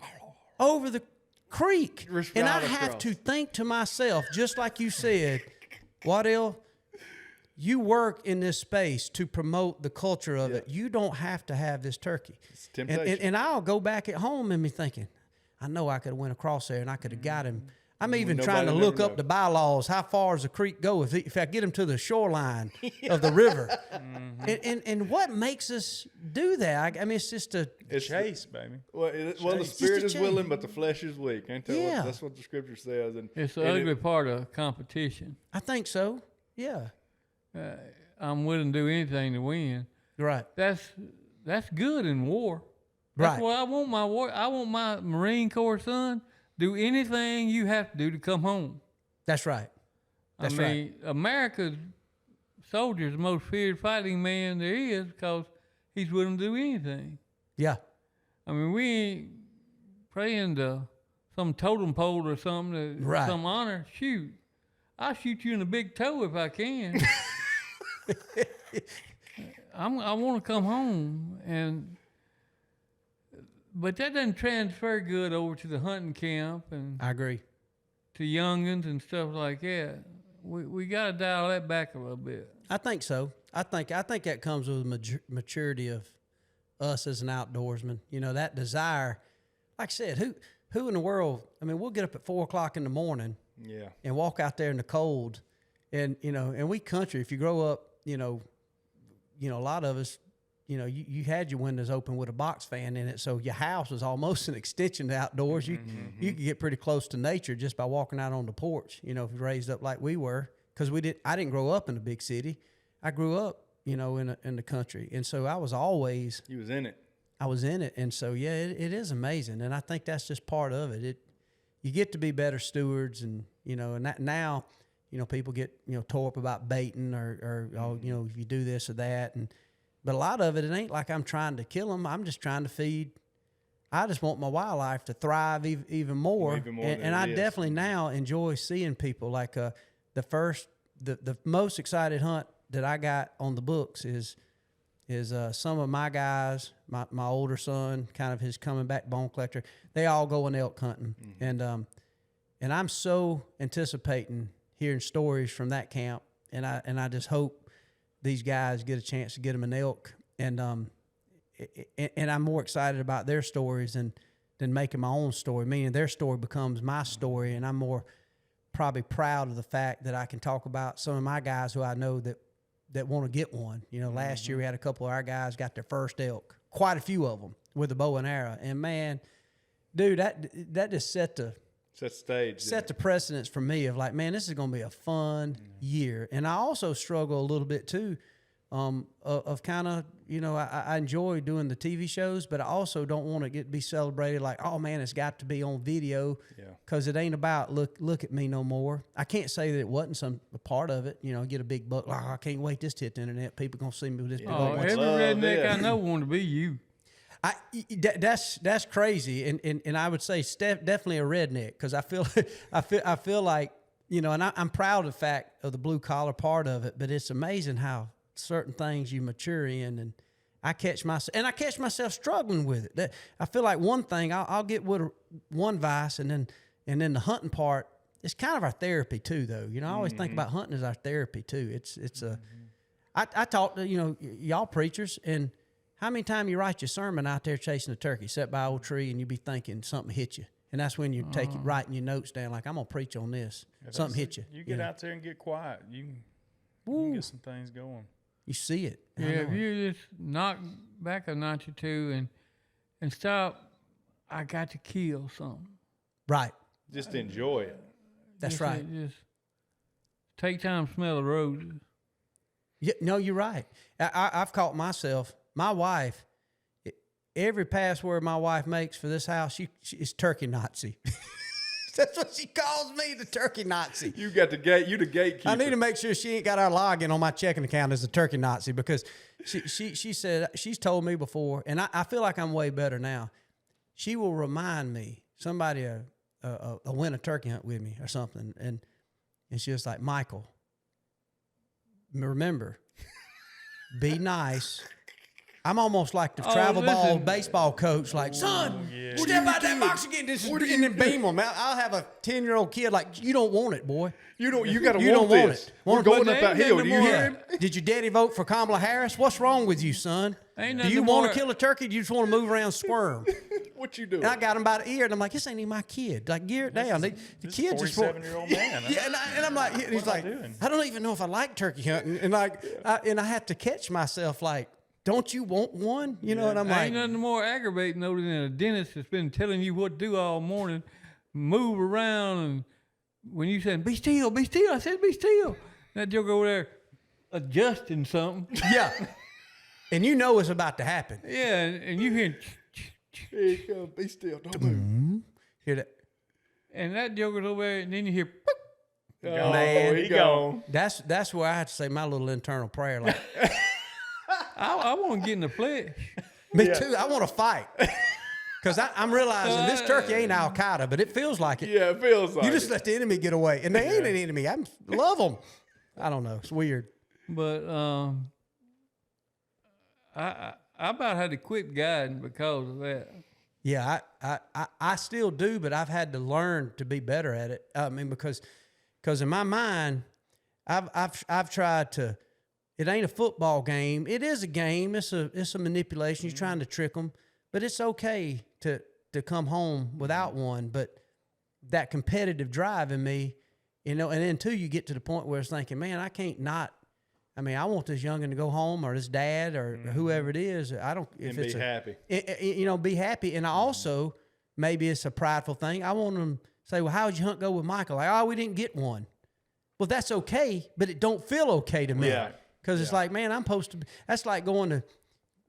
over the creek, and I have to think to myself, just like you said, Waddell, you work in this space to promote the culture of it. You don't have to have this turkey. It's temptation. And I'll go back at home and be thinking, I know I could have went across there and I could have got him. I'm even trying to look up the bylaws. How far does the creek go if I get him to the shoreline of the river? And what makes us do that? I mean, it's just a chase, baby. Well, the spirit is willing, but the flesh is weak. Ain't that that's what the scripture says. And it's the ugly part of competition. I think so. Yeah. I'm willing to do anything to win. Right. That's good in war. That's what I want my war. I want my Marine Corps son. Do anything you have to do to come home. That's right. That's right. America's soldier is the most feared fighting man there is because he's willing to do anything. Yeah. I mean, we ain't praying to some totem pole or something, some honor. Shoot. I'll shoot you in the big toe if I can. I want to come home but that doesn't transfer good over to the hunting camp and I agree. To youngins and stuff like that. We got to dial that back a little bit. I think so. I think that comes with maturity of us as an outdoorsman. That desire. Like I said, who in the world? I mean, we'll get up at 4:00 in the morning. Yeah. And walk out there in the cold, and and we country. If you grow up, a lot of us. You had your windows open with a box fan in it, so your house was almost an extension to outdoors. You could get pretty close to nature just by walking out on the porch. If you're raised up like we were, because I didn't grow up in a big city. I grew up, in the country, and so I was always. You was in it. I was in it, and so it is amazing, and I think that's just part of it. You get to be better stewards, and and that now, people get tore up about baiting or if you do this or that and. But a lot of it ain't like I'm trying to kill them. I'm just trying to feed. I just want my wildlife to thrive even more. And I definitely now enjoy seeing people like the most excited hunt that I got on the books is some of my guys, my older son, kind of his coming back bone collector. They all going elk hunting, and I'm so anticipating hearing stories from that camp, and I just hope. These guys get a chance to get them an elk, and I'm more excited about their stories than making my own story. Meaning their story becomes my story, and I'm more probably proud of the fact that I can talk about some of my guys who I know that want to get one. Last year we had a couple of our guys got their first elk, quite a few of them with a bow and arrow, and man, dude, that just set the precedence for me of like, man, this is going to be a fun year. And I also struggle a little bit too, of kind of, I enjoy doing the TV shows, but I also don't want to be celebrated like, oh man, it's got to be on video, because it ain't about look at me no more. I can't say that it wasn't a part of it. Get a big buck, like, I can't wait this to hit the internet. People gonna see me with this big buck. Every redneck I know want to be you. That's crazy, and I would say definitely a redneck, because I feel like and I'm proud of the fact of the blue collar part of it, but it's amazing how certain things you mature in, and I catch myself struggling with it. I feel like one thing I'll get with one vice, and then the hunting part is kind of our therapy too, though. I always think about hunting as our therapy too. I talk to y'all preachers and. How many times you write your sermon out there chasing a turkey, sit by an old tree, and you be thinking something hit you, And that's when you take it, writing your notes down, like, I'm going to preach on this. Something hit you. You get out there and get quiet. You can get some things going. You see it. Yeah, if you just knock back a notch or two and stop, I got to kill something. Right. Just enjoy it. That's right. Just take time to smell the roses. Yeah, no, you're right. I've caught myself, my wife, every password my wife makes for this house, she is turkey Nazi. That's what she calls me, the turkey Nazi. You got the gate. You the gatekeeper. I need to make sure she ain't got our login on my checking account as a turkey Nazi, because she said, she's told me before, and I feel like I'm way better now. She will remind me, somebody went a turkey hunt with me or something, and she was like, Michael, remember, be nice. I'm almost like the travel ball baseball coach, like, son, step out that box again. This is and then beam them. I'll have a 10-year-old kid like, you don't want it, boy. You got to You want don't this. want it. We're going up that hill. Do you hear him? Did your daddy vote for Kamala Harris? What's wrong with you, son? Do you want to kill a turkey? Do you just want to move around and squirm? What you doing? And I got him by the ear, and I'm like, this ain't even my kid. Like, gear it down. The kids just want. 47-year-old man. Yeah, and I'm like, he's like, I don't even know if I like turkey hunting, and like, I have to catch myself like, don't you want one? You know, and I'm like, ain't nothing more aggravating though than a dentist that's been telling you what to do all morning, move around, and when you said, be still, I said, be still. That joke over there adjusting something. yeah. And you know it's about to happen. Yeah, and you hear, Here you come. Be still. Don't move. Hear that? and that joker's over there, and then you hear, boop. Oh, Man. he gone. That's where I have to say my little internal prayer. Like, I want to get in the flesh. me too. I want to fight. Because I'm realizing this turkey ain't Al Qaeda, but it feels like it. Yeah, it feels like You just let the enemy get away, and they ain't an enemy. I love them. I don't know. It's weird. But I about had to quit guiding because of that. Yeah, I still do, but I've had to learn to be better at it. I mean, because in my mind, I've tried to. It ain't a football game. It is a game. It's a manipulation. You're trying to trick them, but it's okay to come home without one. But that competitive drive in me, you know, and then too, you get to the point where it's thinking, man, I can't not. I mean, I want this youngin' to go home, or his dad, or whoever it is. I don't. If and it's be happy. You know, be happy. And I also, maybe it's a prideful thing. I want them to say, well, how'd your hunt go with Michael? Like, oh, we didn't get one. Well, that's okay, but it don't feel okay to me. Yeah. Because it's like, man, I'm supposed to. That's like going to,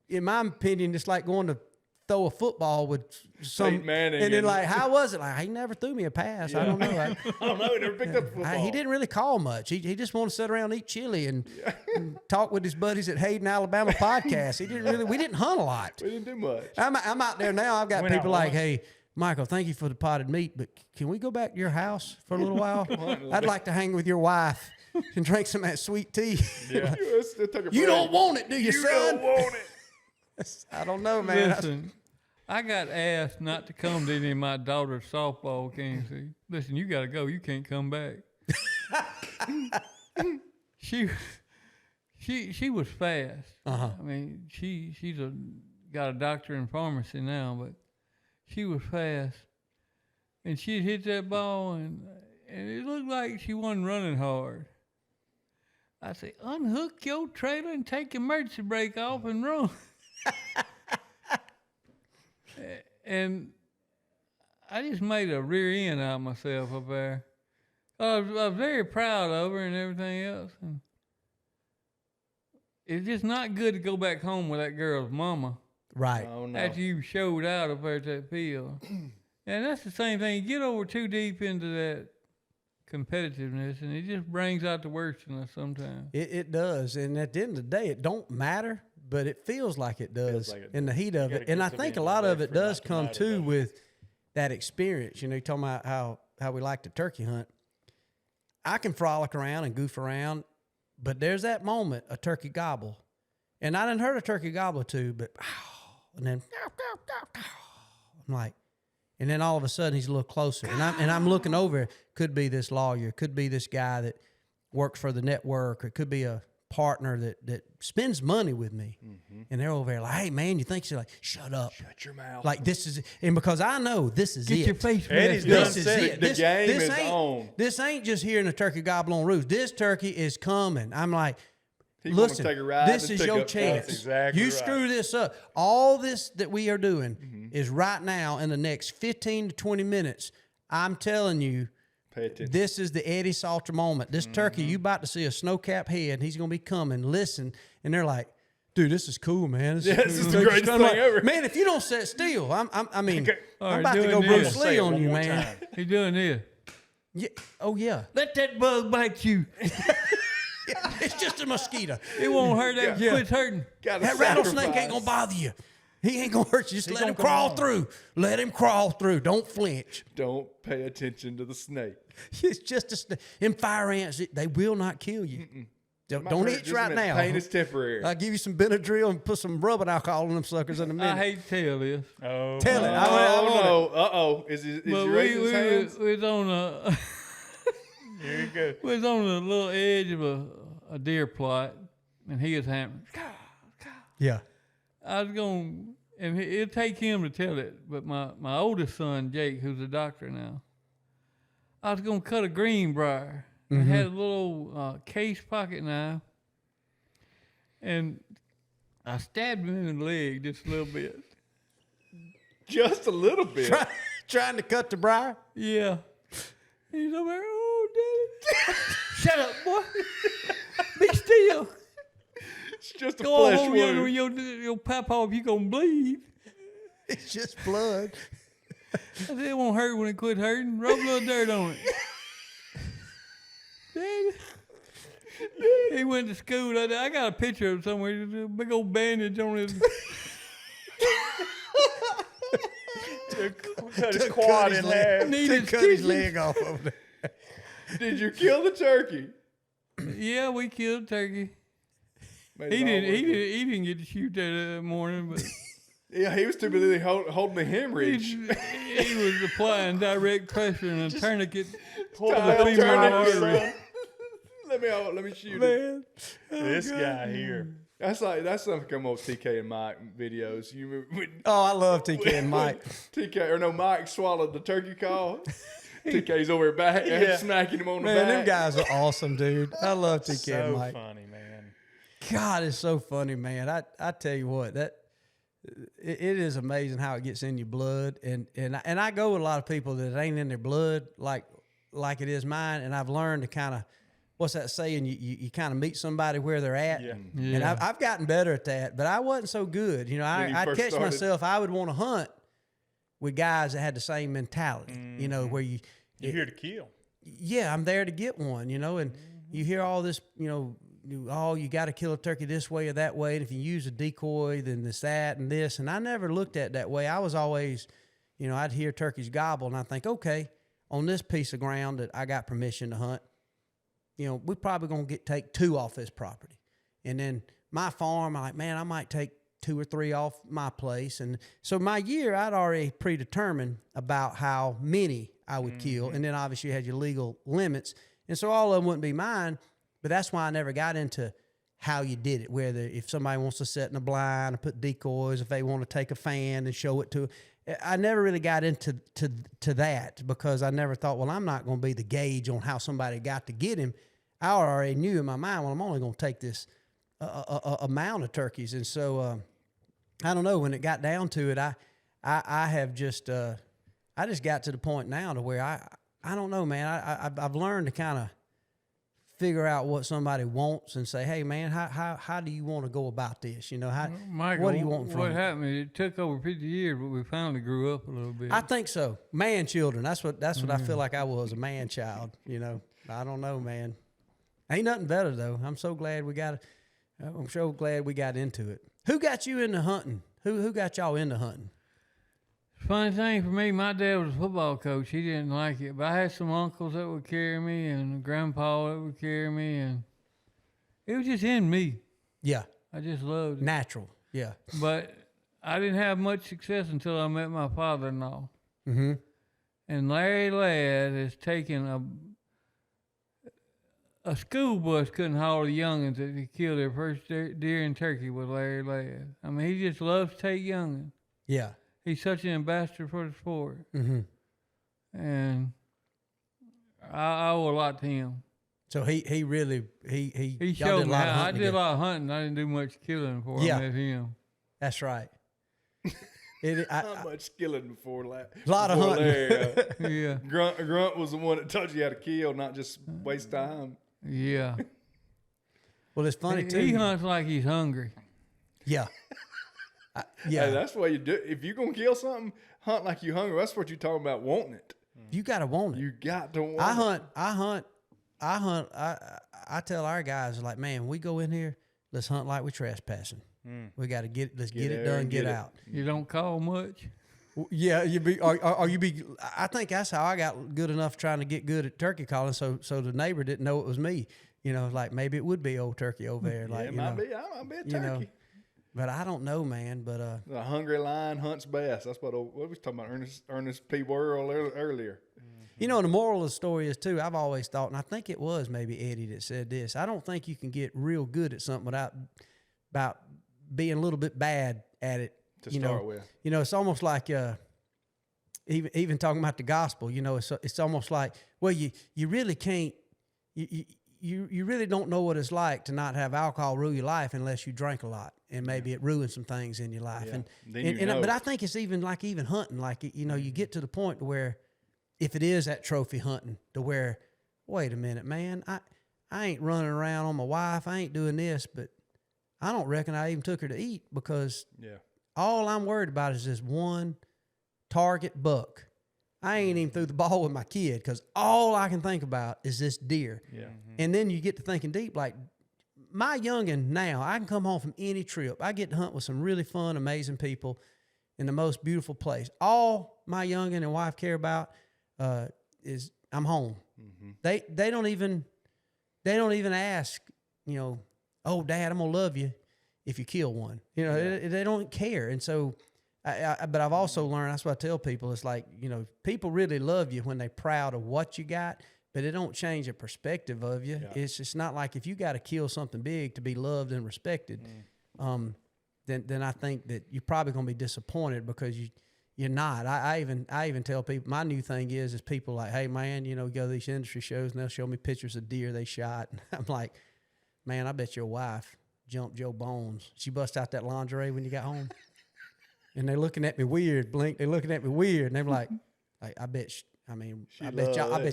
in my opinion, it's like going to throw a football with some Peyton Manning and then and- like, how was it? Like, he never threw me a pass. I don't know. I don't know. He never picked up a football. He didn't really call much. He just wanted to sit around and eat chili and talk with his buddies at Hayden Alabama Podcast. He didn't really. We didn't hunt a lot. We didn't do much. I'm out there now. I've got Went out people like, once. hey, Michael, thank you for the potted meat, but can we go back to your house for a little while? I'd like to hang with your wife and drink some of that sweet tea. Yeah. You don't want it, do you, You son? don't want it. I don't know, man. Listen, I got asked not to come to any of my daughter's softball games. Listen, you got to go. You can't come back. She was fast. Uh-huh. I mean, she's got a doctor in pharmacy now, but she was fast, and she'd hit that ball, and it looked like she wasn't running hard. I say, unhook your trailer and take your emergency brake off and run. And I just made a rear end out of myself up there. I was very proud of her and everything else. And it's just not good to go back home with that girl's mama Right. Oh, no. after you showed out up there at that field. And that's the same thing. You get over too deep into that competitiveness, and it just brings out the worst in us sometimes. It does. And at the end of the day, it don't matter, but it feels like it does like it in the heat of gotta it. And get I to think the a end lot of of the it day for it does not to come matter, too though. with that experience. You know, you're talking about how we like to turkey hunt. I can frolic around and goof around, but there's that moment, a turkey gobble. And I done heard a turkey gobble or two, but and then I'm like, and then all of a sudden he's a little closer, and I'm looking over. Could be this lawyer, could be this guy that works for the network, or it could be a partner that spends money with me, and they're over there like, hey man, you think so? Like, shut up, Shut your mouth. like this is, and because I know this is Get it. your face Eddie's mask done on. This is said it. the This, game this is ain't, on. This ain't just hearing a turkey gobble on roost. This turkey is coming. I'm like, He wanna listen, take a ride this and is pick your up chance. That's exactly you right. screw this up. All this that we are doing is right now in the next 15 to 20 minutes. I'm telling you, Pay attention. this is the Eddie Salter moment. This turkey, you about to see a snow-capped head. He's going to be coming. Listen. And they're like, dude, this is cool, man. This is the greatest I'm thing like, ever. Man, if you don't sit still, I mean, All I'm right, about to do go it Bruce now. Lee Say it on one you, more man. time. He doing this. Yeah. Oh, yeah. Let that bug bite you. It's just a mosquito. It won't hurt. That quits hurting. Gotta That rattlesnake sacrifice. ain't going to bother you. He ain't going to hurt you. Just let him gonna come crawl on. through. Let him crawl through. Don't flinch. Don't pay attention to the snake. It's just a snake. Them fire ants, they will not kill you. Don't itch right now. Pain is temporary. I'll give you some Benadryl and put some rubbing alcohol in them suckers in a minute. I hate to tell this. Oh, Tell it. my- I want it. no. Uh-oh. Is But your we Raisin's hands? was on a Here you go. we was on the little edge of a deer plot, and he was hammering. Yeah. I was going, and it'd take him to tell it, but my oldest son, Jake, who's a doctor now, I was going to cut a greenbrier. I had a little case pocket knife, and I stabbed him in the leg just a little bit. Just a little bit. Trying to cut the briar. Yeah. He's over there, oh, daddy. Shut up, boy. Be still. It's just a Go on flesh home, wound. your papa, if you going to bleed. It's just blood. I said, it won't hurt when it quit hurting. Rub a little dirt on it. Daddy. He went to school. I got a picture of him somewhere. There's a big old bandage on his. Cut his quad in half. Needed Cut his stitches. leg off over there. Did you kill the turkey? Yeah, we killed turkey. Made He it all didn't. worth it. He didn't get to shoot that morning, but Yeah, he was too busy holding the hemorrhage. he was applying direct pressure and a tourniquet. Pulled Kyle, the turn femur it artery. around. Let me shoot it. Man. This guy here. That's something come on TK and Mike videos. You Oh, I love TK and Mike. Mike swallowed the turkey call. TK's over back Yeah. smacking him on the Man, back. them guys are awesome, dude. I love TK and So Mike. funny, man. God, it's so funny, man. I tell you what, it is amazing how it gets in your blood, and I go with a lot of people that it ain't in their blood like it is mine, and I've learned to kind of, what's that saying? You kind of meet somebody where they're at. Yeah. And I've gotten better at that, but I wasn't so good. You know, When you I'd first catch started? myself. I would want to hunt with guys that had the same mentality. You know, where You're here to kill. yeah, I'm there to get one, you know, and you hear all this, you know, you got to kill a turkey this way or that way. And if you use a decoy, then this, that, and this. And I never looked at it that way. I was always, you know, I'd hear turkeys gobble and I think, okay, on this piece of ground that I got permission to hunt, you know, we're probably going to take 2 off this property. And then my farm, I'm like, man, I might take 2 or 3 off my place. And so my year, I'd already predetermined about how many I would kill. And then obviously you had your legal limits. And so all of them wouldn't be mine. But that's why I never got into how you did it, whether if somebody wants to set in a blind or put decoys, if they want to take a fan and show it to. I never really got into that because I never thought, well, I'm not going to be the gauge on how somebody got to get him. I already knew in my mind, well, I'm only going to take this amount of turkeys. And so I don't know, when it got down to it, I have just I just got to the point now to where I don't know, man. I've learned to kind of figure out what somebody wants and say, hey, man, how do you want to go about this? You know, Michael, what do you want from what it? happened? It took over 50 years, but we finally grew up a little bit. I think so. Man children. That's what I feel like I was, a man child. You know, I don't know, man. Ain't nothing better though. I'm so glad we got into it. Who got you into hunting? Who got y'all into hunting? Funny thing for me, my dad was a football coach. He didn't like it, but I had some uncles that would carry me and a grandpa that would carry me, and it was just in me. Yeah, I just loved it. natural. Yeah. But I didn't have much success until I met my father-in-law. Mm-hmm. And Larry Ladd has taken a school bus couldn't haul the youngins that they killed their first deer and turkey with Larry Ladd. I mean, he just loves to take youngins. Yeah. He's such an ambassador for the sport. Mm-hmm. And I owe a lot to him. So he really He showed me how. I did a lot of hunting. I didn't do much killing before I met him. That's right. How much killing before a lot of hunting. Yeah. Grunt was the one that taught you how to kill, not just waste time. Yeah. Well, it's funny too. He hunts like he's hungry. Yeah. Yeah, hey, that's the way you do it. If you're gonna kill something, hunt like you hungry. That's what you're talking about, wanting it. You gotta want it. You got to want it. I hunt. I tell our guys, like, man, we go in here, let's hunt like we're trespassing. We got to let's get it done, get out. You don't call much. Yeah, I think that's how I got good enough trying to get good at turkey calling. So the neighbor didn't know it was me. Like maybe it would be old turkey over there. Like, it might be a turkey. But I don't know, man. But the hungry lion hunts best. That's what we was talking about. Ernest P. Worrell earlier. The moral of the story is too. I've always thought, and I think it was maybe Eddie that said this. I don't think you can get real good at something about being a little bit bad at it to start with. It's almost like even talking about the gospel. It's almost like, well, you really can't. You really don't know what it's like to not have alcohol rule your life unless you drink a lot, and maybe it ruins some things in your life. Yeah. But I think it's even hunting. Like you get to the point where if it is that trophy hunting, to where, wait a minute, man, I ain't running around on my wife. I ain't doing this, but I don't reckon I even took her to eat because all I'm worried about is this one target buck. I ain't even threw the ball with my kid because all I can think about is this deer. Yeah. Mm-hmm. And then you get to thinking deep, like my youngin' now, I can come home from any trip. I get to hunt with some really fun, amazing people in the most beautiful place. All my youngin' and wife care about is I'm home. Mm-hmm. They don't even ask, oh, Dad, I'm gonna love you if you kill one. They don't care. And so but I've also learned, that's what I tell people, it's like, people really love you when they're proud of what you got, but it don't change the perspective of you. Yeah. It's just not like if you got to kill something big to be loved and respected, then I think that you're probably going to be disappointed because you're not. I even tell people, my new thing is people like, hey, man, you go to these industry shows and they'll show me pictures of deer they shot. And I'm like, man, I bet your wife jumped Joe Bones. She bust out that lingerie when you got home. And they're looking at me weird, Blink. They're looking at me weird, and they're like I bet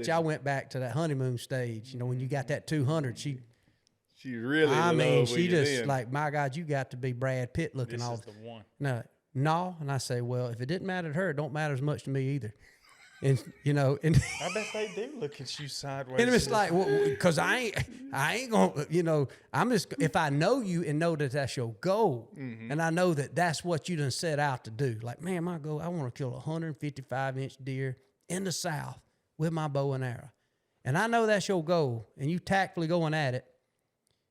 y'all went back to that honeymoon stage. When you got that 200, she really. She just like, my God, you got to be Brad Pitt looking. This all. is the one. No, and I say, well, if it didn't matter to her, it don't matter as much to me either. And I bet they do look at you sideways. And it's like, because I ain't gonna, I'm just, if I know you and know that that's your goal, and I know that that's what you done set out to do. Like, man, my goal, I want to kill a 155-inch deer in the South with my bow and arrow, and I know that's your goal, and you tactfully going at it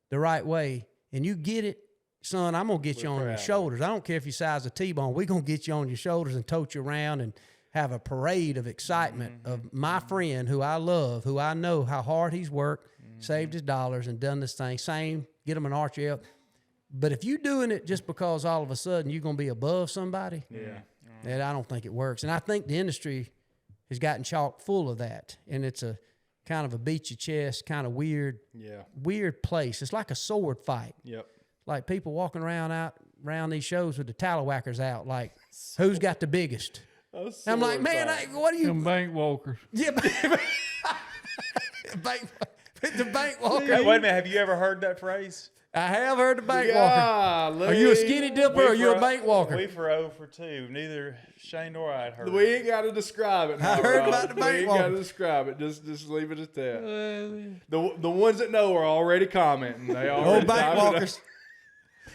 the right way, and you get it, son. I'm gonna get you on your shoulders. I don't care if you size a T-bone. We're gonna get you on your shoulders and tote you around and have a parade of excitement of my friend who I love, who I know how hard he's worked, saved his dollars, and done this thing. Same, get him an archery up. But if you're doing it just because all of a sudden you're going to be above somebody, then I don't think it works. And I think the industry has gotten chock full of that. And it's a kind of a beat your chest, kind of weird place. It's like a sword fight. Yep. Like people walking around these shows with the tallowackers out, like, who's got the biggest? I'm like, man, what are you? Some bank walkers. Yeah, the bank walker. Hey, wait a minute. Have you ever heard that phrase? I have heard the bank walker. Are you a skinny dipper or are you a bank walker? We for 0 for 2. Neither Shane nor I had heard. We ain't got to describe it. I heard about the bank walker. We ain't got to describe it. Just leave it at that. The ones that know are already commenting. They already bank walkers.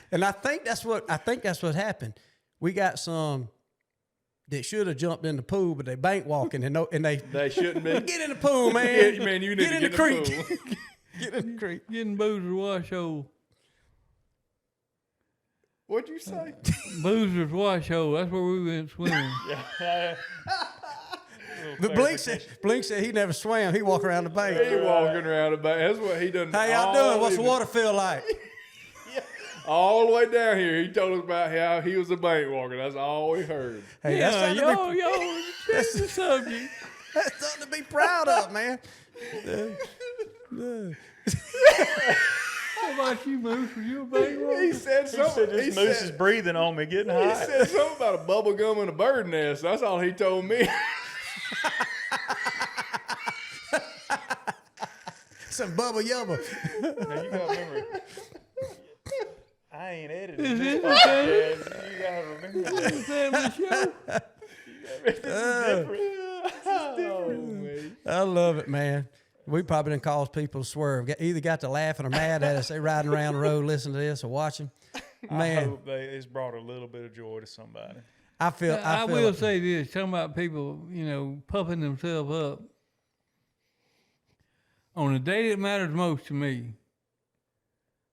And I think that's what happened. We got some that should have jumped in the pool, but they bank walking and they shouldn't be. Get in the pool, man. Man, you need get to in the creek. Get in the creek. Getting Boozer's wash hole. What'd you say? Boozer's wash hole. That's where we went swimming. But Blink said he never swam. He walk around the bank. He walking around the bank. That's what he done. How y'all doing? What's the water feel like? All the way down here, he told us about how he was a bank walker. That's all we heard. Hey, Yeah, that's the subject. That's something to be proud of, man. How about you, Moose? Were you a bank walker? He said He something. said this moose is breathing on me, getting He hot. said something about a bubble gum and a bird nest. That's all he told me. Some bubba yubba. Now you gotta remember, I ain't edited Is this it podcast. You gotta remember that. Family show. This is different. Oh, man. I love it, man. We probably done caused people to swerve. Either got to laughing or mad at us. They riding around the road listening to this or watching. I Man, hope it's brought a little bit of joy to somebody. I will say this, talking about people, puffing themselves up. On the day that matters most to me,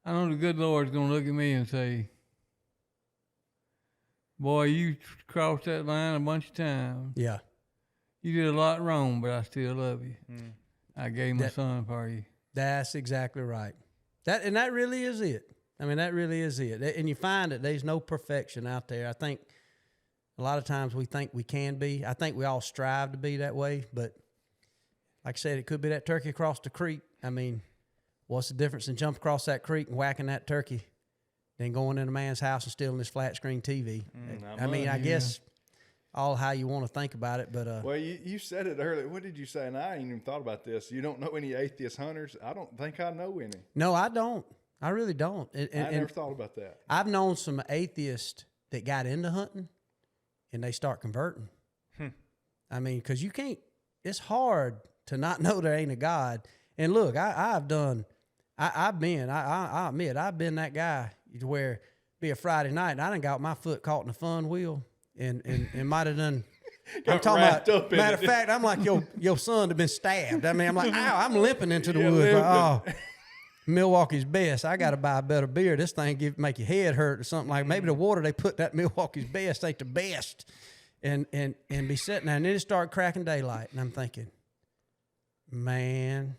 I know the good Lord's going to look at me and say, boy, you crossed that line a bunch of times. Yeah. You did a lot wrong, but I still love you. Mm. I gave my son for you. That's exactly right. That really is it. I mean, that really is it. And you find that there's no perfection out there. I think a lot of times we think we can be. I think we all strive to be that way. But like I said, it could be that turkey across the creek. I mean, what's the difference in jumping across that creek and whacking that turkey than going in a man's house and stealing his flat screen TV? I mean, I guess all how you want to think about it. But Well, you said it earlier. What did you say? And I ain't even thought about this. You don't know any atheist hunters? I don't think I know any. no, I don't. I really don't. I never thought about that. I've known some atheists that got into hunting and they start converting. I mean, because you can't, it's hard to not know there ain't a God. And look, I've been that guy to where be a Friday night and I done got my foot caught in a fun wheel and might have done. I'm talking about, matter of fact, I'm like, your son have been stabbed. I mean, I'm like, ow, I'm limping into the woods. Like, oh, Milwaukee's best. I got to buy a better beer. This thing make your head hurt or something like. Maybe the water they put that Milwaukee's best ain't the best, and be sitting there and then it start cracking daylight, and I'm thinking, man,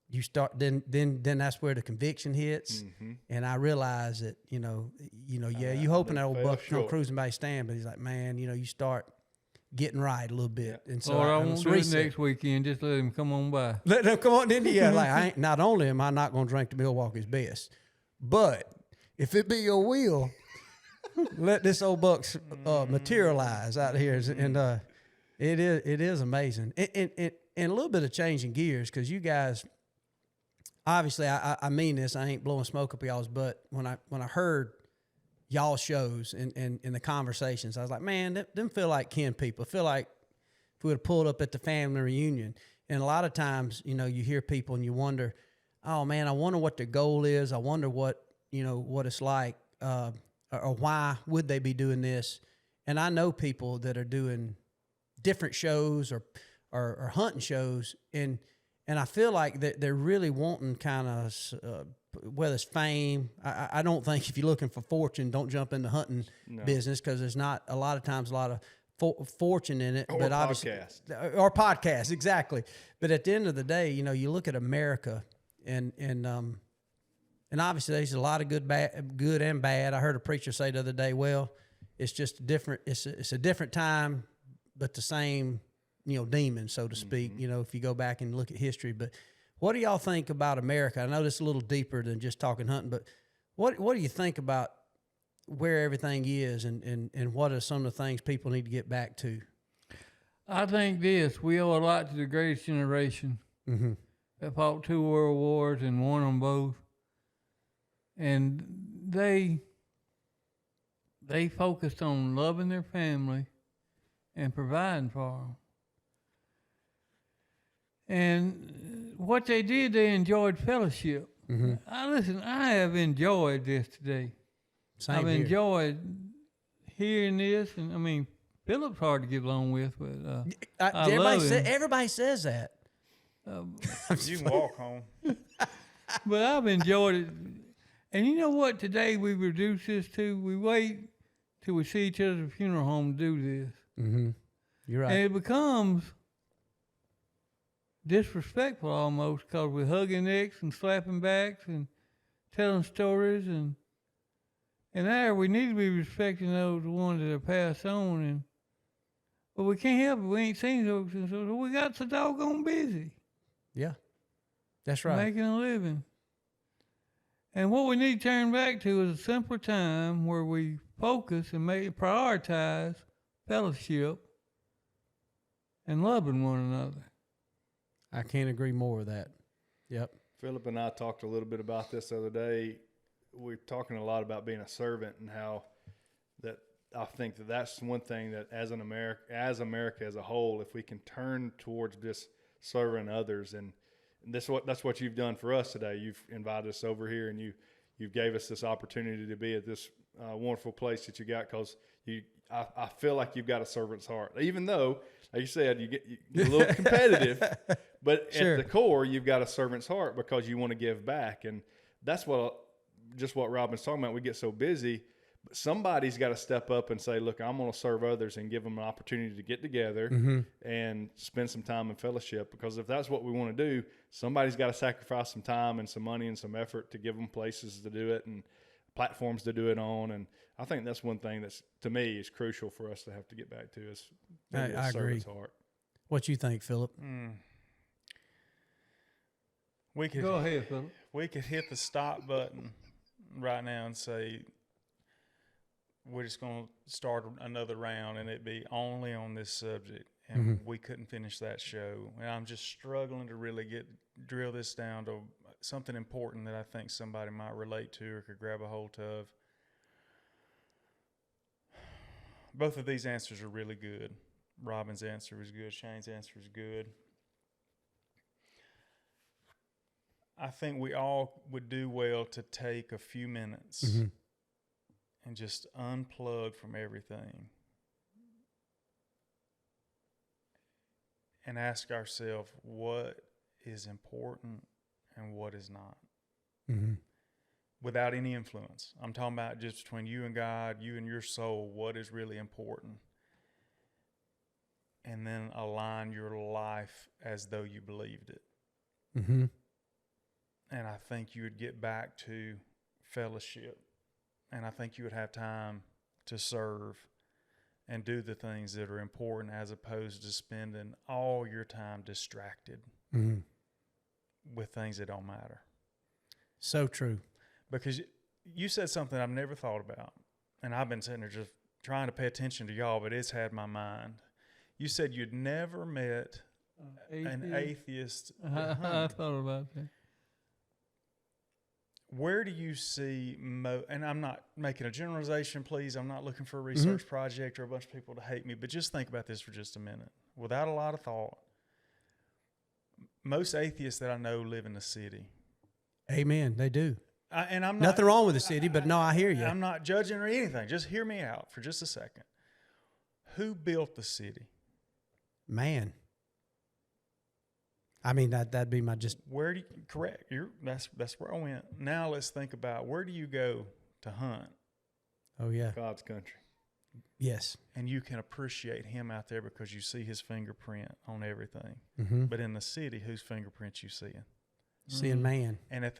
you start then that's where the conviction hits, and I realize that you hoping that old buck come cruising by his stand, but he's like, man, you start getting right a little bit, and so I won't do it next weekend. Just let him come on by. Let them come on in. Yeah, like not only am I not going to drink the Milwaukee's best, but if it be your will, let this old buck materialize out here, and it is amazing. And a little bit of changing gears because you guys, obviously, I mean this. I ain't blowing smoke up y'all's butt. When I heard y'all shows and the conversations, I was like, man, them feel like kin people. I feel like if we would have pulled up at the family reunion. And a lot of times, you hear people and you wonder, oh man, I wonder what their goal is. I wonder what it's like, or why would they be doing this? And I know people that are doing different shows or hunting shows, and I feel like that they're really wanting kind of, whether it's fame. I don't think if you're looking for fortune, don't jump in the hunting business because there's not a lot of times a lot of fortune in it. But obviously, or podcast, exactly. But at the end of the day, you look at America, and obviously there's a lot of good and bad. I heard a preacher say the other day, well, it's just different. It's a different time, but the same, demon, so to speak. If you go back and look at history, but. What do y'all think about America? I know this is a little deeper than just talking hunting, but what do you think about where everything is and what are some of the things people need to get back to? I think we owe a lot to the greatest generation that fought 2 world wars and won them both. And they focused on loving their family and providing for them. And what they did, they enjoyed fellowship. I have enjoyed this today. I've enjoyed hearing this, and I mean, Philip's hard to get along with, but everybody says that. You can walk home. But I've enjoyed it. And you know what? Today we reduce this to, we wait till we see each other at the funeral home to do this. You're right. And it becomes disrespectful almost because we're hugging necks and slapping backs and telling stories. And there, we need to be respecting those ones that are passed on. But we can't help it. We ain't seen those. So we got so doggone busy. Yeah. That's right. Making a living. And what we need to turn back to is a simpler time where we focus and prioritize fellowship and loving one another. I can't agree more with that. Yep. Philip and I talked a little bit about this the other day. We're talking a lot about being a servant and how that I think that's one thing that as America as a whole, if we can turn towards just serving others, and that's what you've done for us today. You've invited us over here, and you gave us this opportunity to be at this wonderful place that you got, because I feel like you've got a servant's heart. Even though, like you said, you get a little competitive, but Sure. At the core, you've got a servant's heart because you want to give back. And that's what Robin's talking about. We get so busy, but somebody's got to step up and say, look, I'm going to serve others and give them an opportunity to get together and spend some time in fellowship. Because if that's what we want to do, somebody's got to sacrifice some time and some money and some effort to give them places to do it and platforms to do it on. And I think that's one thing that's, to me, is crucial for us to have to get back to is maybe a servant's heart. What you think, Philip? Go ahead, Philip. We could hit the stop button right now and say, we're just going to start another round, and it'd be only on this subject. And we couldn't finish that show. And I'm just struggling to really drill this down to something important that I think somebody might relate to or could grab a hold of. Both of these answers are really good. Robin's answer was good. Shane's answer was good. I think we all would do well to take a few minutes and just unplug from everything and ask ourselves what is important and what is not. Without any influence. I'm talking about just between you and God, you and your soul, what is really important. And then align your life as though you believed it. And I think you would get back to fellowship. And I think you would have time to serve and do the things that are important, as opposed to spending all your time distracted with things that don't matter. So true. Because you said something I've never thought about, and I've been sitting there just trying to pay attention to y'all, but it's had my mind. You said you'd never met an atheist. I thought about that. Where do you see, and I'm not making a generalization, please. I'm not looking for a research project or a bunch of people to hate me, but just think about this for just a minute. Without a lot of thought, most atheists that I know live in the city. Amen. They do. And I'm not, nothing wrong with the city, but no, I hear you. I'm not judging or anything. Just hear me out for just a second. Who built the city? Man. I mean, that'd be my just. Where do you, correct? That's where I went. Now let's think about, where do you go to hunt? Oh yeah, God's country. Yes. And you can appreciate him out there because you see his fingerprint on everything. But in the city, whose fingerprint you seeing? Seeing man. And at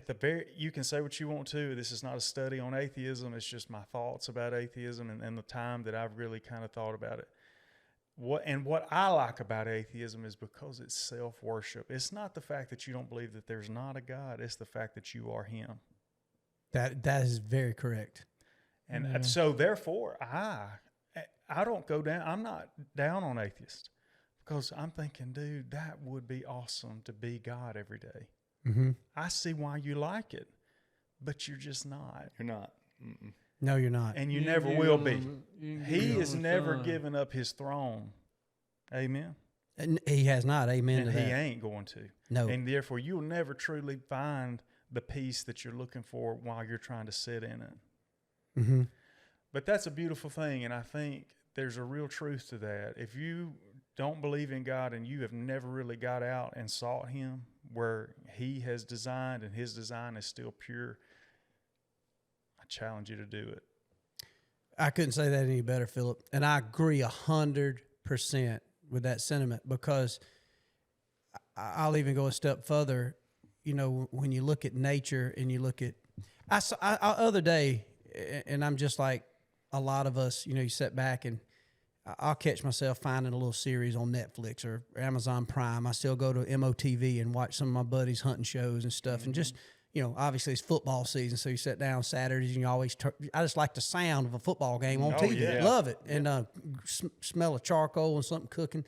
the very, you can say what you want to. This is not a study on atheism. It's just my thoughts about atheism and the time that I've really kind of thought about it. What I like about atheism is because it's self-worship. It's not the fact that you don't believe that there's not a God. It's the fact that you are him. That is very correct. And so therefore, I don't go down. I'm not down on atheists because I'm thinking, dude, that would be awesome to be God every day. I see why you like it, but you're just not. You're not. No, you're not. And you never will be. He has never given up his throne. Amen. And he has not. Amen And to he that. ain't going to. No. And therefore, you'll never truly find the peace that you're looking for while you're trying to sit in it. But that's a beautiful thing, and I think there's a real truth to that. If you don't believe in God and you have never really got out and sought him where he has designed and his design is still pure, I challenge you to do it. I couldn't say that any better, Philip. And I agree 100%. 100% with that sentiment, because I'll even go a step further. You know, when you look at nature and you look at, other day, and I'm just like a lot of us, you know, you sit back and I'll catch myself finding a little series on Netflix or Amazon Prime. I still go to MOTV and watch some of my buddies' hunting shows and stuff. And just, you know, obviously it's football season, so you sit down Saturdays and you always I just like the sound of a football game on TV. Yeah. Love it. And smell of charcoal and something cooking.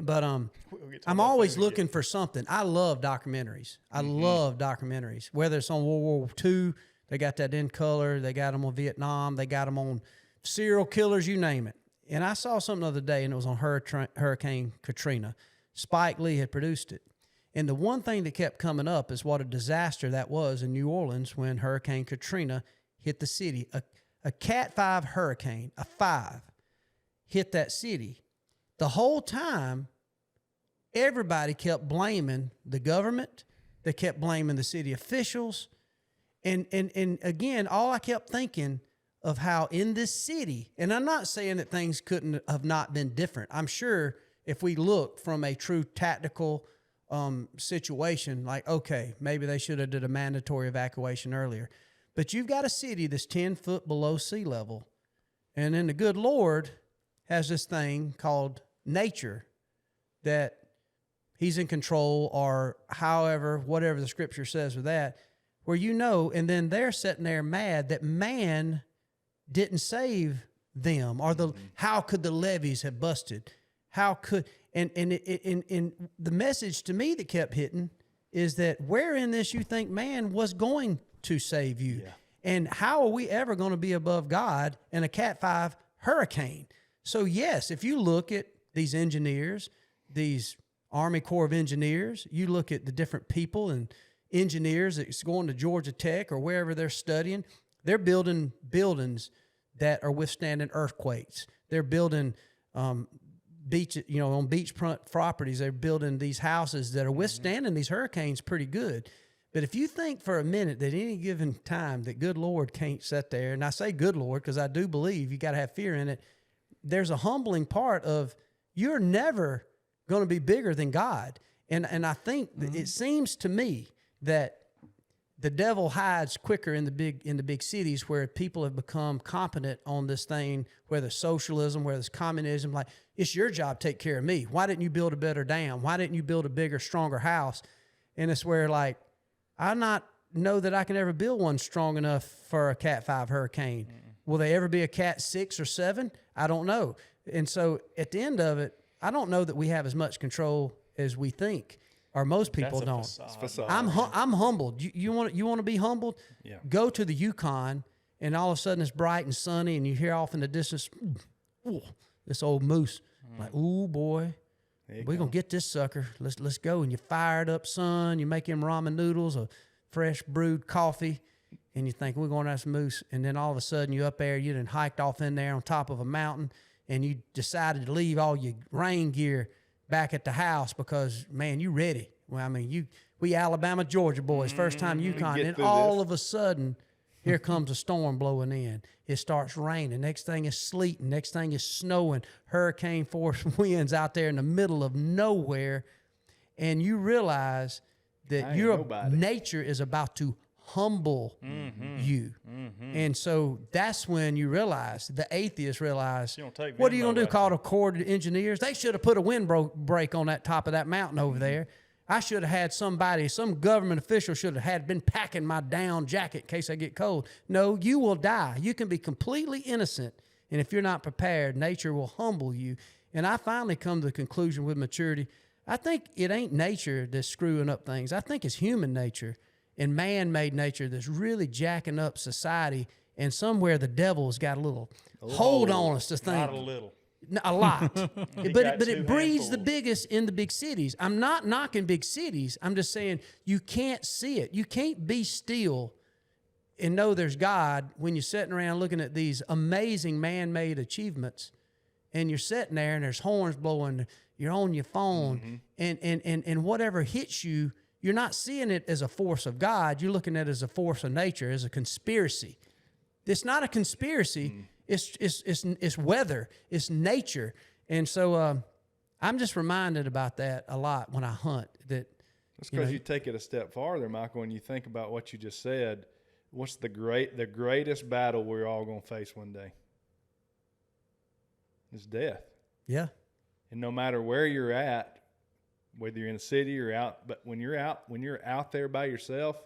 But I'm always looking for something. I love documentaries. I love documentaries. Whether it's on World War II, they got that in color. They got them on Vietnam. They got them on serial killers, you name it. And I saw something the other day, and it was on Hurricane Katrina. Spike Lee had produced it. And the one thing that kept coming up is what a disaster that was in New Orleans when Hurricane Katrina hit the city. A Cat 5 hurricane, a 5, hit that city. The whole time, everybody kept blaming the government. They kept blaming the city officials. And again, all I kept thinking of how in this city, and I'm not saying that things couldn't have not been different. I'm sure if we look from a true tactical situation, like, okay, maybe they should have did a mandatory evacuation earlier. But you've got a city that's 10 foot below sea level, and then the good Lord has this thing called nature that he's in control, or however, whatever the scripture says with that, where you know, and then they're sitting there mad that man didn't save them, or how could the levees have busted? How could, and the message to me that kept hitting is that where in this you think man was going to save you? Yeah. And how are we ever going to be above God in a Cat 5 hurricane? So yes, if you look at these engineers, these Army Corps of Engineers, you look at the different people and engineers that's going to Georgia Tech or wherever they're studying, they're building buildings that are withstanding earthquakes. They're building beach, you know, on beachfront properties. They're building these houses that are withstanding these hurricanes pretty good. But if you think for a minute that any given time that good Lord can't sit there, and I say good Lord because I do believe you got to have fear in it, there's a humbling part of you're never going to be bigger than God. And I think that it seems to me that the devil hides quicker in the big cities where people have become competent on this thing, whether it's socialism, whether it's communism. Like, it's your job to take care of me. Why didn't you build a better dam? Why didn't you build a bigger, stronger house? And it's where, like, I not know that I can ever build one strong enough for a Cat 5 hurricane. Will they ever be a Cat 6 or 7? I don't know. And so at the end of it, I don't know that we have as much control as we think. Or most people don't. I'm humbled. You want to be humbled? Yeah. Go to the Yukon, and all of a sudden it's bright and sunny, and you hear off in the distance, ooh, this old moose. Like, ooh boy, we're gonna get this sucker. Let's go. And you fire it up, son. You make him ramen noodles, a fresh brewed coffee, and you think we're going to have some moose. And then all of a sudden you up there, you done hiked off in there on top of a mountain, and you decided to leave all your rain gear back at the house because, man, you ready. Well, I mean, we Alabama, Georgia boys, first time Yukon. And all of a sudden, here comes a storm blowing in. It starts raining. Next thing is sleeting. Next thing is snowing. Hurricane force winds out there in the middle of nowhere. And you realize that nature is about to humble you. And so that's when you realize, the atheists realize, what are you going to do, call the Corps of Engineers? They should have put a windbreak on that top of that mountain over there. I should have had some government official should have had been packing my down jacket in case I get cold. No, you will die. You can be completely innocent. And if you're not prepared, nature will humble you. And I finally come to the conclusion with maturity, I think it ain't nature that's screwing up things. I think it's human nature and man-made nature that's really jacking up society, and somewhere the devil's got a little hold on us to think. Not a little. A lot. but it breeds the biggest in the big cities. I'm not knocking big cities. I'm just saying you can't see it. You can't be still and know there's God when you're sitting around looking at these amazing man-made achievements, and you're sitting there and there's horns blowing, you're on your phone, and whatever hits you, you're not seeing it as a force of God. You're looking at it as a force of nature, as a conspiracy. It's not a conspiracy. It's weather. It's nature. And so I'm just reminded about that a lot when I hunt. That That's because you take it a step farther, Michael, and you think about what you just said. What's the greatest battle we're all going to face one day? It's death. Yeah. And no matter where you're at, whether you're in a city or out, but when you're out there by yourself,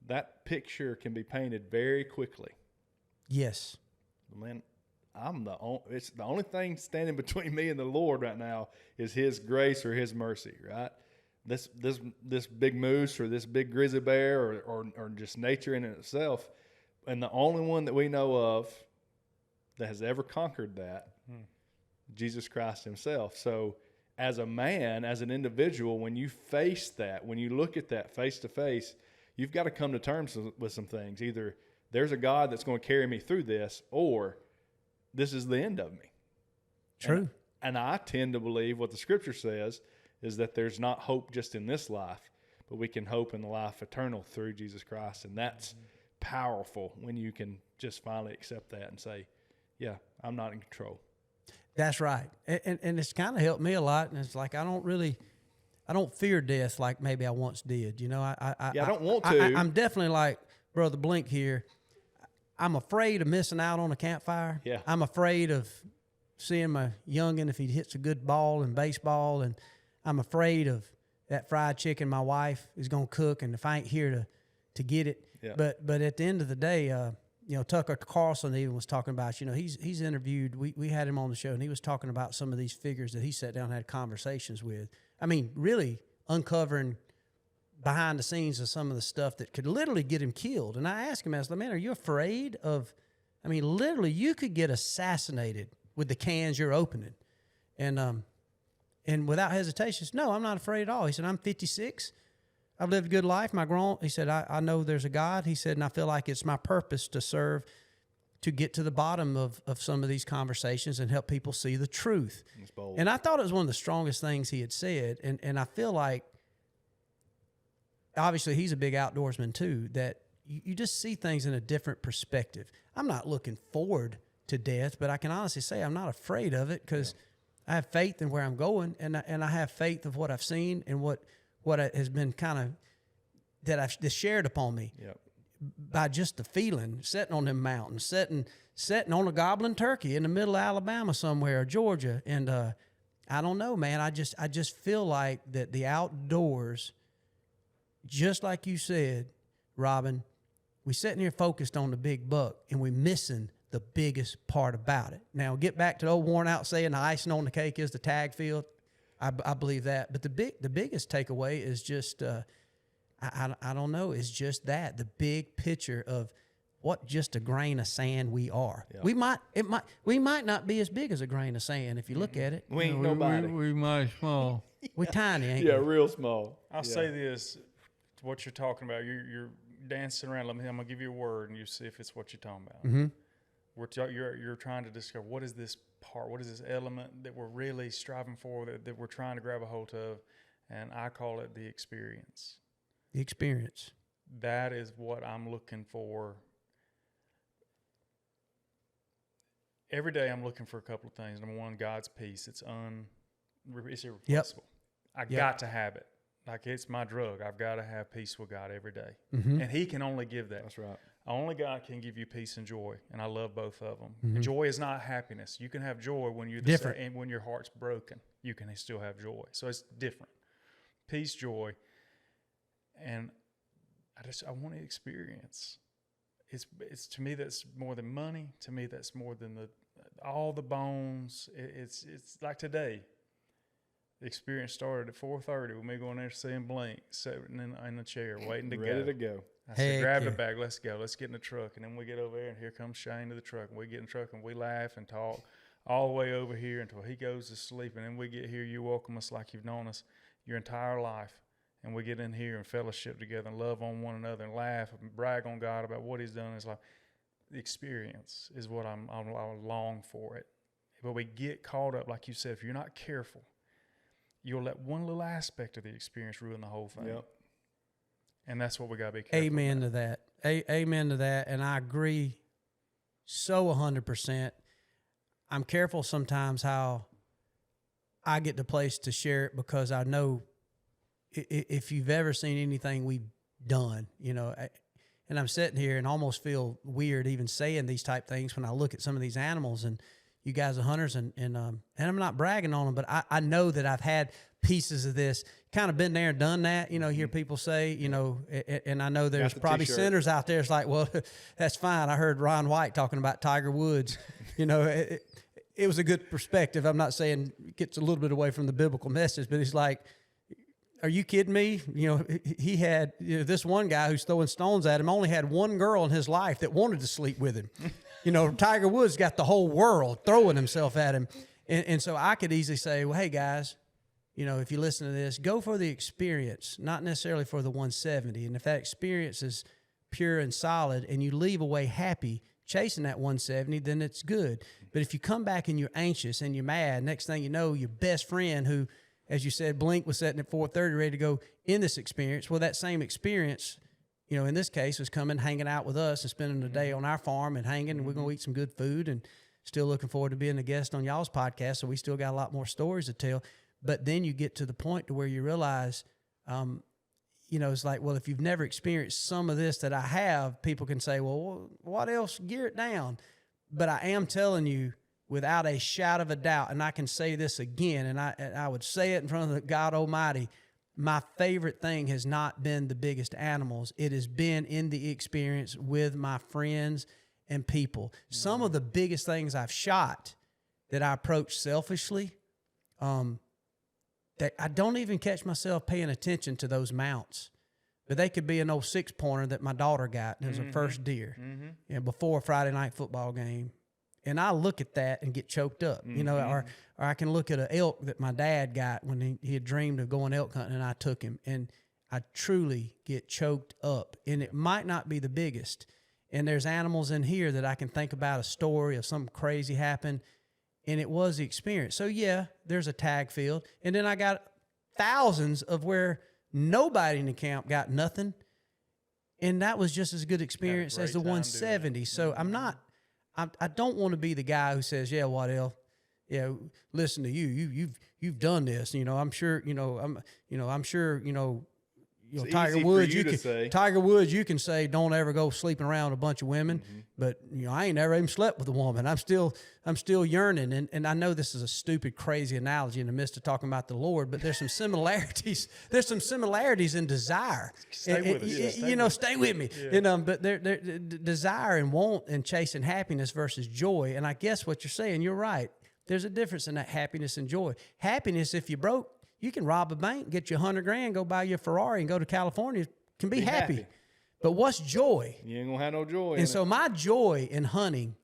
that picture can be painted very quickly. Yes. Man, it's the only thing standing between me and the Lord right now is His grace or His mercy, right? This big moose or this big grizzly bear or just nature in itself, and the only one that we know of that has ever conquered that, Jesus Christ Himself. So as a man, as an individual, when you face that, when you look at that face to face, you've got to come to terms with some things. Either there's a God that's going to carry me through this, or this is the end of me. True. And I tend to believe what the Scripture says is that there's not hope just in this life, but we can hope in the life eternal through Jesus Christ. And that's powerful when you can just finally accept that and say, yeah, I'm not in control. That's right. And it's kind of helped me a lot. And it's like, I don't fear death like maybe I once did. You know, I don't want to. I'm definitely like Brother Blink here. I'm afraid of missing out on a campfire. Yeah. I'm afraid of seeing my youngin' if he hits a good ball in baseball, and I'm afraid of that fried chicken my wife is gonna cook, and if I ain't here to get it. Yeah. But at the end of the day, you know, Tucker Carlson even was talking about, you know, he's interviewed. We had him on the show, and he was talking about some of these figures that he sat down and had conversations with. I mean, really uncovering behind the scenes of some of the stuff that could literally get him killed. And I asked him, I was like, man, are you afraid of, I mean, literally you could get assassinated with the cans you're opening. And without hesitation, no, I'm not afraid at all. He said, I'm 56. I've lived a good life. He said, I know there's a God. He said, and I feel like it's my purpose to serve, to get to the bottom of some of these conversations and help people see the truth. And I thought it was one of the strongest things he had said. And I feel like, obviously, he's a big outdoorsman too, that you just see things in a different perspective. I'm not looking forward to death, but I can honestly say I'm not afraid of it because I have faith in where I'm going, and I have faith of what I've seen and what has been kind of that I've shared upon me by just the feeling, sitting on them mountains, sitting on a gobbling turkey in the middle of Alabama somewhere, or Georgia, and I don't know, man. I just feel like that the outdoors, just like you said, Robin, we sitting here focused on the big buck, and we missing the biggest part about it. Now, get back to the old worn out saying the icing on the cake is the tag field. I believe that. But the biggest takeaway is just, I don't know, is just that, the big picture of what just a grain of sand we are. Yeah. We might not be as big as a grain of sand if you look at it. We ain't nobody. We mighty small. We're tiny, ain't we? Yeah, real small. I'll say this, what you're talking about, you're dancing around. I'm going to give you a word, and you see if it's what you're talking about. Mm-hmm. You're trying to discover what is this part, what is this element that we're really striving for, that we're trying to grab a hold of, and I call it the experience. The experience. That is what I'm looking for. Every day I'm looking for a couple of things. Number one, God's peace. It's irreplaceable. Yep. I got to have it. Like, it's my drug. I've got to have peace with God every day. Mm-hmm. And He can only give that. That's right. Only God can give you peace and joy, and I love both of them. Mm-hmm. Joy is not happiness. You can have joy when you're different, and when your heart's broken, you can still have joy. So it's different. Peace, joy, and I want to experience. It's to me, that's more than money. To me, that's more than all the bones. It's like today. The experience started at 4:30 with me going there seeing Blink, sitting in the chair, waiting to go. Ready to go. I said, grab the bag, let's go. Let's get in the truck. And then we get over there, and here comes Shane to the truck. And we get in the truck, and we laugh and talk all the way over here until he goes to sleep. And then we get here, you welcome us like you've known us your entire life. And we get in here and fellowship together and love on one another and laugh and brag on God about what He's done in His life. The experience is what I long for it. But we get caught up, like you said, if you're not careful, you'll let one little aspect of the experience ruin the whole thing. Yep. And that's what we got to be careful Amen about. to that. Amen to that. And I agree so 100%. I'm careful sometimes how I get the place to share it because I know if you've ever seen anything we've done, you know, and I'm sitting here and almost feel weird even saying these type things when I look at some of these animals, and you guys are hunters, and I'm not bragging on them, but I know that I've had pieces of this, kind of been there and done that, you know, hear people say, you know, and I know there's probably sinners out there. It's like, well, that's fine. I heard Ron White talking about Tiger Woods, you know, it was a good perspective. I'm not saying it gets a little bit away from the biblical message, but it's like, are you kidding me? You know, he had, you know, this one guy who's throwing stones at him only had one girl in his life that wanted to sleep with him. You know, Tiger Woods got the whole world throwing himself at him. And so I could easily say, well, hey, guys, you know, if you listen to this, go for the experience, not necessarily for the 170. And if that experience is pure and solid and you leave away happy chasing that 170, then it's good. But if you come back and you're anxious and you're mad, next thing you know, your best friend who, as you said, Blink was sitting at 4:30 ready to go in this experience. Well, that same experience, you know, in this case was coming, hanging out with us and spending the day on our farm and hanging, and we're going to eat some good food, and still looking forward to being a guest on y'all's podcast. So we still got a lot more stories to tell. But then you get to the point to where you realize, you know, it's like, well, if you've never experienced some of this that I have, people can say, well, what else? Gear it down. But I am telling you, without a shadow of a doubt, and I can say this again, and I would say it in front of the God Almighty, my favorite thing has not been the biggest animals. It has been in the experience with my friends and people. Some of the biggest things I've shot that I approach selfishly, that I don't even catch myself paying attention to those mounts. But they could be an old 6-pointer that my daughter got. It was her first deer, you know, before a Friday night football game. And I look at that and get choked up, you know, or I can look at an elk that my dad got when he had dreamed of going elk hunting, and I took him, and I truly get choked up. And it might not be the biggest. And there's animals in here that I can think about a story of something crazy happened, and it was the experience. So, yeah, there's a tag field. And then I got thousands of where nobody in the camp got nothing, and that was just as good experience as the 170. So I don't want to be the guy who says, yeah, Waddell, yeah, listen to you've done this. You know, I'm sure, Tiger Woods, you can say, don't ever go sleeping around with a bunch of women, but you know, I ain't never even slept with a woman. I'm still yearning. And I know this is a stupid, crazy analogy in the midst of talking about the Lord, but there's some similarities. There's some similarities in desire. Stay with me. Yeah. You know, but there desire and want and chasing happiness versus joy. And I guess what you're saying, you're right. There's a difference in that happiness and joy. Happiness, if you're broke, you can rob a bank, get you $100,000, go buy you a Ferrari, and go to California. Can be happy. But what's joy? You ain't gonna have no joy. And so my joy in hunting,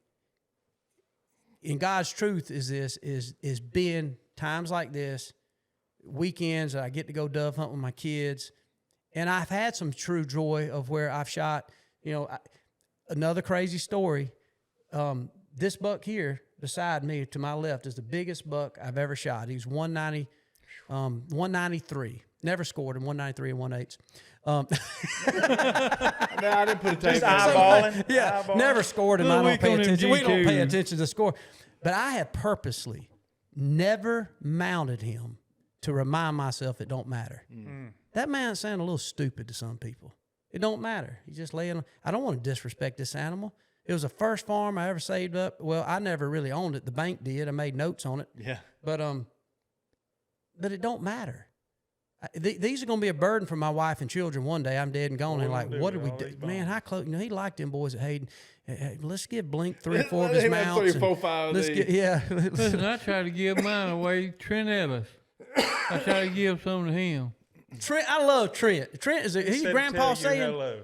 in God's truth, is being times like this, weekends that I get to go dove hunt with my kids, and I've had some true joy of where I've shot. You know, another crazy story. This buck here beside me, to my left, is the biggest buck I've ever shot. He's 193. Never scored him. 193 and 1/8. No, I didn't put a tape. Just eyeballing. Yeah, never scored him. I don't pay attention. We don't pay attention to the score. But I have purposely never mounted him to remind myself it don't matter. That man sounds a little stupid to some people. It don't matter. He's just laying. I don't want to disrespect this animal. It was the first farm I ever saved up. Well, I never really owned it. The bank did. I made notes on it. Yeah. But it don't matter. These are going to be a burden for my wife and children one day. I'm dead and gone. And like, what did we do? Man, how close? You know, he liked them boys at Hayden. Hey, let's give Blink 3 or 4 of his mounts. 3, 4, 5 let's get, yeah. Listen, I try to give mine away. Trent Ellis. I try to give some to him. Trent, I love Trent. Trent is he's Grandpa saying. Hello.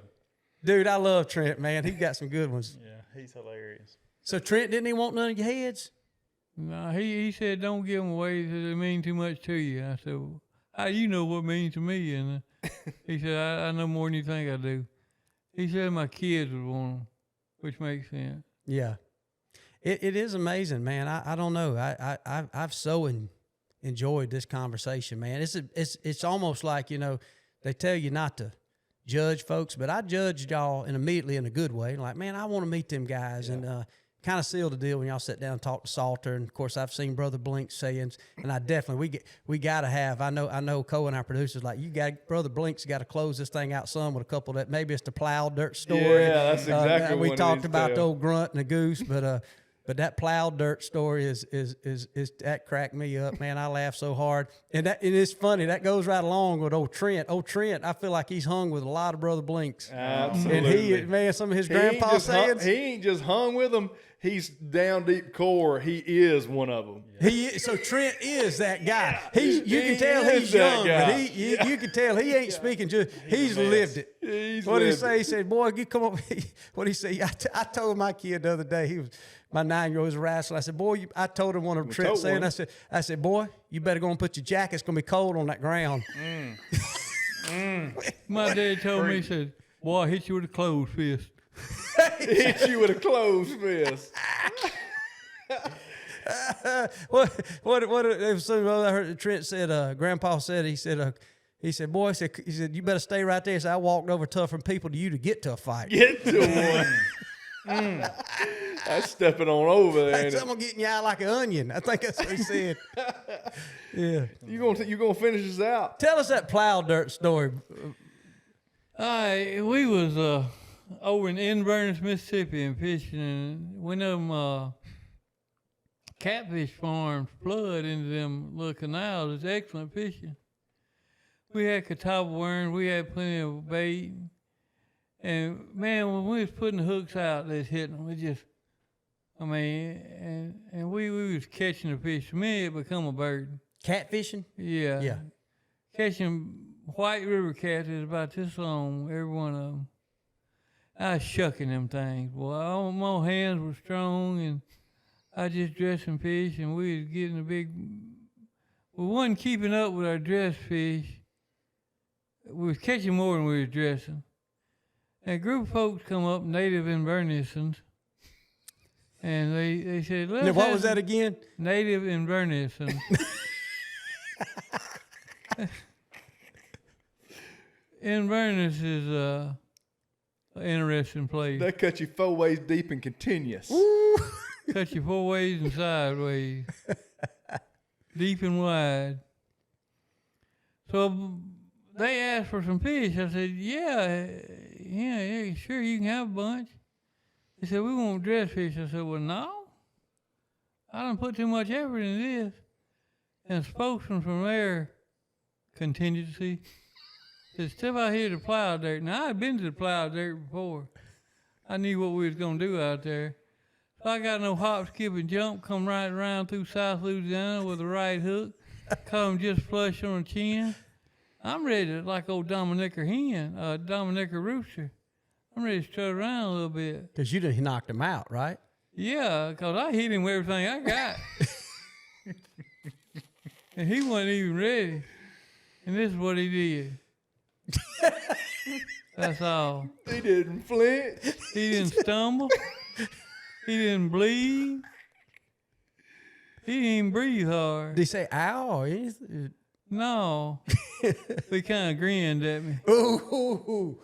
Dude, I love Trent, man. He got some good ones. Yeah, he's hilarious. So Trent, didn't he want none of your heads? No, he said, don't give them away. He said, they mean too much to you. I said, well, how you know what means to me? And he said, I know more than you think I do. He said my kids would want them, which makes sense. Yeah. It is amazing, man. I don't know. I've so enjoyed this conversation, man. It's almost like, you know, they tell you not to judge folks, but I judged y'all immediately in a good way. Like, man, I want to meet them guys. Yeah. And kind of sealed the deal when y'all sit down and talk to Salter. And of course, I've seen Brother Blink's sayings, and I definitely we got to have. I know Cole and our producers like Brother Blink's got to close this thing out some with a couple that maybe it's the plow dirt story. Yeah, that's exactly what we talked about the old grunt and the goose, but that plowed dirt story is that cracked me up, man. I laughed so hard, and it's funny. That goes right along with old Trent. Old Trent, I feel like he's hung with a lot of Brother Blinks. Absolutely. And some of his grandpa sayings. He ain't just hung with them. He's down deep core. He is one of them. So Trent is that guy. You can tell he's young, but you can tell he ain't speaking just. He's lived it. What did he say? He said, "Boy, you come up." What did he say? I told my kid the other day. My 9-year-old was wrestling. I said, "Boy," I told him one of Trent's saying. I said, "Boy, you better go and put your jacket. It's gonna be cold on that ground." My dad told me, he said, "Boy, I hit you with a closed fist." Hit you with a closed fist. I heard Trent said, Grandpa said, he said, "Boy," he said, "you better stay right there." So I walked over tougher people to you to get to a fight. Get to one. That's stepping on over there. Someone getting you out like an onion. I think that's what he said. Yeah. You gonna finish this out? Tell us that plow dirt story. We was over in Inverness, Mississippi, and fishing, and one of them catfish farms flood into them little canals. It's excellent fishing. We had catawba worms. We had plenty of bait. And, man, when we was putting the hooks out, they was hitting them. And we was catching the fish. To me, it become a burden. Catfishing? Yeah. Yeah. Catching white river cats is about this long, every one of them. I was shucking them things. Boy, my hands were strong, and I just dressing fish, and we was getting we wasn't keeping up with our dressed fish. We was catching more than we was dressing. And a group of folks come up, native Invernisons, and they said, now, what was that again? Native Invernisons. Inverness is an interesting place. That cut you 4 ways deep and continuous. Cut you 4 ways and sideways, deep and wide. So they asked for some fish. I said, yeah, sure, you can have a bunch. They said, we want dress fish. I said, well, no. I done put too much effort in this. And a spokesman from there, contingency, said, step out here to plow dirt. Now, I had been to the plow dirt before. I knew what we was going to do out there. So I got no hop, skip, and jump, come right around through South Louisiana with a right hook, come just flush on the chin. I'm ready to, like old Dominicker Rooster. I'm ready to strut around a little bit. Because you done knocked him out, right? Yeah, because I hit him with everything I got. And he wasn't even ready. And this is what he did. That's all. He didn't flinch. He didn't stumble. He didn't bleed. He didn't even breathe hard. Did he say ow or anything? No. He kind of grinned at me. Ooh.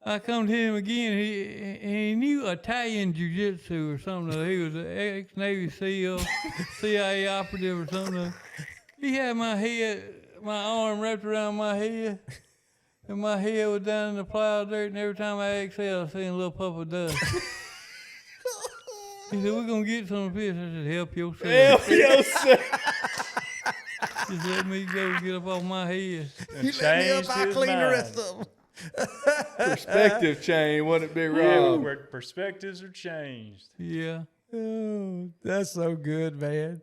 I come to him again. He knew Italian jiu-jitsu or something. He was an ex-Navy SEAL, CIA operative or something. He had my arm wrapped around my head, and my head was down in the plow dirt, and every time I exhaled, I seen a little puff of dust. He said, we're going to get some fish. I said, help yourself. Help yourself. Just let me go get up off my head. You let me up, I clean the rest of them. Perspective change, wasn't it, Big Rob? Yeah, perspectives are changed. Yeah. Oh, that's so good, man.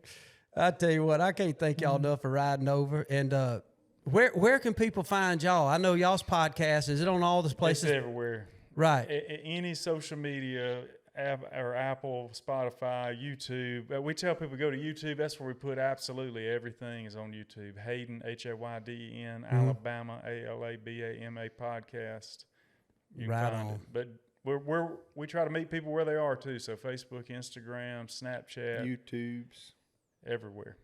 I tell you what, I can't thank y'all enough for riding over. And where can people find y'all? I know y'all's podcast. Is it on all those places? It's everywhere. Right. Any social media, or Apple, Spotify, YouTube. We tell people go to YouTube. That's where we put absolutely everything is on YouTube. Hayden, Hayden, Alabama, Alabama podcast. You can right find on. it. But we try to meet people where they are too. So Facebook, Instagram, Snapchat, YouTube's everywhere.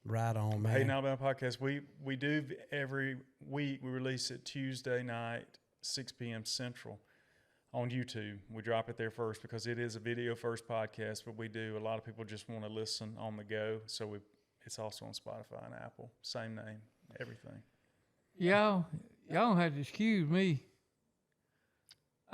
Right on, man. Hayden Alabama Podcast. We do every week. We release it Tuesday night, 6 p.m. Central. on YouTube. We drop it there first because it is a video first podcast, but a lot of people just want to listen on the go. So it's also on Spotify and Apple. Same name, everything. Y'all don't have to excuse me.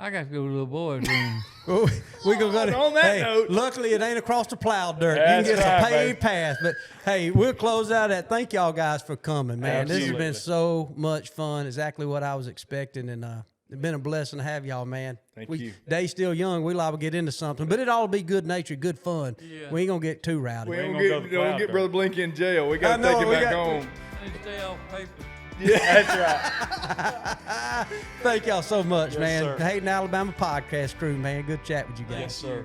I got to go to the boys' room. We gonna go to, on that note. Luckily, it ain't across the plow dirt. That's you can get right, some paid baby. pass. But hey, we'll close out at. Thank y'all guys for coming, man. This has been Absolutely. so much fun. Exactly what I was expecting, and it's been a blessing to have y'all, man. Thank you. Day's still young. We liable to get into something, but it all be good natured, good fun. Yeah. We ain't gonna get too rowdy. We ain't ain't gonna gonna go to the cloud get dirt. Brother Blinky in jail. We I got to know, take him we back got- home. They stay off paper. That's right. Thank y'all so much, Yes, man. sir. The Hayden Alabama Podcast crew, man. Good chat with you guys. Yes, sir.